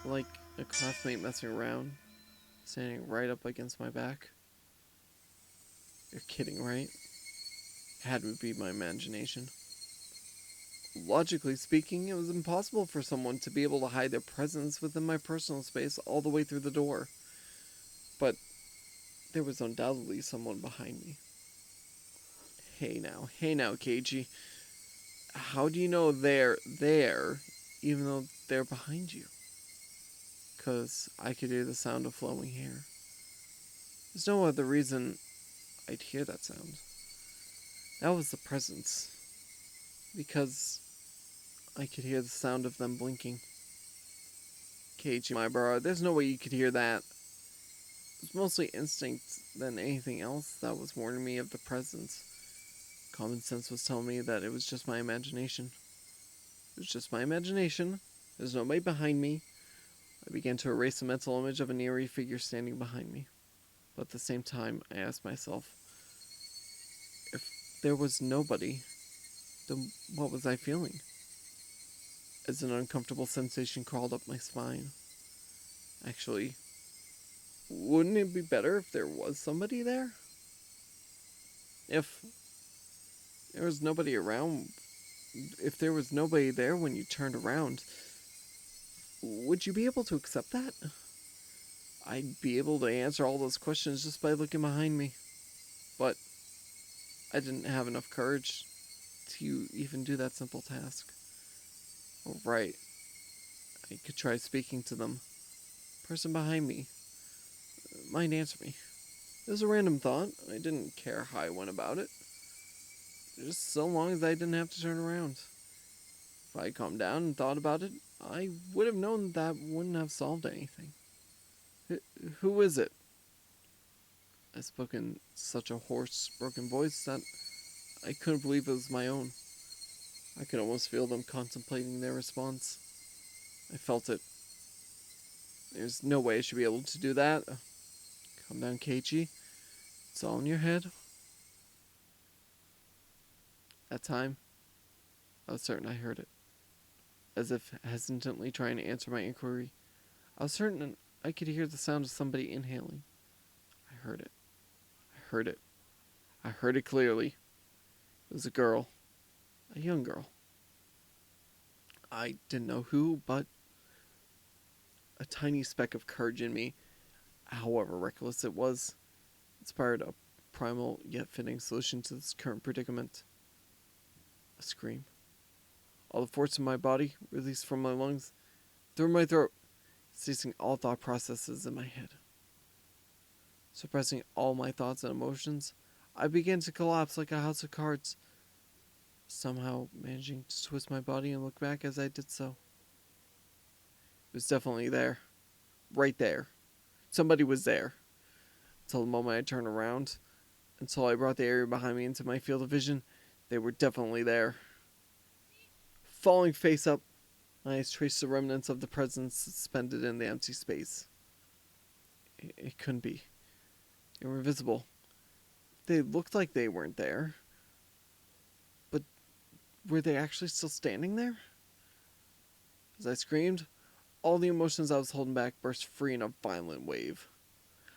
Like a classmate messing around, standing right up against my back. You're kidding, right? It had to be my imagination. Logically speaking, it was impossible for someone to be able to hide their presence within my personal space all the way through the door. But there was undoubtedly someone behind me. Hey now, Keiji. How do you know they're there, even though they're behind you? 'Cause I could hear the sound of flowing hair. There's no other reason I'd hear that sound. That was the presence. Because I could hear the sound of them blinking. Keiji, my bro, there's no way you could hear that. It was mostly instinct than anything else that was warning me of the presence. Common sense was telling me that it was just my imagination. It was just my imagination. There's nobody behind me. I began to erase the mental image of an eerie figure standing behind me. But at the same time, I asked myself, if there was nobody, then what was I feeling? As an uncomfortable sensation crawled up my spine. Actually, wouldn't it be better if there was somebody there? If there was nobody around, if there was nobody there when you turned around, would you be able to accept that? I'd be able to answer all those questions just by looking behind me. But I didn't have enough courage to even do that simple task. Right. I could try speaking to them. Person behind me might answer me. It was a random thought. I didn't care how I went about it. Just so long as I didn't have to turn around. If I calmed down and thought about it, I would have known that wouldn't have solved anything. Who is it? I spoke in such a hoarse, broken voice that I couldn't believe it was my own. I could almost feel them contemplating their response. I felt it. There's no way I should be able to do that. Calm down, Keiichi. It's all in your head. That time, I was certain I heard it. As if hesitantly trying to answer my inquiry, I was certain I could hear the sound of somebody inhaling. I heard it. I heard it. I heard it clearly. It was a girl. A young girl. I didn't know who, but a tiny speck of courage in me, however reckless it was, inspired a primal yet fitting solution to this current predicament. A scream. All the force in my body, released from my lungs, through my throat, ceasing all thought processes in my head. Suppressing all my thoughts and emotions, I began to collapse like a house of cards, somehow managing to twist my body and look back as I did so. It was definitely there. Right there. Somebody was there. Until the moment I turned around, until I brought the area behind me into my field of vision, they were definitely there. Falling face up, my eyes traced the remnants of the presence suspended in the empty space. It couldn't be. They were invisible. They looked like they weren't there. But were they actually still standing there? As I screamed, all the emotions I was holding back burst free in a violent wave.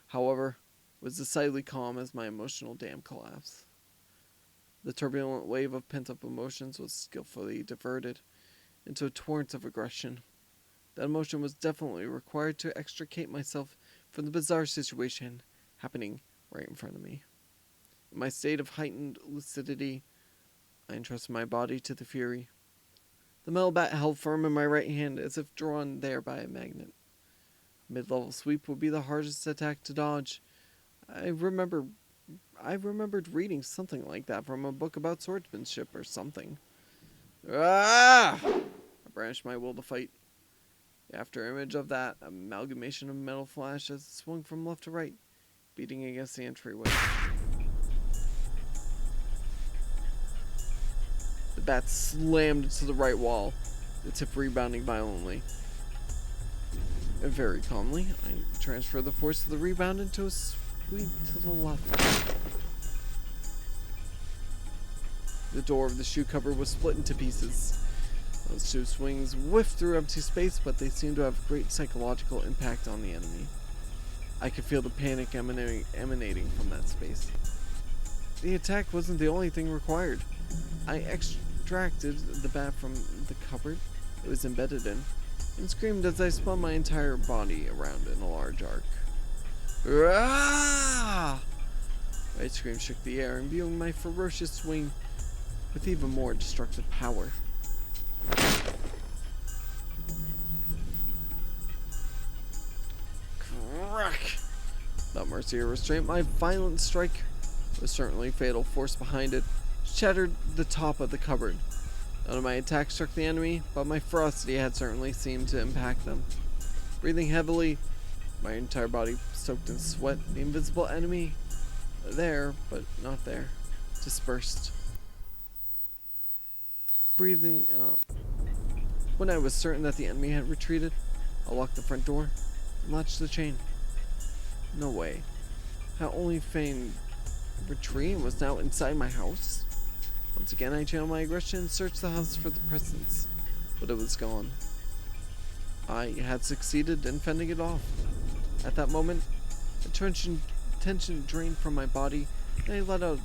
However, it was decidedly calm as my emotional dam collapsed. The turbulent wave of pent-up emotions was skillfully diverted into a torrent of aggression. That emotion was definitely required to extricate myself from the bizarre situation happening right in front of me. In my state of heightened lucidity, I entrusted my body to the fury. The metal bat held firm in my right hand as if drawn there by a magnet. A mid-level sweep would be the hardest attack to dodge. I remembered reading something like that from a book about swordsmanship or something. Ah! I brandished my will to fight. The after image of that amalgamation of metal flash as it swung from left to right, beating against the entryway. The bat slammed into the right wall, the tip rebounding violently. And very calmly, I transferred the force of the rebound into a sweep to the left. The door of the shoe cupboard was split into pieces. Those two swings whiffed through empty space, but they seemed to have great psychological impact on the enemy. I could feel the panic emanating from that space. The attack wasn't the only thing required. I extracted the bat from the cupboard it was embedded in, and screamed as I spun my entire body around in a large arc. Ah! My scream shook the air, imbuing my ferocious swing with even more destructive power. Crack! Without mercy or restraint, my violent strike, with certainly fatal force behind it, shattered the top of the cupboard. None of my attacks struck the enemy, but my ferocity had certainly seemed to impact them. Breathing heavily, my entire body soaked in sweat, the invisible enemy, there, but not there, dispersed. Breathing up. When I was certain that the enemy had retreated, I locked the front door and latched the chain. No way. How only feigned retreat and was now inside my house? Once again, I channeled my aggression and searched the house for the presence, but it was gone. I had succeeded in fending it off. At that moment, the tension drained from my body, and I let out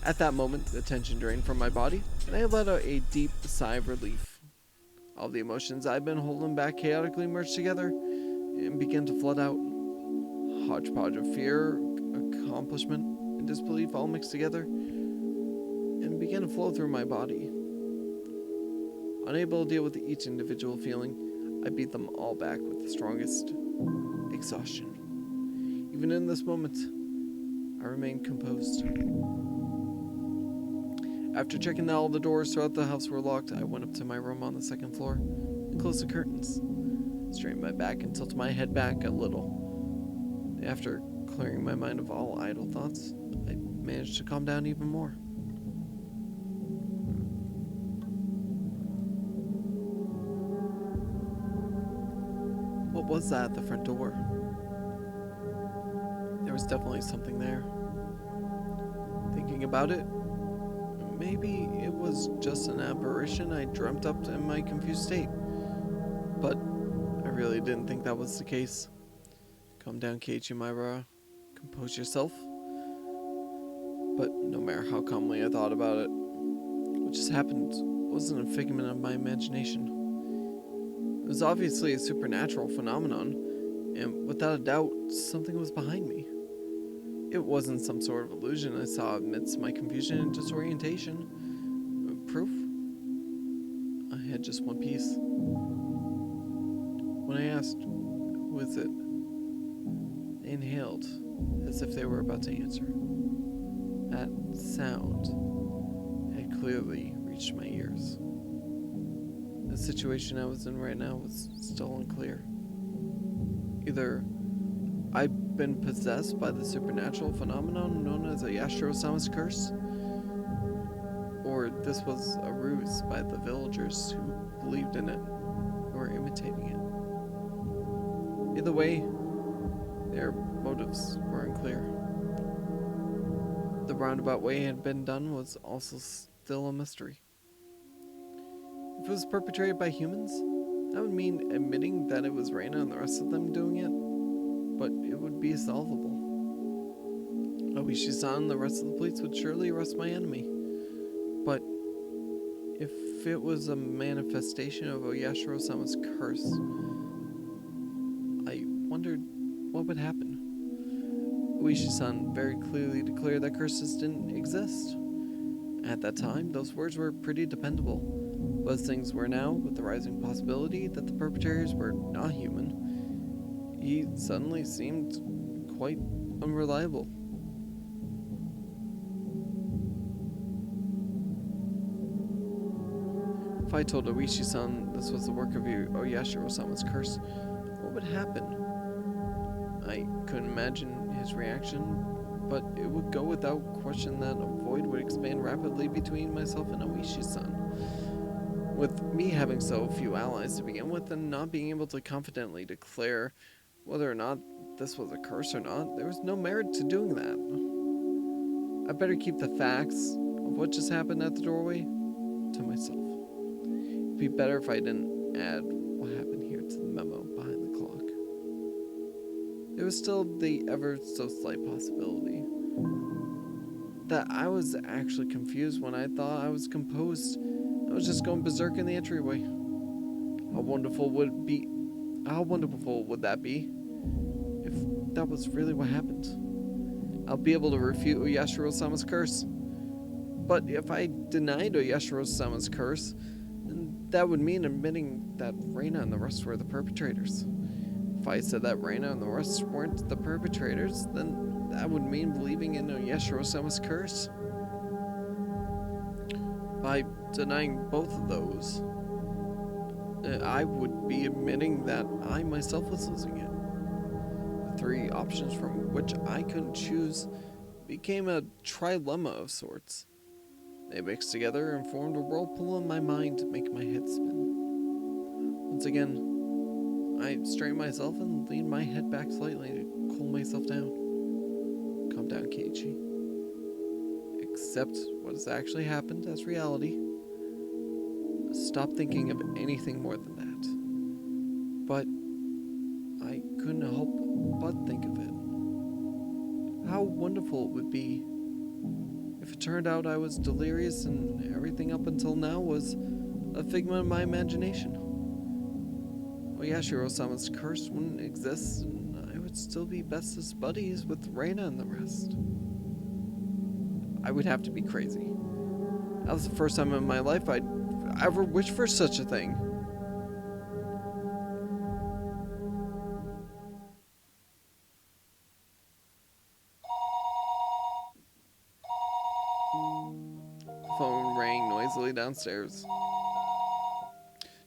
At that moment, the tension drained from my body, and I let out a deep sigh of relief. All the emotions I'd been holding back chaotically merged together and began to flood out. A hodgepodge of fear, accomplishment, and disbelief all mixed together and began to flow through my body. Unable to deal with each individual feeling, I beat them all back with the strongest exhaustion. Even in this moment, I remained composed. After checking that all the doors throughout the house were locked, I went up to my room on the second floor and closed the curtains. Straightened my back and tilted my head back a little. After clearing my mind of all idle thoughts, I managed to calm down even more. What was that at the front door? There was definitely something there. Thinking about it, maybe it was just an apparition I dreamt up in my confused state. But I really didn't think that was the case. Calm down, Keiichi Maibara. Compose yourself. But no matter how calmly I thought about it, what just happened wasn't a figment of my imagination. It was obviously a supernatural phenomenon, and without a doubt, something was behind me. It wasn't some sort of illusion I saw amidst my confusion and disorientation. Proof? I had just one piece. When I asked, "Who is it?" they inhaled, as if they were about to answer. That sound had clearly reached my ears. The situation I was in right now was still unclear. Either I'd been possessed by the supernatural phenomenon known as a Yashiro-sama's curse, or this was a ruse by the villagers who believed in it or were imitating it. Either way, their motives were unclear. The roundabout way it had been done was also still a mystery. If it was perpetrated by humans, that would mean admitting that it was Reina and the rest of them doing it, but it would be solvable. Oishi-san and the rest of the police would surely arrest my enemy. But if it was a manifestation of Oyashiro-sama's curse, I wondered what would happen. Oishi-san very clearly declared that curses didn't exist. At that time, those words were pretty dependable. But as things were now, with the rising possibility that the perpetrators were not human, he suddenly seemed quite unreliable. If I told Oishi-san this was the work of Oyashiro-sama's curse, what would happen? I couldn't imagine his reaction, but it would go without question that a void would expand rapidly between myself and Oishi-san. With me having so few allies to begin with and not being able to confidently declare whether or not this was a curse or not, there was no merit to doing that. I better keep the facts of what just happened at the doorway to myself. It'd be better if I didn't add what happened here to the memo behind the clock. There was still the ever so slight possibility that I was actually confused when I thought I was composed. I was just going berserk in the entryway. How wonderful would that be if that was really what happened? I'll be able to refute Oyashiro-sama's curse. But if I denied Oyashiro-sama's curse, then that would mean admitting that Reina and the rest were the perpetrators. If I said that Reina and the rest weren't the perpetrators, then that would mean believing in Oyashiro-sama's curse. By denying both of those, I would be admitting that I myself was losing it. The three options from which I couldn't choose became a trilemma of sorts. They mixed together and formed a whirlpool in my mind, making my head spin. Once again, I straightened myself and leaned my head back slightly to cool myself down. Calm down, Keiichi. Accept what has actually happened as reality. Stop thinking of anything more than that. But I couldn't help but think of it. How wonderful it would be if it turned out I was delirious and everything up until now was a figment of my imagination. Oyashiro-sama's curse wouldn't exist, and I would still be bestest buddies with Reina and the rest. I would have to be crazy. That was the first time in my life I'd ever wished for such a thing. phone rang noisily downstairs.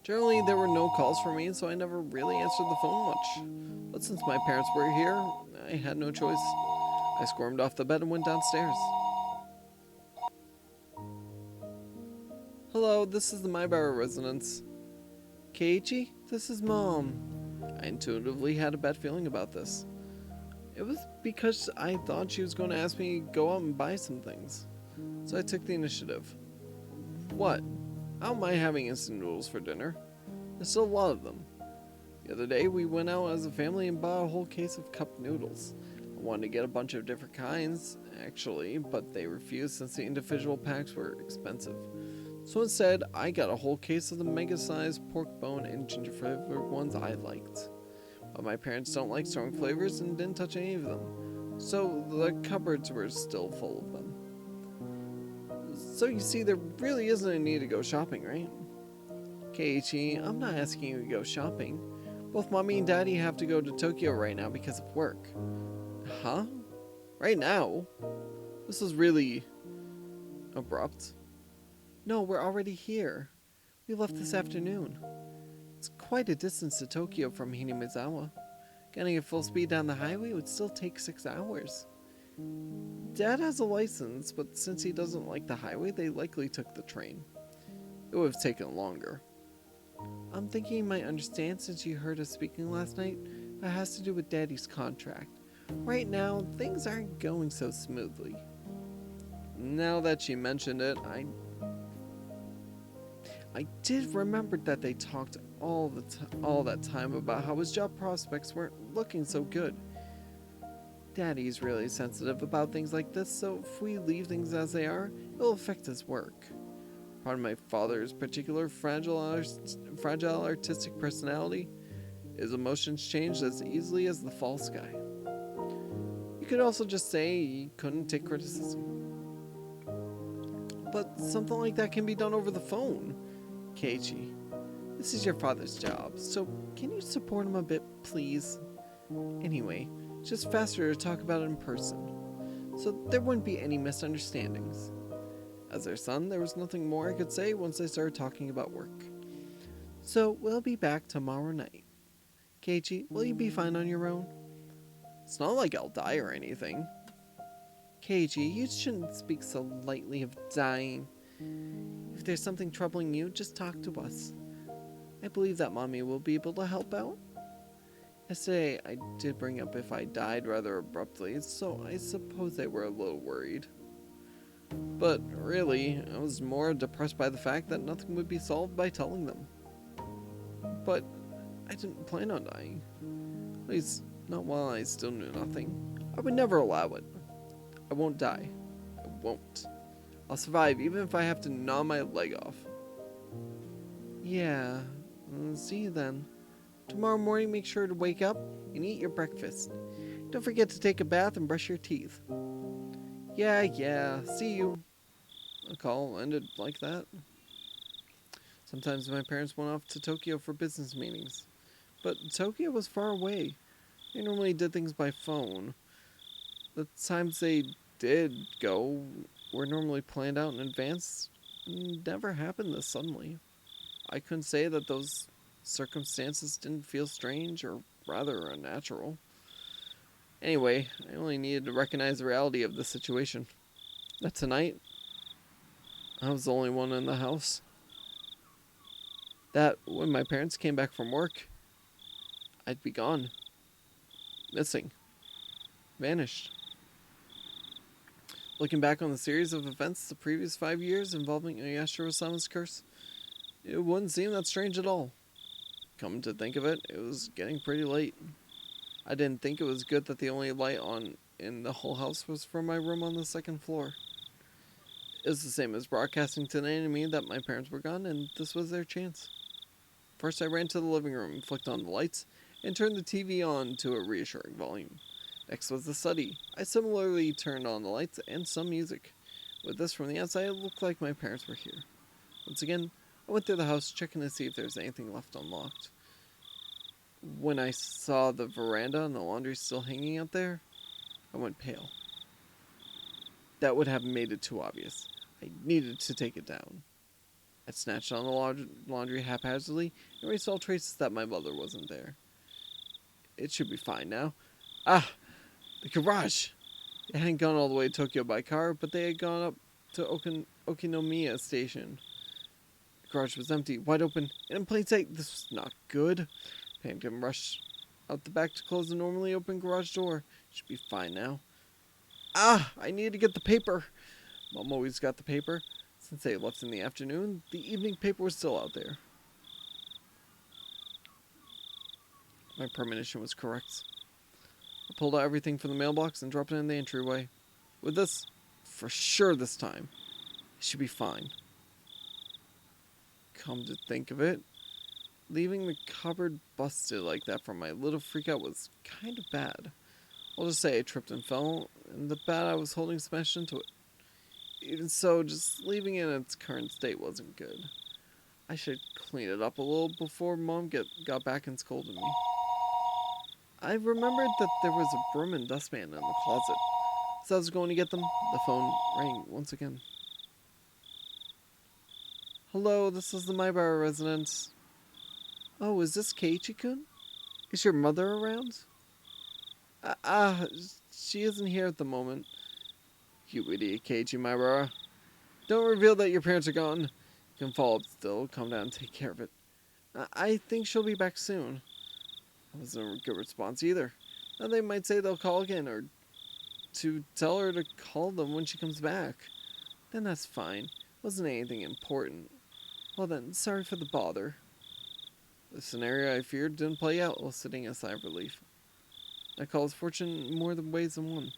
Generally, there were no calls for me, so I never really answered the phone much. But since my parents were here, I had no choice. I squirmed off the bed and went downstairs. Hello, this is the Maibara residence. Keiichi, this is Mom. I intuitively had a bad feeling about this. It was because I thought she was going to ask me to go out and buy some things. So I took the initiative. What? How am I having instant noodles for dinner? There's still a lot of them. The other day we went out as a family and bought a whole case of cup noodles. I wanted to get a bunch of different kinds, actually, but they refused since the individual packs were expensive. So instead, I got a whole case of the mega-sized pork bone and ginger flavored ones I liked. But my parents don't like strong flavors and didn't touch any of them, so the cupboards were still full of them. So you see, there really isn't a need to go shopping, right? Keiichi, I'm not asking you to go shopping. Both Mommy and Daddy have to go to Tokyo right now because of work. Huh? Right now? This is really abrupt. No, we're already here. We left this afternoon. It's quite a distance to Tokyo from Hinamizawa. Getting at full speed down the highway would still take 6 hours. Dad has a license, but since he doesn't like the highway, they likely took the train. It would have taken longer. I'm thinking you might understand since you heard us speaking last night, but it has to do with Daddy's contract. Right now, things aren't going so smoothly. Now that she mentioned it, I did remember that they talked all that time about how his job prospects weren't looking so good. Daddy's really sensitive about things like this, so if we leave things as they are, it'll affect his work. Part of my father's particular fragile artistic personality, his emotions changed as easily as the fall sky. You could also just say he couldn't take criticism. But something like that can be done over the phone. Keiichi, this is your father's job, so can you support him a bit, please? Anyway, it's just faster to talk about it in person, so there wouldn't be any misunderstandings. As their son, there was nothing more I could say once they started talking about work. So, we'll be back tomorrow night. Keiichi, will you be fine on your own? It's not like I'll die or anything. Keiichi, you shouldn't speak so lightly of dying. If there's something troubling you, just talk to us. I believe that Mommy will be able to help out. Yesterday, I did bring up if I died rather abruptly, so I suppose they were a little worried. But really, I was more depressed by the fact that nothing would be solved by telling them. But I didn't plan on dying. At least, not while I still knew nothing. I would never allow it. I won't die. I won't. I'll survive even if I have to gnaw my leg off. Yeah, see you then. Tomorrow morning, make sure to wake up and eat your breakfast. Don't forget to take a bath and brush your teeth. Yeah, see you. A call ended like that. Sometimes my parents went off to Tokyo for business meetings, but Tokyo was far away. They normally did things by phone. The times they did go were normally planned out in advance and never happened this suddenly. I couldn't say that those circumstances didn't feel strange or rather unnatural. Anyway, I only needed to recognize the reality of the situation. That tonight, I was the only one in the house. That when my parents came back from work, I'd be gone. Missing. Vanished. Looking back on the series of events the previous 5 years involving Yashiro-sama's curse, it wouldn't seem that strange at all. Come to think of it, it was getting pretty late. I didn't think it was good that the only light on in the whole house was from my room on the 2nd floor. It was the same as broadcasting to the enemy that my parents were gone, and this was their chance. First I ran to the living room, flicked on the lights, and turned the TV on to a reassuring volume. Next was the study. I similarly turned on the lights and some music. With this from the outside, it looked like my parents were here. Once again, I went through the house, checking to see if there was anything left unlocked. When I saw the veranda and the laundry still hanging out there, I went pale. That would have made it too obvious. I needed to take it down. I snatched on the laundry haphazardly and erased all traces that my mother wasn't there. It should be fine now. Ah, the garage! They hadn't gone all the way to Tokyo by car, but they had gone up to Okinomiya Station. The garage was empty, wide open, and in plain sight. This was not good. Panicked and rushed out the back to close the normally open garage door. Should be fine now. Ah, I needed to get the paper. Mom always got the paper. Since they left in the afternoon, the evening paper was still out there. My premonition was correct. I pulled out everything from the mailbox and dropped it in the entryway. With this, for sure this time, it should be fine. Come to think of it, leaving the cupboard busted like that from my little freakout was kind of bad. I'll just say I tripped and fell, and the bat I was holding smashed into it. Even so, just leaving it in its current state wasn't good. I should clean it up a little before Mom got back and scolded me. I remembered that there was a broom and dustpan in the closet. As I was going to get them, the phone rang once again. Hello, this is the Maibara residence. Oh, is this Keiichi-kun? Is your mother around? She isn't here at the moment. You idiot, Keiichi Maibara. Don't reveal that your parents are gone. You can follow up still, calm down and take care of it. I think she'll be back soon. That wasn't a good response either. Now they might say they'll call again, or to tell her to call them when she comes back. Then that's fine. Wasn't anything important. Well then, sorry for the bother. The scenario I feared didn't play out, eliciting a sigh of relief. I called fortune more than ways than one.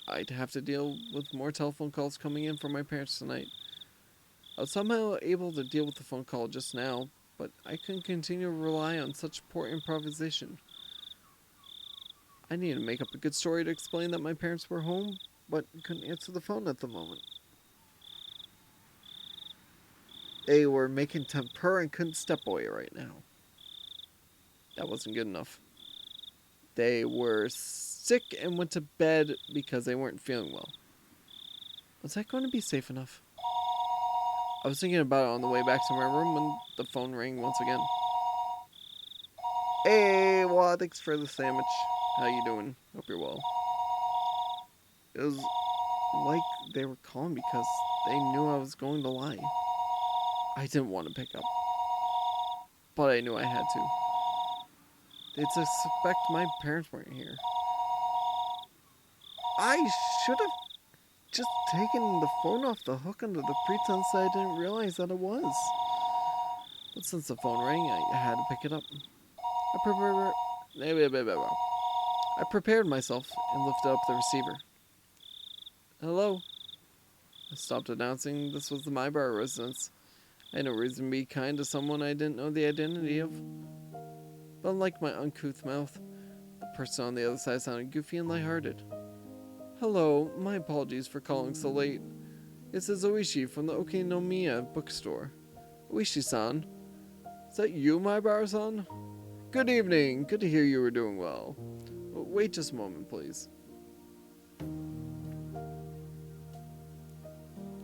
I'd have to deal with more telephone calls coming in from my parents tonight. I was somehow able to deal with the phone call just now, but I couldn't continue to rely on such poor improvisation. I needed to make up a good story to explain that my parents were home, but couldn't answer the phone at the moment. They were making tempura and couldn't step away right now. That wasn't good enough. They were sick and went to bed because they weren't feeling well. Was that going to be safe enough? I was thinking about it on the way back to my room when the phone rang once again. Hey, well, thanks for the sandwich. How you doing? Hope you're well. It was like they were calling because they knew I was going to lie. I didn't want to pick up, but I knew I had to. They'd suspect my parents weren't here. I should have just taken the phone off the hook under the pretense that I didn't realize that it was. But since the phone rang, I had to pick it up. I prepared myself and lifted up the receiver. Hello. I stopped announcing this was the Maibara residence. I had no reason to be kind to someone I didn't know the identity of. But unlike my uncouth mouth, the person on the other side sounded goofy and lighthearted. Hello, my apologies for calling so late. This is Oishi from the Okinomiya bookstore. Oishi-san, is that you, Maibara-san? Good evening, good to hear you were doing well. Wait just a moment, please.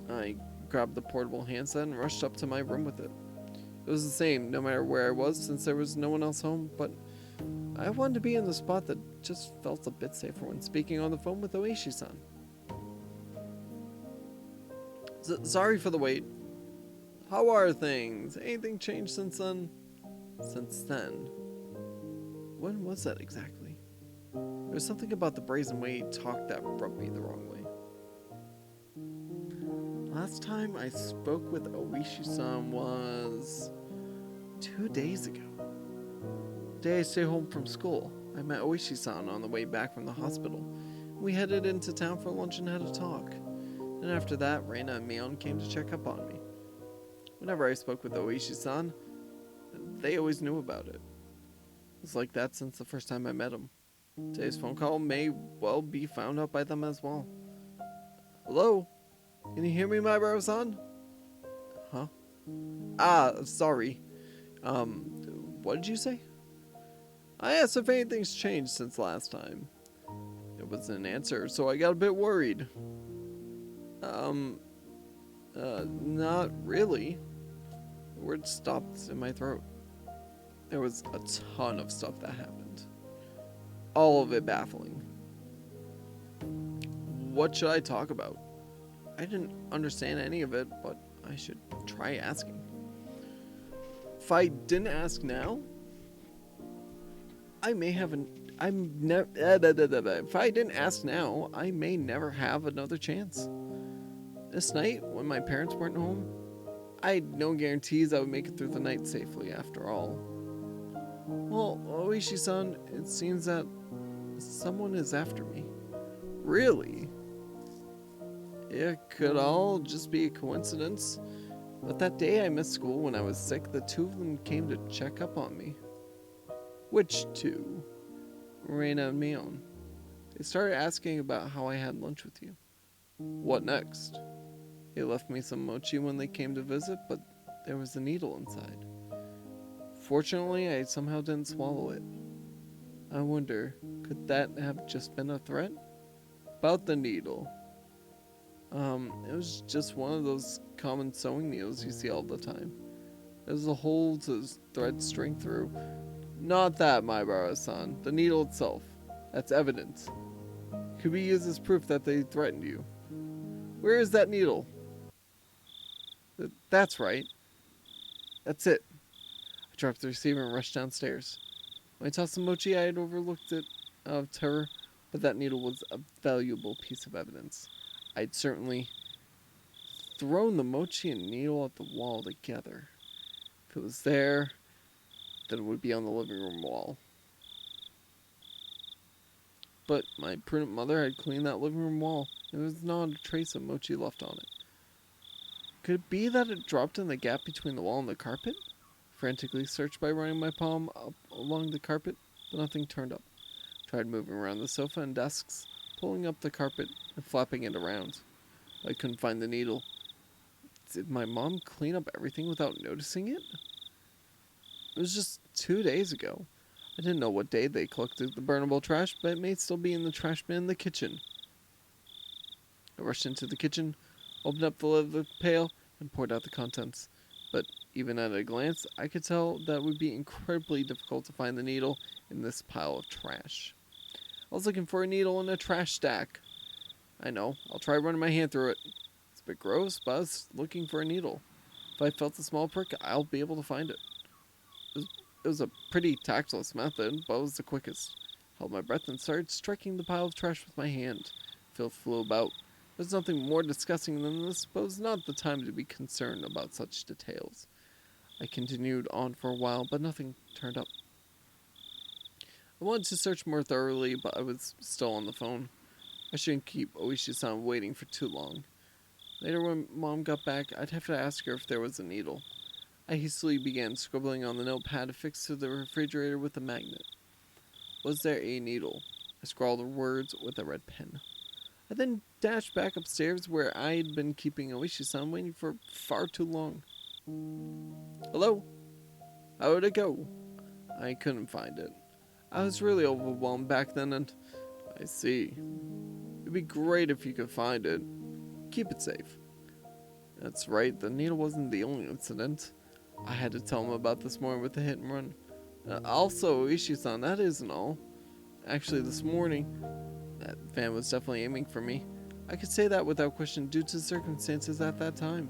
I grabbed the portable handset and rushed up to my room with it. It was the same, no matter where I was, since there was no one else home, but I wanted to be in the spot that just felt a bit safer when speaking on the phone with Oishi-san. Sorry for the wait. How are things? Anything changed since then? Since then? When was that exactly? There was something about the brazen way he talked that rubbed me the wrong way. Last time I spoke with Oishi-san was 2 days ago. The day I stayed home from school, I met Oishi-san on the way back from the hospital. We headed into town for lunch and had a talk. And after that, Reina and Mion came to check up on me. Whenever I spoke with Oishi-san, they always knew about it. It was like that since the first time I met him. Today's phone call may well be found out by them as well. Hello? Can you hear me, Maibara-san? Huh? Sorry. What did you say? I asked if anything's changed since last time. It wasn't an answer, so I got a bit worried. Not really. The word stopped in my throat. There was a ton of stuff that happened. All of it baffling. What should I talk about? I didn't understand any of it, but I should try asking. If I didn't ask now, I may have an. I'm never. If I didn't ask now, I may never have another chance. This night, when my parents weren't home, I had no guarantees I would make it through the night safely after all. Well, Oishi-san, it seems that someone is after me. Really? It could all just be a coincidence, but that day I missed school when I was sick, the two of them came to check up on me. Which two? Reina and Mion. They started asking about how I had lunch with you. What next? They left me some mochi when they came to visit, but there was a needle inside. Fortunately, I somehow didn't swallow it. I wonder, could that have just been a threat? About the needle. It was just one of those common sewing needles you see all the time. There's a hole to thread string through. Not that, Maibara-san. The needle itself. That's evidence. Could be used as proof that they threatened you. Where is that needle? That's right. That's it. I dropped the receiver and rushed downstairs. When I tossed the mochi, I had overlooked it out of terror, but that needle was a valuable piece of evidence. I'd certainly thrown the mochi and needle at the wall together. If it was there, then it would be on the living room wall. But my prudent mother had cleaned that living room wall, and there was not a trace of mochi left on it. Could it be that it dropped in the gap between the wall and the carpet? Frantically searched by running my palm up along the carpet, but nothing turned up. Tried moving around the sofa and desks, pulling up the carpet and flapping it around. I couldn't find the needle. Did my mom clean up everything without noticing it? It was just 2 days ago. I didn't know what day they collected the burnable trash, but it may still be in the trash bin in the kitchen. I rushed into the kitchen, opened up the lid of the pail, and poured out the contents. But even at a glance, I could tell that it would be incredibly difficult to find the needle in this pile of trash. I was looking for a needle in a trash stack. I know, I'll try running my hand through it. It's a bit gross, but I was looking for a needle. If I felt a small prick, I'll be able to find it. It was a pretty tactless method, but it was the quickest. Held my breath and started striking the pile of trash with my hand. Filth flew about. There's nothing more disgusting than this, but it was not the time to be concerned about such details. I continued on for a while, but nothing turned up. I wanted to search more thoroughly, but I was still on the phone. I shouldn't keep Oishi-san waiting for too long. Later, when Mom got back, I'd have to ask her if there was a needle. I hastily began scribbling on the notepad affixed to the refrigerator with a magnet. Was there a needle? I scrawled the words with a red pen. I then dashed back upstairs where I had been keeping Oishi-san waiting for far too long. Hello? How did it go? I couldn't find it. I was really overwhelmed back then, and I see. It'd be great if you could find it. Keep it safe. That's right, the needle wasn't the only incident. I had to tell him about this morning with the hit and run. Also, Oishi-san, that isn't all. Actually, this morning, that van was definitely aiming for me. I could say that without question due to circumstances at that time.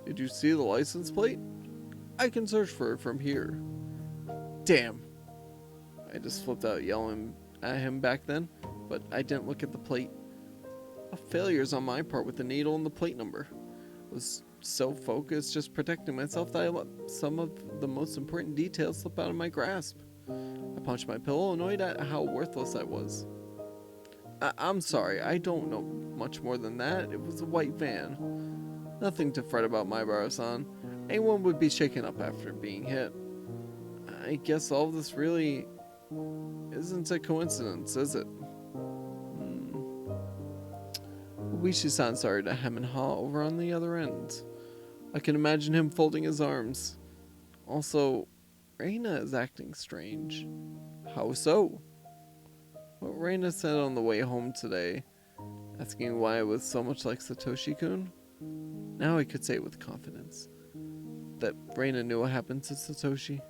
Did you see the license plate? I can search for it from here. Damn. I just flipped out yelling at him back then, but I didn't look at the plate. A failure's on my part with the needle and the plate number. I was so focused just protecting myself that I let some of the most important details slip out of my grasp. I punched my pillow, annoyed at how worthless I was. I'm sorry, I don't know much more than that. It was a white van. Nothing to fret about, Maibara-san. Anyone would be shaken up after being hit. I guess all this really isn't a coincidence, is it? Oishi-san started to hem and haw over on the other end. I can imagine him folding his arms. Also, Reina is acting strange. How so? What Reina said on the way home today, asking why I was so much like Satoshi-kun. Now I could say with confidence that Reina knew what happened to Satoshi.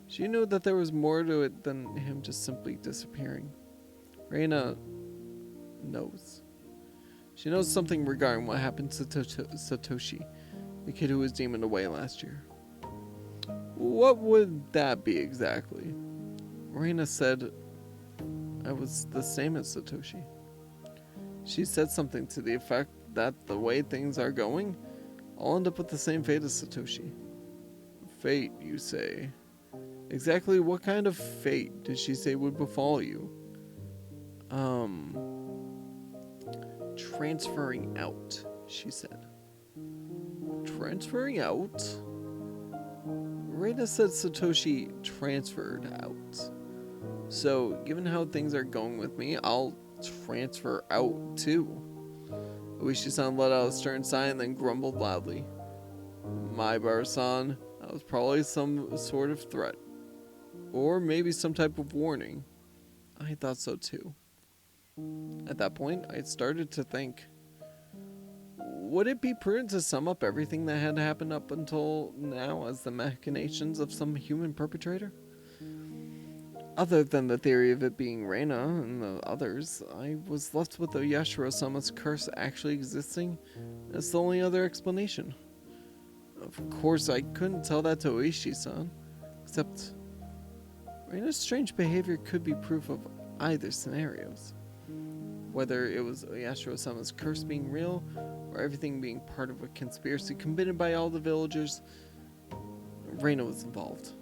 She knew that there was more to it than him just simply disappearing. Reina knows. She knows something regarding what happened to Satoshi, the kid who was demoned away last year. What would that be exactly? Reina said I was the same as Satoshi. She said something to the effect that the way things are going, I'll end up with the same fate as Satoshi. Fate, you say? Exactly what kind of fate did she say would befall you? Transferring out, she said. Transferring out? Reina said Satoshi transferred out. So, given how things are going with me, I'll transfer out too. Oishi-san let out a stern sigh and then grumbled loudly. Maibara-san, that was probably some sort of threat. Or maybe some type of warning. I thought so too. At that point, I started to think, would it be prudent to sum up everything that had happened up until now as the machinations of some human perpetrator? Other than the theory of it being Reina and the others, I was left with the Yashiro-sama's curse actually existing as the only other explanation. Of course, I couldn't tell that to Oishi-san, except Reina's strange behavior could be proof of either scenarios. Whether it was Yashiro-sama's curse being real, or everything being part of a conspiracy committed by all the villagers, Reina was involved.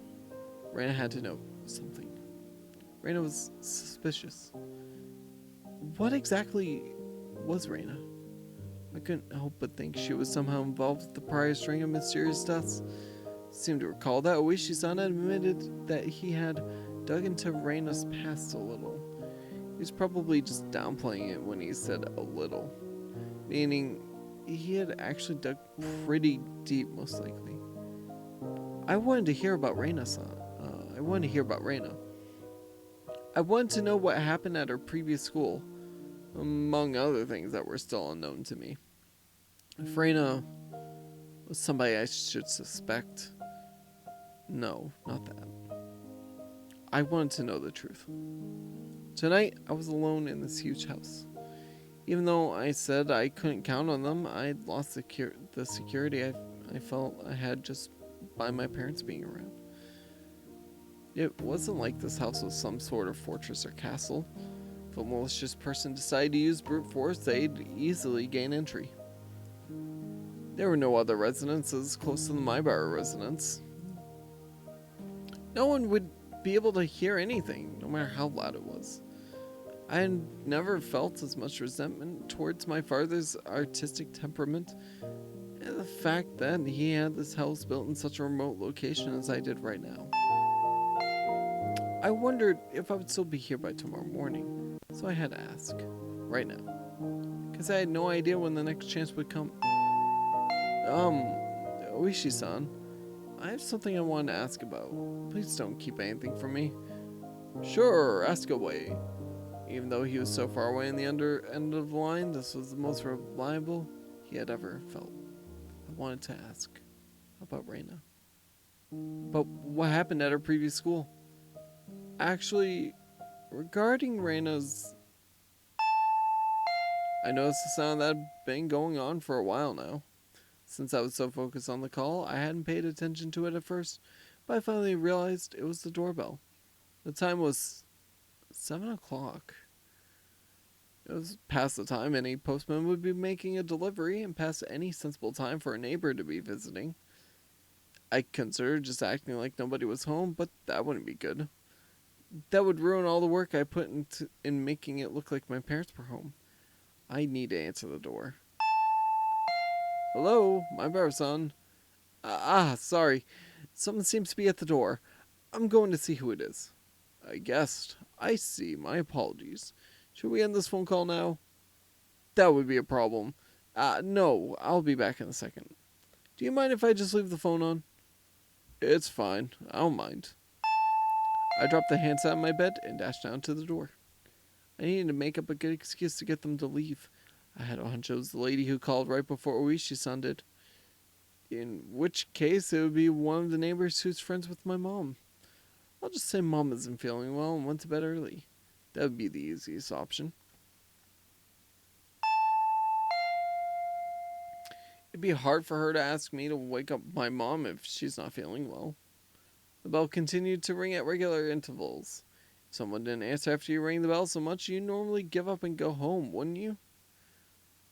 Reina had to know something. Reina was suspicious. What exactly was Reina? I couldn't help but think she was somehow involved with the prior string of mysterious deaths. I seemed to recall that Oishi-san had admitted that he had dug into Reina's past a little. He was probably just downplaying it when he said a little, meaning he had actually dug pretty deep, most likely. I wanted to hear about Reina-san. I wanted to hear about Reina. I wanted to know what happened at her previous school, among other things that were still unknown to me. If Reina was somebody I should suspect, no, not that. I wanted to know the truth. Tonight, I was alone in this huge house. Even though I said I couldn't count on them, I'd lost the security I felt I had just by my parents being around. It wasn't like this house was some sort of fortress or castle. If a malicious person decided to use brute force, they'd easily gain entry. There were no other residences close to the Maibara residence. No one would be able to hear anything, no matter how loud it was. I had never felt as much resentment towards my father's artistic temperament and the fact that he had this house built in such a remote location as I did right now. I wondered if I would still be here by tomorrow morning, so I had to ask, right now, because I had no idea when the next chance would come. Oishi-san, I have something I wanted to ask about. Please don't keep anything from me. Sure, ask away. Even though he was so far away in the under end of the line, this was the most reliable he had ever felt. I wanted to ask about Reina. But what happened at her previous school? Actually, regarding Reina's... I noticed the sound that had been going on for a while now. Since I was so focused on the call, I hadn't paid attention to it at first, but I finally realized it was the doorbell. The time was 7 o'clock. It was past the time any postman would be making a delivery and past any sensible time for a neighbor to be visiting. I considered just acting like nobody was home, but that wouldn't be good. That would ruin all the work I put in making it look like my parents were home. I need to answer the door. Hello, Maibara-san. Sorry. Someone seems to be at the door. I'm going to see who it is. A guest. I see. My apologies. Should we end this phone call now? That would be a problem. No. I'll be back in a second. Do you mind if I just leave the phone on? It's fine. I don't mind. I dropped the handset on my bed and dashed down to the door. I needed to make up a good excuse to get them to leave. I had a hunch it was the lady who called right before Oishi-san did. In which case, it would be one of the neighbors who's friends with my mom. I'll just say Mom isn't feeling well and went to bed early. That would be the easiest option. It'd be hard for her to ask me to wake up my mom if she's not feeling well. The bell continued to ring at regular intervals. If someone didn't answer after you rang the bell so much, you'd normally give up and go home, wouldn't you?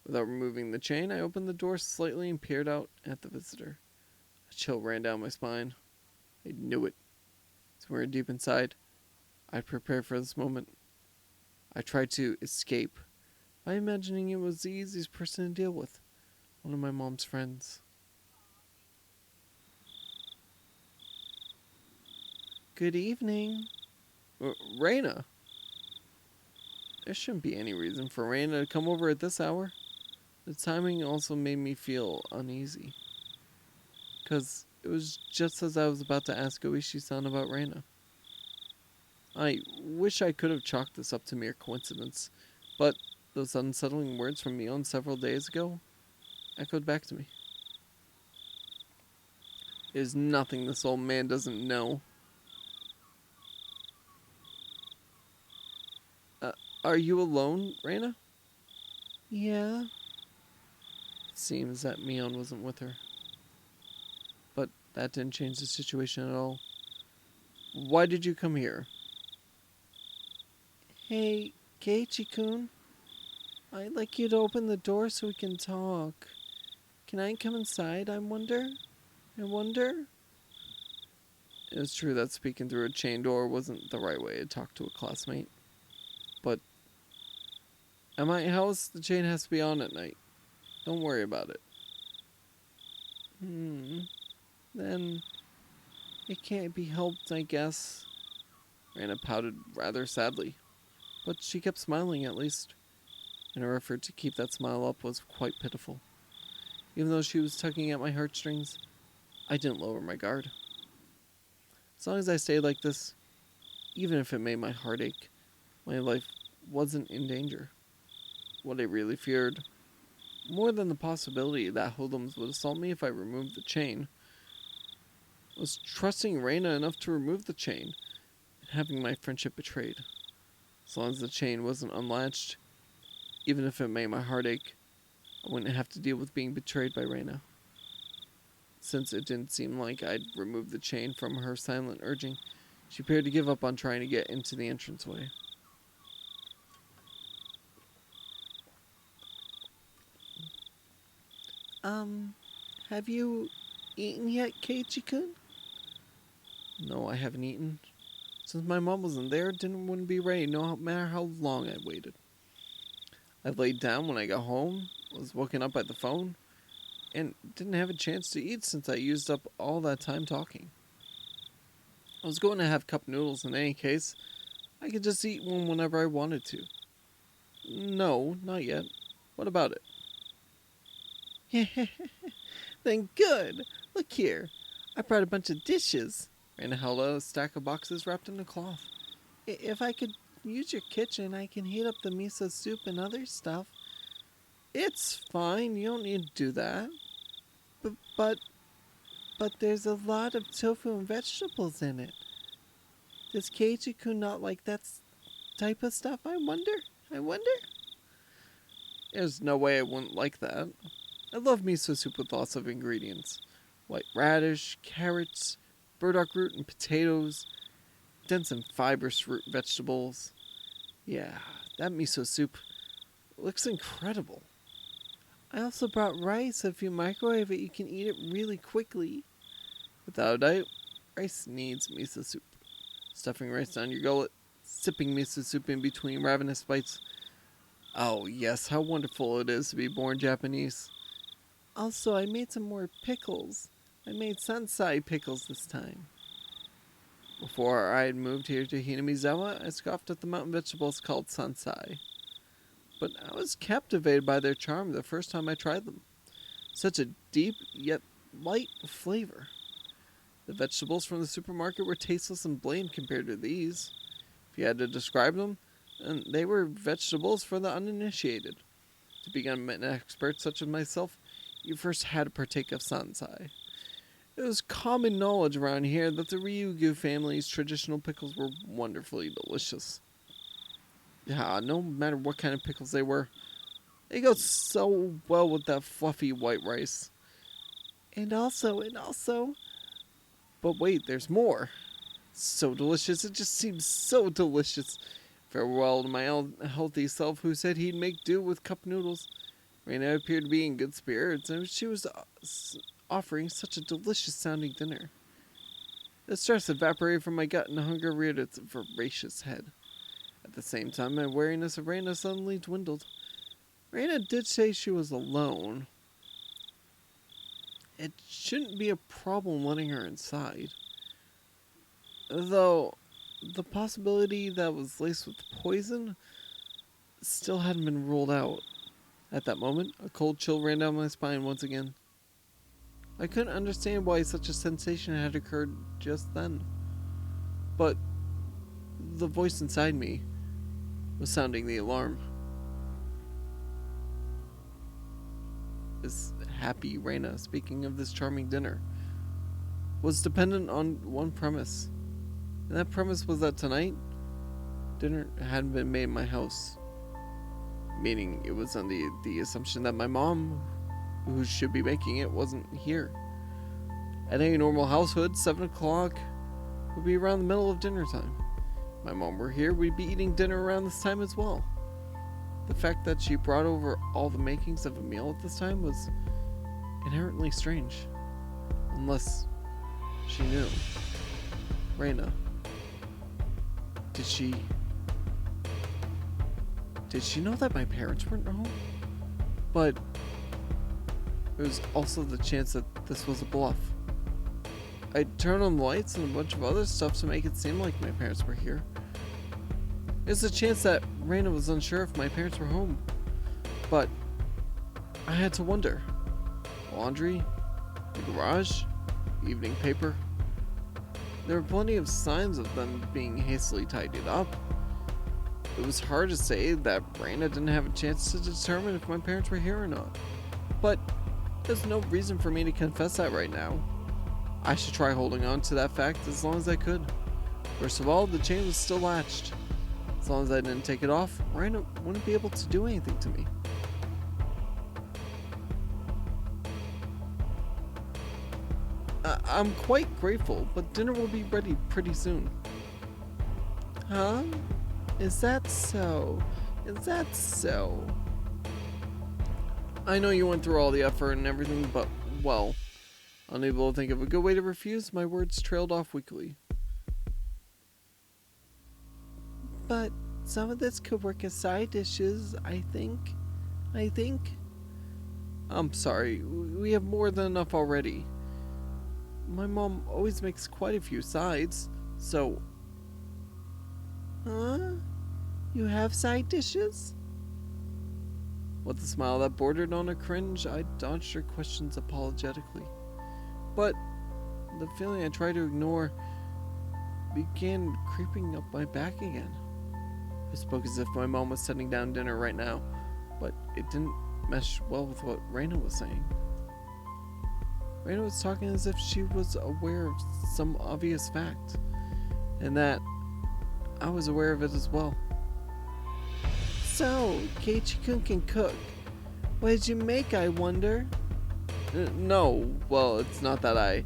Without removing the chain, I opened the door slightly and peered out at the visitor. A chill ran down my spine. I knew it. Somewhere deep inside, I'd prepared for this moment. I tried to escape by imagining it was the easiest person to deal with. One of my mom's friends. Good evening. Raina. There shouldn't be any reason for Raina to come over at this hour. The timing also made me feel uneasy. Because it was just as I was about to ask Oishi-san about Raina. I wish I could have chalked this up to mere coincidence, but those unsettling words from Mion several days ago echoed back to me. There's nothing this old man doesn't know. Are you alone, Raina? Yeah. It seems that Mion wasn't with her. But that didn't change the situation at all. Why did you come here? Hey, Keiichi-kun. I'd like you to open the door so we can talk. Can I come inside, I wonder? It's true that speaking through a chain door wasn't the right way to talk to a classmate. But at my house, the chain has to be on at night. Don't worry about it. Then it can't be helped, I guess. Rana pouted rather sadly, but she kept smiling at least, and her effort to keep that smile up was quite pitiful. Even though she was tugging at my heartstrings, I didn't lower my guard. As long as I stayed like this, even if it made my heart ache, my life wasn't in danger. What I really feared, more than the possibility that hoodlums would assault me if I removed the chain, was trusting Reina enough to remove the chain and having my friendship betrayed. As long as the chain wasn't unlatched, even if it made my heart ache, I wouldn't have to deal with being betrayed by Reina. Since it didn't seem like I'd removed the chain from her silent urging, she appeared to give up on trying to get into the entranceway. Have you eaten yet, Keiichi-kun? No, I haven't eaten. Since my mom wasn't there, dinner wouldn't be ready no matter how long I waited. I laid down when I got home, was woken up by the phone, and didn't have a chance to eat since I used up all that time talking. I was going to have cup noodles in any case. I could just eat one whenever I wanted to. No, not yet. What about it? Then good. Look here. I brought a bunch of dishes. Rana held out a stack of boxes wrapped in a cloth. If I could use your kitchen, I can heat up the miso soup and other stuff. It's fine. You don't need to do that. But there's a lot of tofu and vegetables in it. Does Keiichi-kun not like that type of stuff, I wonder? There's no way I wouldn't like that. I love miso soup with lots of ingredients. White radish, carrots, burdock root and potatoes, dense and fibrous root vegetables. Yeah, that miso soup looks incredible. I also brought rice. If you microwave it, you can eat it really quickly. Without a doubt, rice needs miso soup. Stuffing rice down your gullet, sipping miso soup in between ravenous bites. Oh yes, how wonderful it is to be born Japanese. Also, I made some more pickles. I made sansai pickles this time. Before I had moved here to Hinamizawa, I scoffed at the mountain vegetables called sansai. But I was captivated by their charm the first time I tried them. Such a deep yet light flavor. The vegetables from the supermarket were tasteless and bland compared to these. If you had to describe them, they were vegetables for the uninitiated. To become an expert such as myself, you first had to partake of sansai. It was common knowledge around here that the Ryugu family's traditional pickles were wonderfully delicious. Yeah, no matter what kind of pickles they were, they go so well with that fluffy white rice. And also, but wait, there's more. So delicious, it just seems so delicious. Farewell to my healthy self who said he'd make do with cup noodles. Reina appeared to be in good spirits, and she was offering such a delicious sounding dinner. The stress evaporated from my gut and hunger reared its voracious head. At the same time, my wariness of Reina suddenly dwindled. Reina did say she was alone. It shouldn't be a problem letting her inside. Though, the possibility that was laced with poison still hadn't been ruled out. At that moment, a cold chill ran down my spine once again. I couldn't understand why such a sensation had occurred just then. But the voice inside me was sounding the alarm. This happy Reina, speaking of this charming dinner, was dependent on one premise. And that premise was that tonight, dinner hadn't been made in my house. Meaning it was on the assumption that my mom, who should be making it, wasn't here. At any normal household, 7 o'clock would be around the middle of dinner time. If my mom were here, we'd be eating dinner around this time as well. The fact that she brought over all the makings of a meal at this time was inherently strange. Unless she knew. Reina. Did she know that my parents weren't home? But there was also the chance that this was a bluff. I'd turn on the lights and a bunch of other stuff to make it seem like my parents were here. There's a chance that Reina was unsure if my parents were home. But I had to wonder. Laundry, the garage, evening paper. There were plenty of signs of them being hastily tidied up. It was hard to say that Reina didn't have a chance to determine if my parents were here or not. But there's no reason for me to confess that right now. I should try holding on to that fact as long as I could. First of all, the chain was still latched. As long as I didn't take it off, Reina wouldn't be able to do anything to me. I'm quite grateful, but dinner will be ready pretty soon. Huh? Is that so? I know you went through all the effort and everything, but, well, unable to think of a good way to refuse, my words trailed off weakly. But some of this could work as side dishes, I think. I'm sorry, we have more than enough already. My mom always makes quite a few sides, so... Huh? You have side dishes? With a smile that bordered on a cringe, I dodged her questions apologetically. But the feeling I tried to ignore began creeping up my back again. I spoke as if my mom was setting down dinner right now, but it didn't mesh well with what Reina was saying. Reina was talking as if she was aware of some obvious fact, and that I was aware of it as well. So, Keiichi-kun can cook. What did you make, I wonder? No, well, it's not that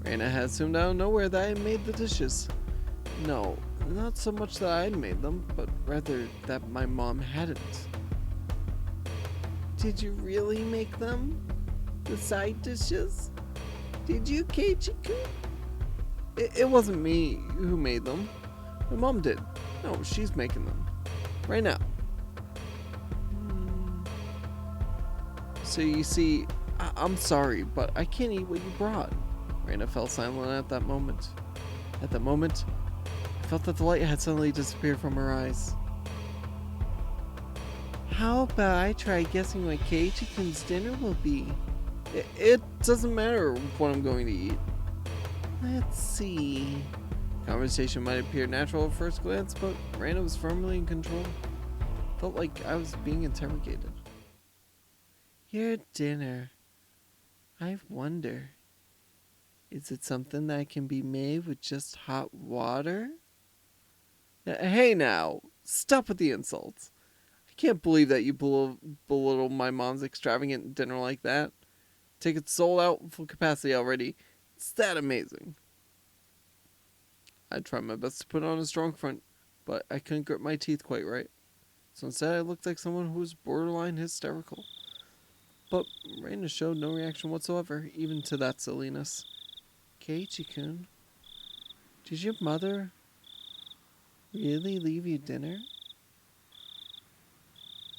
Reina had assumed out of nowhere that I made the dishes. No, not so much that I made them, but rather that my mom hadn't. Did you really make them? The side dishes? Did you, Keiichi-kun? It wasn't me who made them. My mom did. No, she's making them. Right now. So you see, I'm sorry, but I can't eat what you brought. Reina fell silent at that moment. At that moment, I felt that the light had suddenly disappeared from her eyes. How about I try guessing what Keiichi-kun's dinner will be? It doesn't matter what I'm going to eat. Let's see. Conversation might appear natural at first glance, but Reina was firmly in control. Felt like I was being interrogated. Your dinner. I wonder, is it something that can be made with just hot water? Hey now, stop with the insults. I can't believe that you belittle my mom's extravagant dinner like that. Take it sold out full capacity already. It's that amazing. I tried my best to put on a strong front, but I couldn't grip my teeth quite right. So instead I looked like someone who was borderline hysterical. But Reina showed no reaction whatsoever, even to that silliness. Keiichi-kun, did your mother really leave you dinner?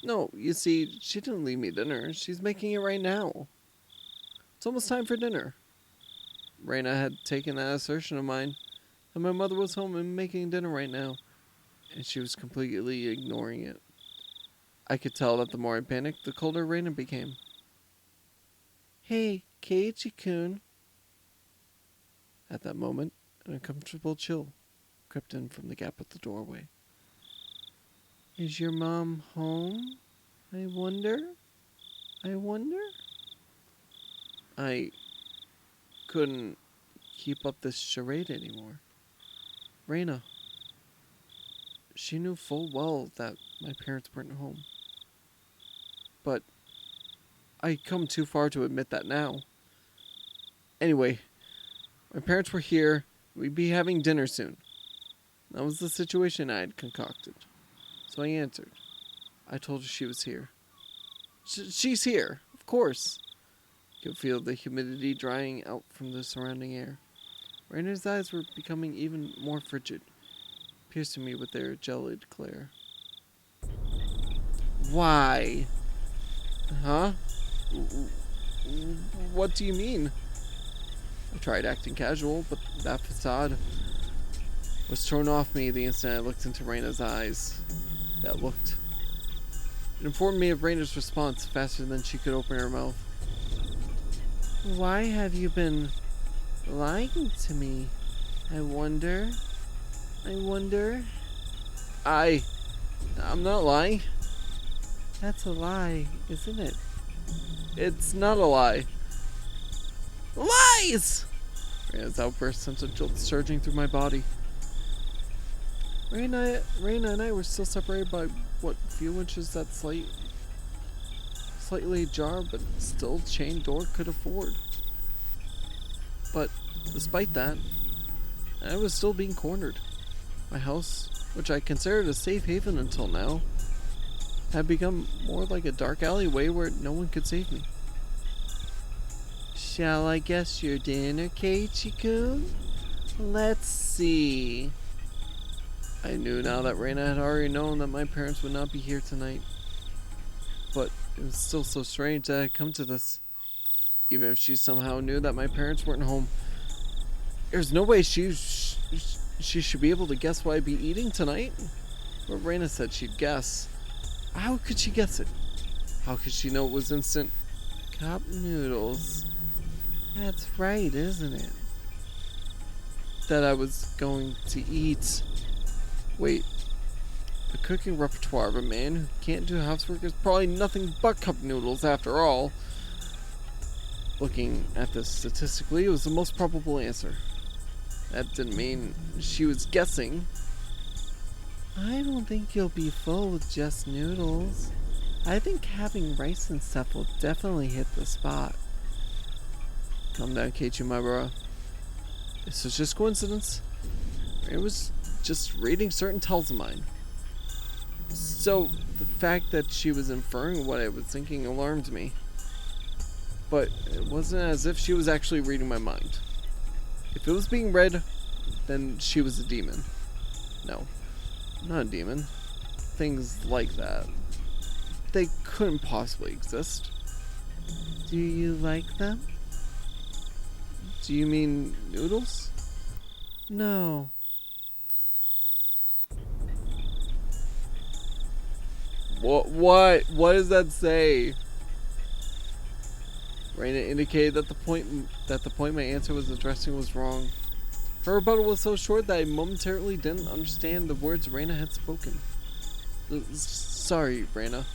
No, you see, she didn't leave me dinner. She's making it right now. It's almost time for dinner. Reina had taken that assertion of mine, that my mother was home and making dinner right now, and she was completely ignoring it. I could tell that the more I panicked, the colder Reina became. Hey, Keiichi-kun. At that moment, an uncomfortable chill crept in from the gap of the doorway. Is your mom home? I wonder? I couldn't keep up this charade anymore. Reina. She knew full well that my parents weren't home. But I'd come too far to admit that now. Anyway, my parents were here. We'd be having dinner soon. That was the situation I had concocted. So I answered. I told her she was here. She's here, of course. I could feel the humidity drying out from the surrounding air. Raina's eyes were becoming even more frigid, piercing me with their gelid glare. Why? Huh? What do you mean? I tried acting casual, but that facade was thrown off me the instant I looked into Reina's eyes. That looked. It informed me of Reina's response faster than she could open her mouth. Why have you been lying to me? I wonder. I'm not lying. That's a lie, isn't it? It's not a lie. Lies! Reina's outburst sent a jolt surging through my body. Reina and I were still separated by, what, few inches that slightly ajar but still chained door could afford. But despite that, I was still being cornered. My house, which I considered a safe haven until now, had become more like a dark alleyway where no one could save me. Shall I guess your dinner, Keiichi-kun? Let's see. I knew now that Reina had already known that my parents would not be here tonight. But it was still so strange that I had come to this. Even if she somehow knew that my parents weren't home, there's no way she should be able to guess what I'd be eating tonight. But Reina said she'd guess. How could she guess it? How could she know it was instant cup noodles? That's right, isn't it? That I was going to eat. Wait, the cooking repertoire of a man who can't do housework is probably nothing but cup noodles after all. Looking at this statistically, it was the most probable answer. That didn't mean she was guessing. I don't think you'll be full with just noodles. I think having rice and stuff will definitely hit the spot. Calm down, Keiichi, my bro. This was just coincidence. It was just reading certain tells of mine. So, the fact that she was inferring what I was thinking alarmed me. But it wasn't as if she was actually reading my mind. If it was being read, then she was a demon. No, not a demon. Things like that. They couldn't possibly exist. Do you like them? Do you mean noodles? No. What does that say? Reina indicated that the point my answer was addressing was wrong. Her rebuttal was so short that I momentarily didn't understand the words Reina had spoken. Sorry, Reina.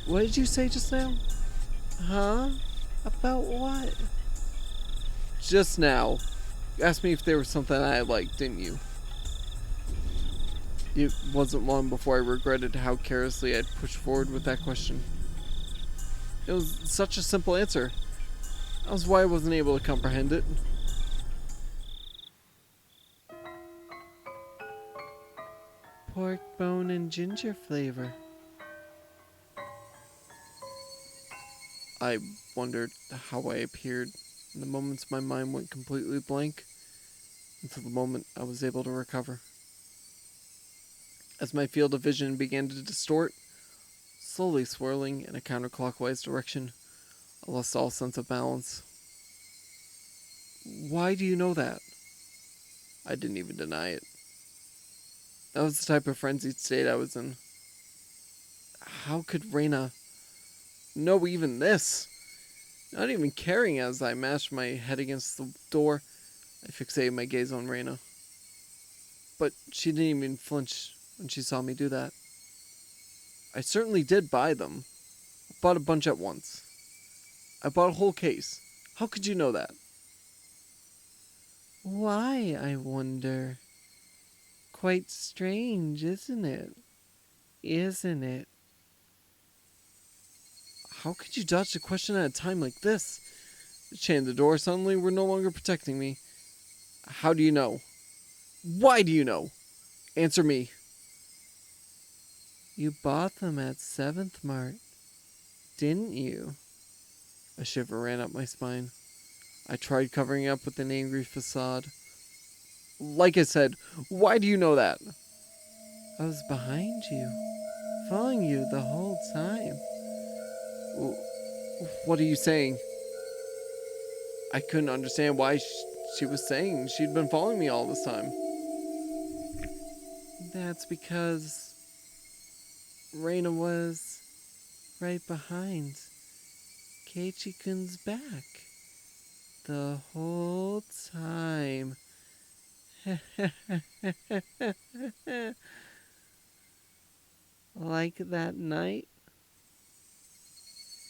What did you say just now? Huh? About what? Just now. You asked me if there was something I liked, didn't you? It wasn't long before I regretted how carelessly I'd pushed forward with that question. It was such a simple answer. That was why I wasn't able to comprehend it. Pork bone and ginger flavor. I wondered how I appeared in the moments my mind went completely blank until the moment I was able to recover. As my field of vision began to distort, slowly swirling in a counterclockwise direction, I lost all sense of balance. Why do you know that? I didn't even deny it. That was the type of frenzied state I was in. How could Reina know even this? Not even caring as I mashed my head against the door, I fixated my gaze on Reina. But she didn't even flinch when she saw me do that. I certainly did buy them. I bought a bunch at once. I bought a whole case. How could you know that? Why, I wonder? Quite strange, isn't it? Isn't it? How could you dodge the question at a time like this? The chain at the door suddenly were no longer protecting me. How do you know? Why do you know? Answer me. You bought them at 7th Mart, didn't you? A shiver ran up my spine. I tried covering up with an angry facade. Like I said, why do you know that? I was behind you, following you the whole time. What are you saying? I couldn't understand why she was saying she'd been following me all this time. That's because Reina was right behind Keiichi-kun's back the whole time. Like that night?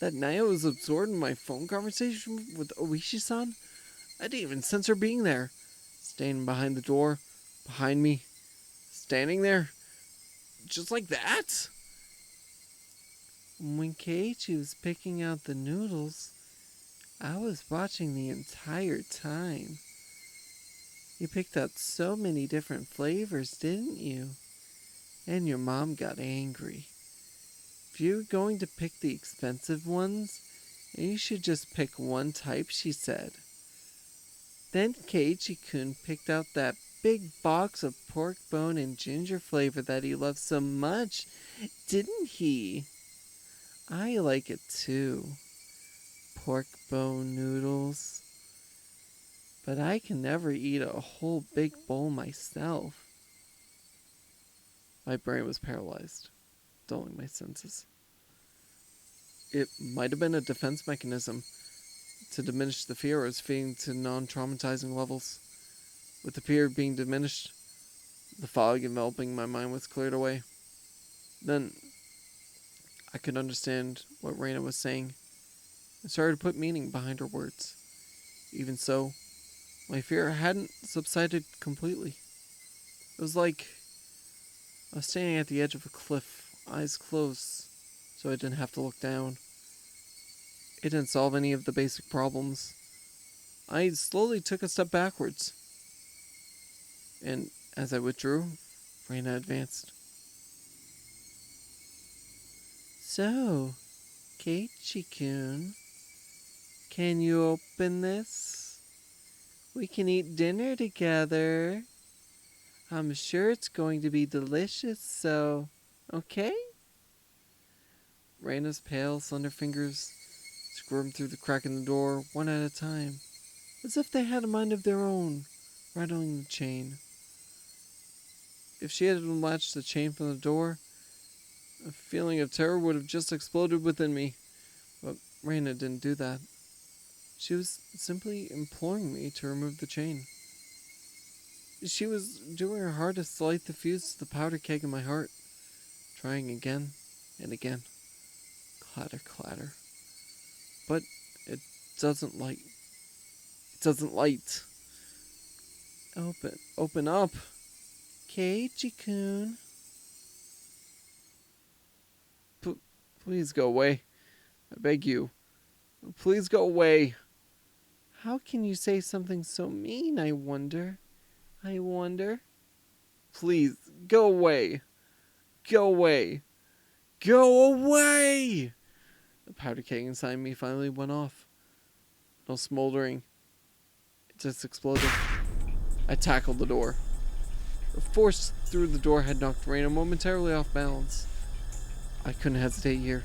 That night I was absorbed in my phone conversation with Oishi-san? I didn't even sense her being there. Standing behind the door, behind me, standing there, just like that? When Keiichi was picking out the noodles, I was watching the entire time. You picked out so many different flavors, didn't you? And your mom got angry. If you're going to pick the expensive ones, you should just pick one type, she said. Then Keiichi-kun picked out that big box of pork bone and ginger flavor that he loves so much, didn't he? I like it too. Pork bone noodles. But I can never eat a whole big bowl myself. My brain was paralyzed, dulling my senses. It might have been a defense mechanism to diminish the fear I was feeling to non-traumatizing levels. With the fear being diminished, the fog enveloping my mind was cleared away. Then I could understand what Reina was saying and started to put meaning behind her words. Even so, my fear hadn't subsided completely. It was like I was standing at the edge of a cliff, eyes closed, so I didn't have to look down. It didn't solve any of the basic problems. I slowly took a step backwards. And as I withdrew, Reina advanced. So, Keiichi-kun, can you open this? We can eat dinner together. I'm sure it's going to be delicious, so, okay? Reina's pale, slender fingers squirmed through the crack in the door, one at a time, as if they had a mind of their own, rattling the chain. If she had unlatched the chain from the door, a feeling of terror would have just exploded within me. But Reina didn't do that. She was simply imploring me to remove the chain. She was doing her hardest to light the fuse to the powder keg in my heart, trying again and again. Clatter, clatter. But it doesn't light. It doesn't light. Open up. Keiichi-kun. Please go away. I beg you. Please go away. How can you say something so mean, I wonder? Please, go away. Go away. Go away! The powder keg inside me finally went off. No smoldering. It just exploded. I tackled the door. The force through the door had knocked Reina momentarily off balance. I couldn't hesitate here.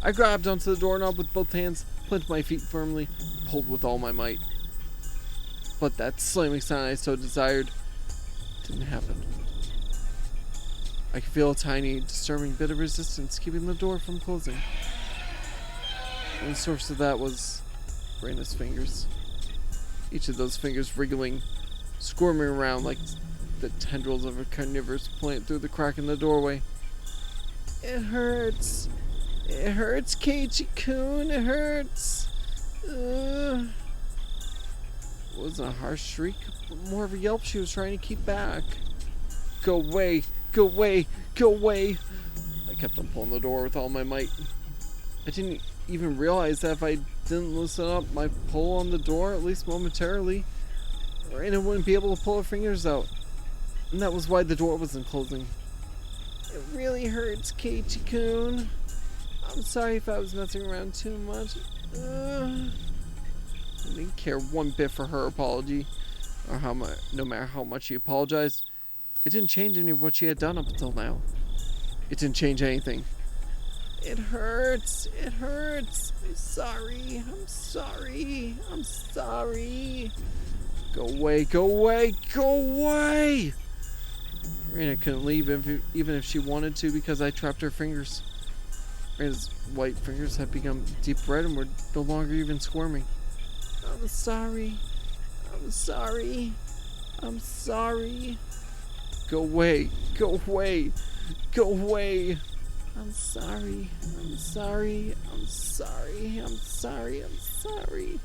I grabbed onto the doorknob with both hands, planted my feet firmly, pulled with all my might. But that slamming sound I so desired didn't happen. I could feel a tiny, disturbing bit of resistance keeping the door from closing. And the source of that was Reina's fingers. Each of those fingers wriggling, squirming around like the tendrils of a carnivorous plant through the crack in the doorway. It hurts. It hurts, Keiichi-kun. It hurts. It wasn't a harsh shriek, but more of a yelp she was trying to keep back. Go away. Go away. Go away. I kept on pulling the door with all my might. I didn't even realize that if I didn't loosen up my pull on the door, at least momentarily, Reina wouldn't be able to pull her fingers out. And that was why the door wasn't closing. It really hurts, Keiichi-kun. I'm sorry if I was messing around too much. I didn't care one bit for her apology, or no matter how much she apologized. It didn't change any of what she had done up until now. It didn't change anything. It hurts. It hurts. I'm sorry. I'm sorry. I'm sorry. Go away. Go away. Go away. Reina couldn't leave even if she wanted to because I trapped her fingers. Reina's white fingers had become deep red and were no longer even squirming. I'm sorry. I'm sorry. I'm sorry. Go away. Go away. Go away. I'm sorry. I'm sorry. I'm sorry. I'm sorry. I'm sorry.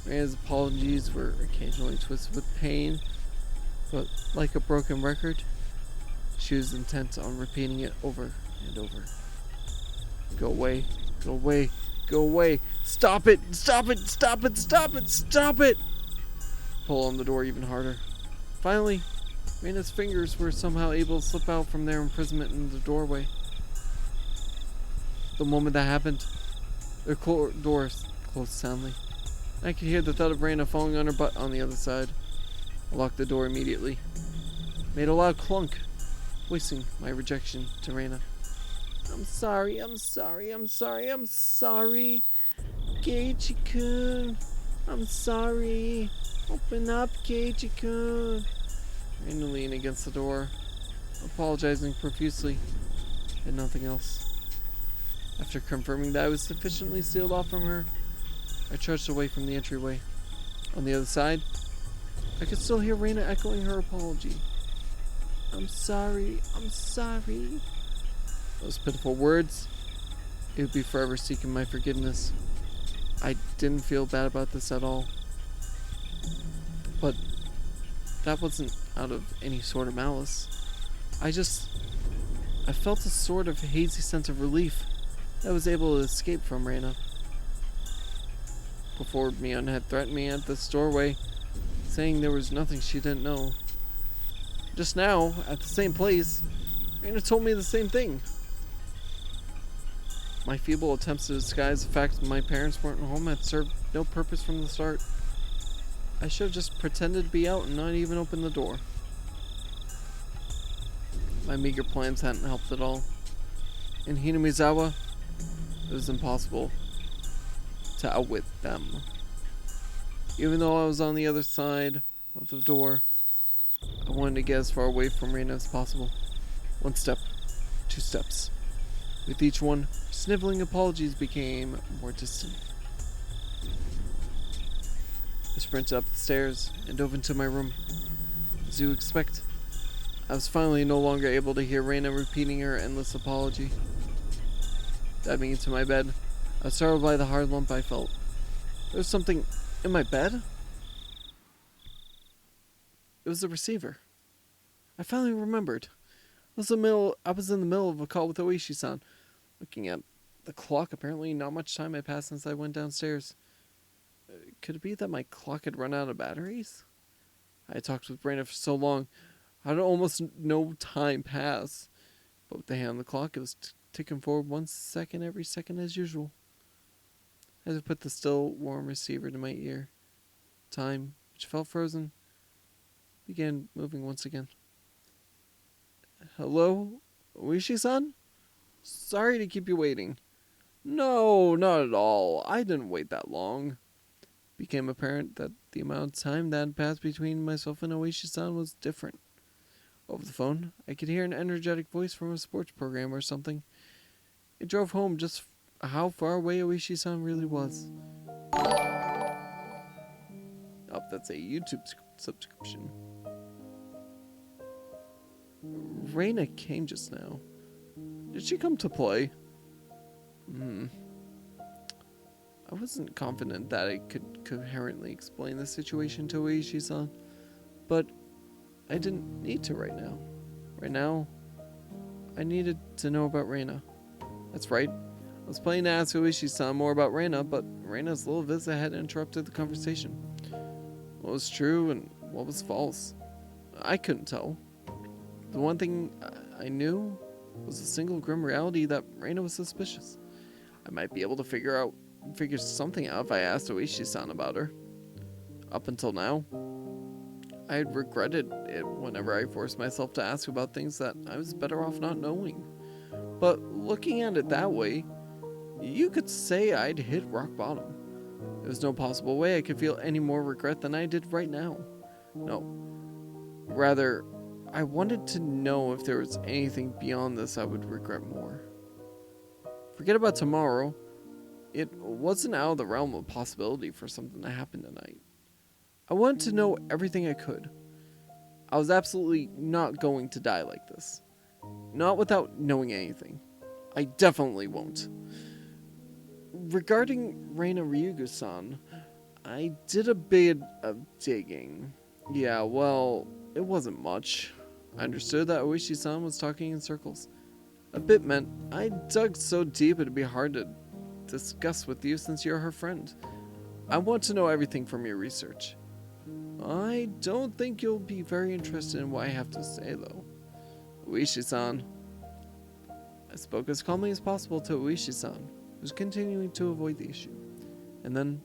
Reina's apologies were occasionally twisted with pain, but like a broken record, she was intent on repeating it over and over. Go away. Go away. Go away. Stop it. Stop it. Stop it. Stop it. Stop it. Pull on the door even harder. Finally, Reina's fingers were somehow able to slip out from their imprisonment in the doorway. The moment that happened, their doors closed soundly. I could hear the thud of Reina falling on her butt on the other side. I locked the door immediately. Made a loud clunk, voicing my rejection to Reina. I'm sorry, I'm sorry, I'm sorry, I'm sorry. Keiichi-kun, I'm sorry. Open up, Keiichi-kun. Reina leaned against the door, apologizing profusely, and nothing else. After confirming that I was sufficiently sealed off from her, I trudged away from the entryway. On the other side, I could still hear Reina echoing her apology. I'm sorry, I'm sorry. Those pitiful words, it would be forever seeking my forgiveness. I didn't feel bad about this at all. But that wasn't out of any sort of malice. I felt a sort of hazy sense of relief that I was able to escape from Reina. Before Mion had threatened me at this doorway, saying there was nothing she didn't know. Just now, at the same place, Reina told me the same thing. My feeble attempts to disguise the fact that my parents weren't home had served no purpose from the start. I should have just pretended to be out and not even opened the door. My meager plans hadn't helped at all. In Hinamizawa, it was impossible to outwit them. Even though I was on the other side of the door, I wanted to get as far away from Reina as possible. 1 step, 2 steps. With each one, sniveling apologies became more distant. I sprinted up the stairs and dove into my room. As you expect, I was finally no longer able to hear Reina repeating her endless apology. Diving into my bed, I was startled by the hard lump I felt. There was something in my bed? It was the receiver. I finally remembered. I was in the middle of a call with Oishi-san. Looking at the clock, apparently not much time had passed since I went downstairs. Could it be that my clock had run out of batteries? I had talked with Brandon for so long, I had almost no time pass. But with the hand on the clock, it was ticking forward 1 second every second as usual. I had to put the still warm receiver to my ear. Time, which felt frozen, began moving once again. Hello? Oishi-san? Sorry to keep you waiting. No, not at all. I didn't wait that long. It became apparent that the amount of time that had passed between myself and Oishi-san was different. Over the phone, I could hear an energetic voice from a sports program or something. It drove home just how far away Oishi-san really was. Oh, that's a YouTube subscription. Reina came just now. Did she come to play? I wasn't confident that I could coherently explain the situation to Oishi-san, but I didn't need to right now. Right now, I needed to know about Reina. That's right. I was planning to ask Oishi-san more about Reina, but Reina's little visit had interrupted the conversation. What was true and what was false? I couldn't tell. The one thing I knew was the single grim reality that Reina was suspicious. I might be able to figure something out if I asked Oishi-san about her. Up until now, I had regretted it whenever I forced myself to ask about things that I was better off not knowing. But looking at it that way, you could say I'd hit rock bottom. There was no possible way I could feel any more regret than I did right now. No. Rather, I wanted to know if there was anything beyond this I would regret more. Forget about tomorrow. It wasn't out of the realm of possibility for something to happen tonight. I wanted to know everything I could. I was absolutely not going to die like this. Not without knowing anything. I definitely won't. Regarding Reina Ryugu-san, I did a bit of digging. Yeah, well, it wasn't much. I understood that Oishi-san was talking in circles. A bit meant I dug so deep it'd be hard to discuss with you since you're her friend. I want to know everything from your research. I don't think you'll be very interested in what I have to say, though. Oishi-san. I spoke as calmly as possible to Oishi-san, who was continuing to avoid the issue. And then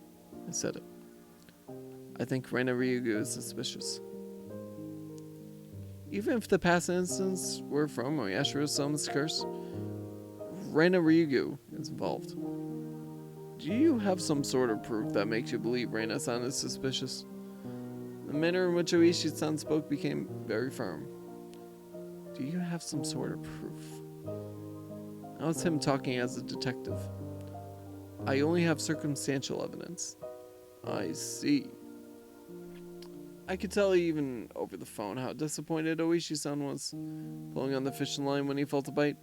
I said it. I think Reina Ryugu is suspicious. Even if the past incidents were from Oyashiro-sama's curse, Reina Ryugu is involved. Do you have some sort of proof that makes you believe Reina-san is suspicious? The manner in which Oishi-san spoke became very firm. Do you have some sort of proof? That was him talking as a detective. I only have circumstantial evidence. I see. I could tell even over the phone how disappointed Oishi-san was, pulling on the fishing line when he felt a bite,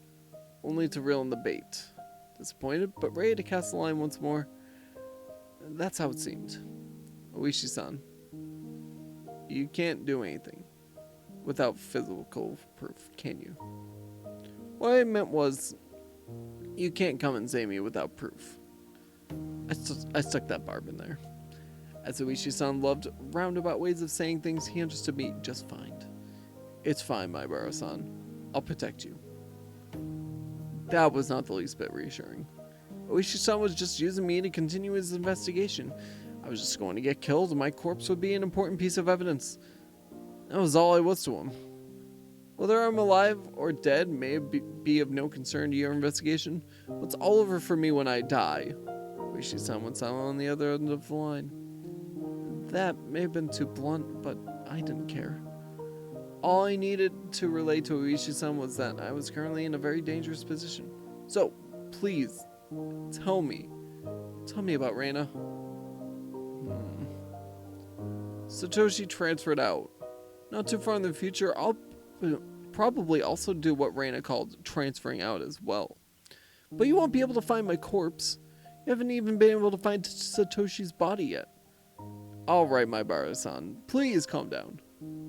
only to reel in the bait. Disappointed, but ready to cast the line once more. That's how it seemed. Oishi-san, you can't do anything without physical proof, can you? What I meant was, you can't come and save me without proof. I stuck that barb in there. As Oishi-san loved roundabout ways of saying things, he understood me just fine. It's fine, my Baro-san. I'll protect you. That was not the least bit reassuring. Oishi-san was just using me to continue his investigation. I was just going to get killed and my corpse would be an important piece of evidence. That was all I was to him. Whether I'm alive or dead may be of no concern to your investigation, but it's all over for me when I die. Oishi-san went silent on the other end of the line. That may have been too blunt, but I didn't care. All I needed to relay to Oishi-san was that I was currently in a very dangerous position. So, please, tell me about Reina. Satoshi transferred out. Not too far in the future, I'll probably also do what Reina called transferring out as well. But you won't be able to find my corpse. You haven't even been able to find Satoshi's body yet. Alright, my Baro-san, please calm down.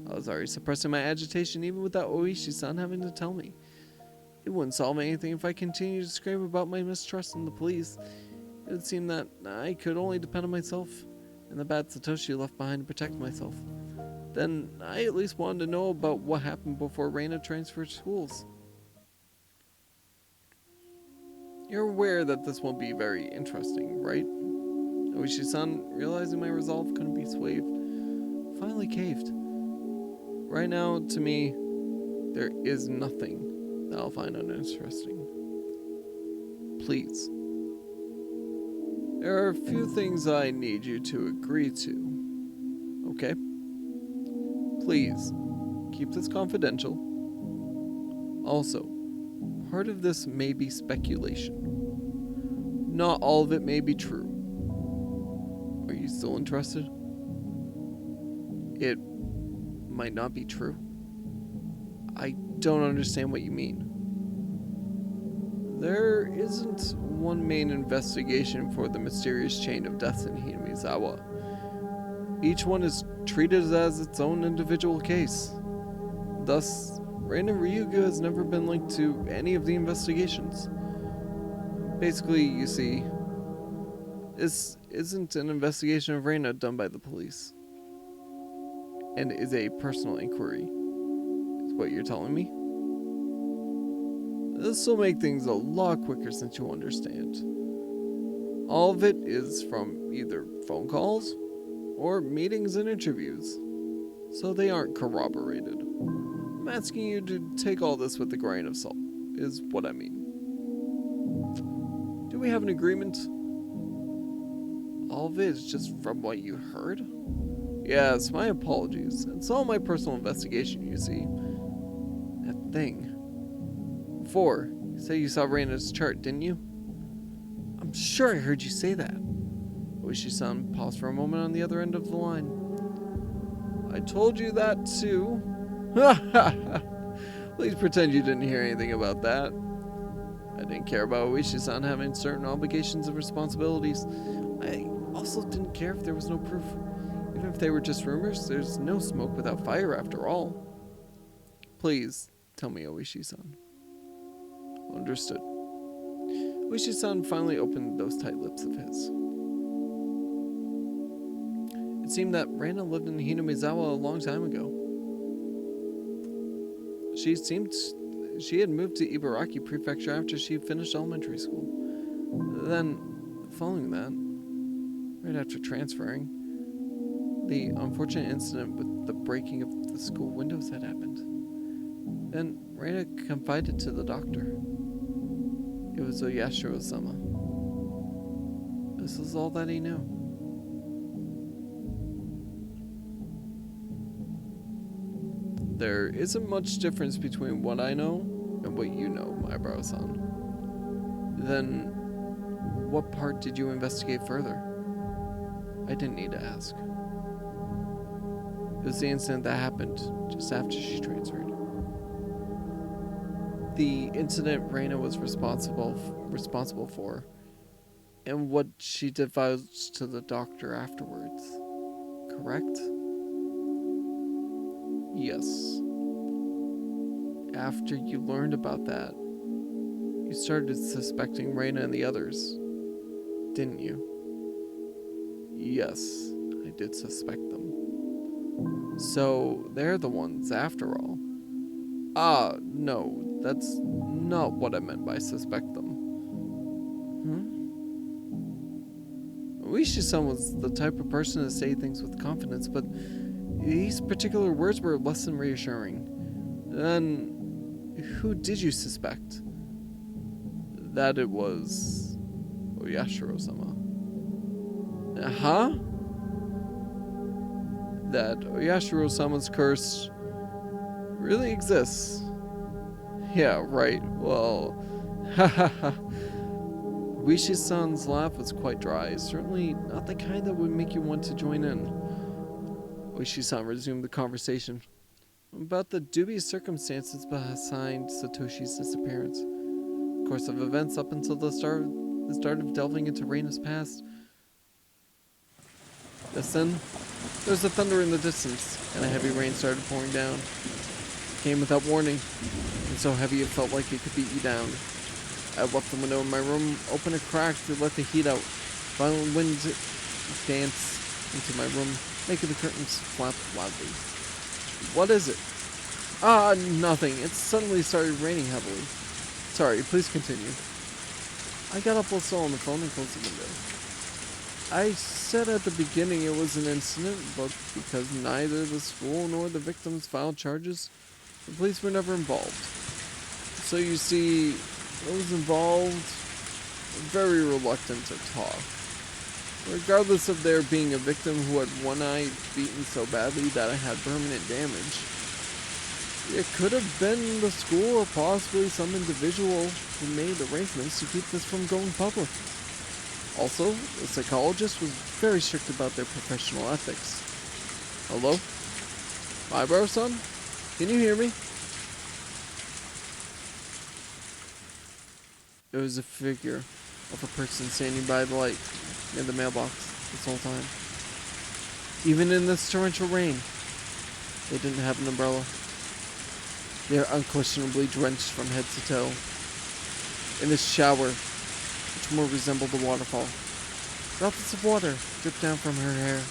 I was already suppressing my agitation even without Oishi-san having to tell me. It wouldn't solve anything if I continued to scream about my mistrust in the police. It would seem that I could only depend on myself and the bad Satoshi left behind to protect myself. Then I at least wanted to know about what happened before Reina transferred schools. You're aware that this won't be very interesting, right? Oishi-san, realizing my resolve couldn't be swayed, finally caved. Right now, to me, there is nothing that I'll find uninteresting. Please. There are a few things I need you to agree to. Okay? Please, keep this confidential. Also, part of this may be speculation. Not all of it may be true. Are you still interested? It might not be true. I don't understand what you mean. There isn't one main investigation for the mysterious chain of deaths in Hinamizawa. Each one is treated as its own individual case. Thus, Reina Ryugu has never been linked to any of the investigations. Basically, you see, this isn't an investigation of Reina done by the police, and is a personal inquiry, is what you're telling me? This will make things a lot quicker since you understand. All of it is from either phone calls or meetings and interviews, so they aren't corroborated. I'm asking you to take all this with a grain of salt, is what I mean. Do we have an agreement? All of it is just from what you heard? Yes, my apologies. It's all my personal investigation, you see. That thing. Before, you said you saw Reina's chart, didn't you? I'm sure I heard you say that. Oishi-san paused for a moment on the other end of the line. I told you that too. Please pretend you didn't hear anything about that. I didn't care about Oishi-san having certain obligations and responsibilities. I also didn't care if there was no proof. Even if they were just rumors, there's no smoke without fire after all. Please, tell me, Oishi-san. Understood. Oishi-san finally opened those tight lips of his. It seemed that Reina lived in Hinamizawa a long time ago. She had moved to Ibaraki Prefecture after she finished elementary school. Then, following that, right after transferring, the unfortunate incident with the breaking of the school windows had happened. Then Reina confided to the doctor. It was Oyashiro-sama. This is all that he knew. There isn't much difference between what I know and what you know, my Baro-san. Then, what part did you investigate further? I didn't need to ask. It was the incident that happened just after she transferred. The incident Reina was responsible for, and what she divulged to the doctor afterwards. Correct? Yes. After you learned about that, you started suspecting Reina and the others, didn't you? Yes, I did suspect them. So, they're the ones after all. No, that's not what I meant by suspect them. Oishi-san was the type of person to say things with confidence, but these particular words were less than reassuring. Then, who did you suspect? That it was Oyashiro-sama. Huh? That Oyashiro-sama's curse really exists. Yeah, right. Well, hahaha. Oishi-san's laugh was quite dry, certainly not the kind that would make you want to join in. Oishi-san resumed the conversation about the dubious circumstances behind Satoshi's disappearance. course of events up until the start of delving into Reina's past. Just then, there was a thunder in the distance, and a heavy rain started pouring down. It came without warning, and so heavy it felt like it could beat you down. I left the window in my room open a crack to let the heat out. Violent wind danced into my room, making the curtains flap loudly. What is it? Ah, nothing. It suddenly started raining heavily. Sorry, please continue. I got up while still on the phone and closed the window. I said at the beginning it was an incident, but because neither the school nor the victims filed charges, the police were never involved. So you see, those involved were very reluctant to talk. Regardless of there being a victim who had one eye beaten so badly that it had permanent damage, it could have been the school or possibly some individual who made arrangements to keep this from going public. Also, the psychologist was very strict about their professional ethics. Hello? Eyebrow-san? Can you hear me? It was a figure of a person standing by the light near the mailbox this whole time. Even in this torrential rain, they didn't have an umbrella. They are unquestionably drenched from head to toe. In this shower, which more resembled a waterfall, droplets of water dripped down from her hair.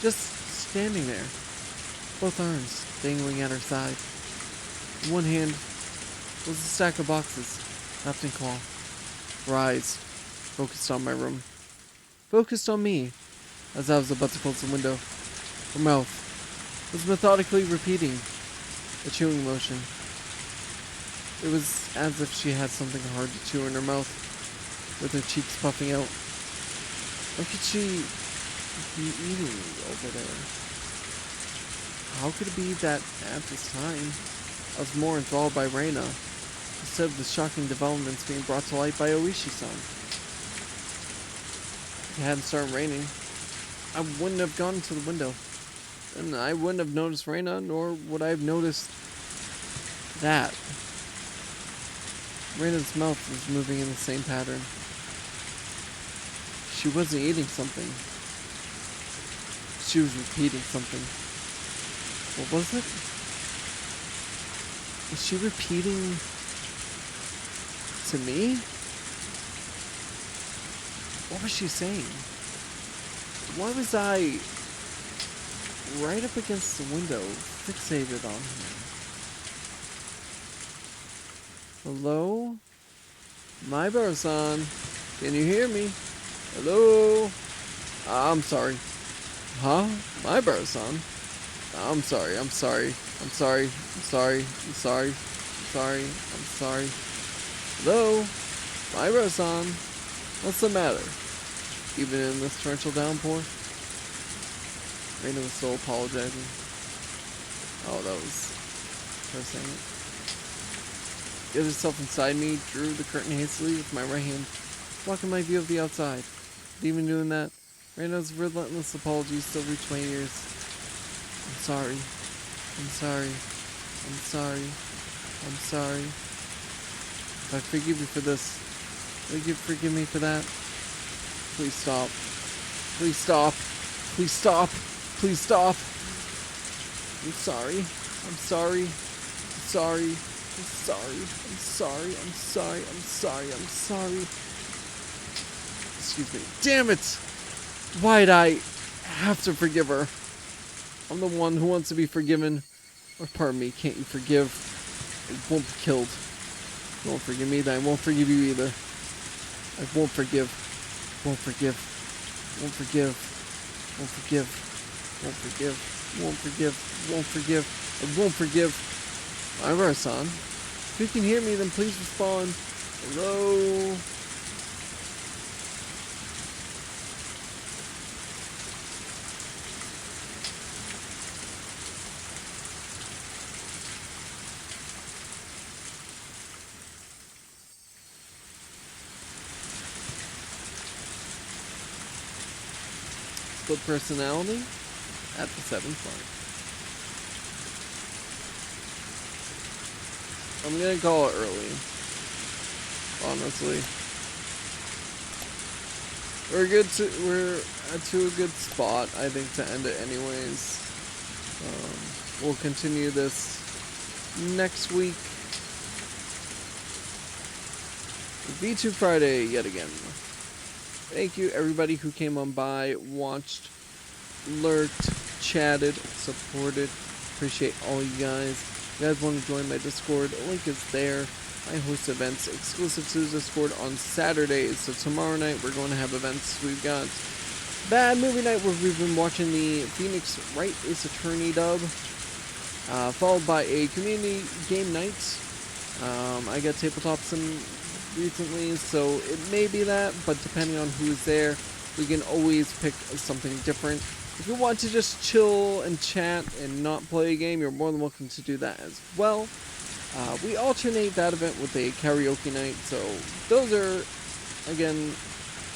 Just standing there, both arms dangling at her side. In one hand was a stack of boxes, wrapped in cloth. Her eyes focused on my room, focused on me as I was about to close the window. Her mouth was methodically repeating a chewing motion. It was as if she had something hard to chew in her mouth, with her cheeks puffing out. What could she be eating over there? How could it be that at this time I was more enthralled by Reina instead of the shocking developments being brought to light by Oishi-san? If it hadn't started raining, I wouldn't have gone to the window. And I wouldn't have noticed Reina, nor would I have noticed that. Reina's mouth was moving in the same pattern. She wasn't eating something. She was repeating something. What was it? Was she repeating to me? What was she saying? Why was I right up against the window, fixated on her? Hello? Maibaro-san, can you hear me? Hello? I'm sorry. Huh? Maibaro-san? I'm sorry. Hello? Maibaro-san? What's the matter? Even in this torrential downpour? Reina was still apologizing. Oh, that was her saying it. The other self inside me drew the curtain hastily with my right hand, blocking my view of the outside. But even doing that, Reina's relentless apologies still reached my ears. I'm sorry. If I forgive you for this, will you forgive me for that? Please stop. I'm sorry. Excuse me. Damn it! Why'd I have to forgive her? I'm the one who wants to be forgiven. Or pardon me, can't you forgive? I won't be killed. You won't forgive me, then I won't forgive you either. I won't forgive. Maibaro-san, if you can hear me, then please respond. Hello? Split personality at the 7th mark. I'm gonna call it early. Honestly, we're to a good spot, I think, to end it anyways. We'll continue this next week. V2 Friday yet again. Thank you everybody who came on by, watched, lurked, chatted, supported. Appreciate all you guys. If you guys want to join my Discord, the link is there. I host events exclusive to the Discord on Saturdays. So tomorrow night we're going to have events. We've got Bad Movie Night where we've been watching the Phoenix Wright Ace Attorney dub. Followed by a community game night. I got tabletop sim recently, so it may be that, but depending on who's there, we can always pick something different. If you want to just chill and chat and not play a game, you're more than welcome to do that as well. We alternate that event with a karaoke night, so those are, again,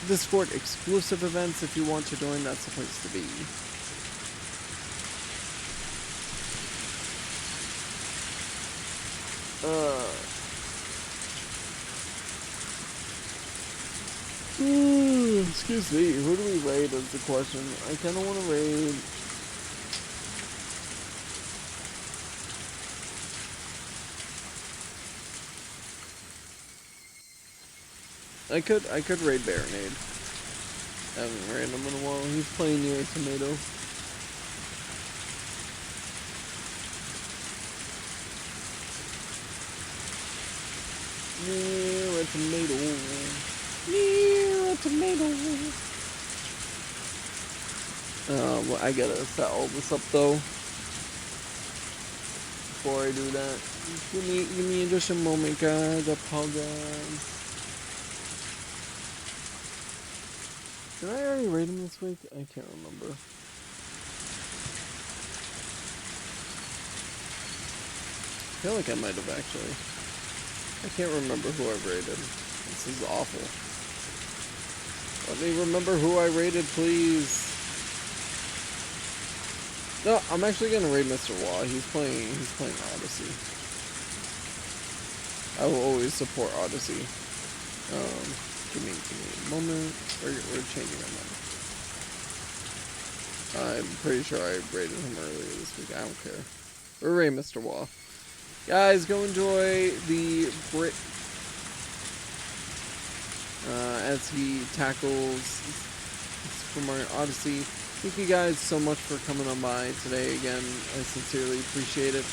Discord exclusive events. If you want to join, that's the place to be. Excuse me, who do we raid is the question. I kinda wanna raid... I could raid Baronade. I haven't raided him in a while. He's playing near a tomato. Near a tomato. Near a tomato. Well, I gotta set all this up though. Before I do that. Give me just a moment, guys. I apologize. Did I already rate him this week? I can't remember. I feel like I might have actually. I can't remember who I rated. This is awful. Let me remember who I rated, please. No, I'm actually gonna raid Mr. Waugh. He's playing Odyssey. I will always support Odyssey. Give me a moment. We're changing our mind. I'm pretty sure I rated him earlier this week. I don't care. We're raiding Mr. Waugh. Guys, go enjoy the Brit as he tackles Super Mario Odyssey. Thank you guys so much for coming on by today again. I sincerely appreciate it.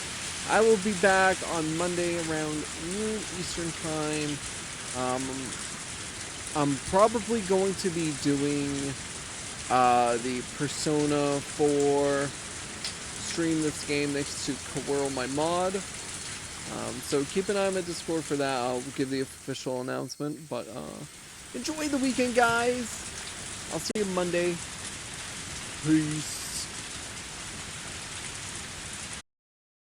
I will be back on Monday around noon Eastern time. I'm probably going to be doing the Persona 4 stream this game next to Kawhirl, my mod. So keep an eye on my Discord for that. I'll give the official announcement. But enjoy the weekend, guys. I'll see you Monday. Peace.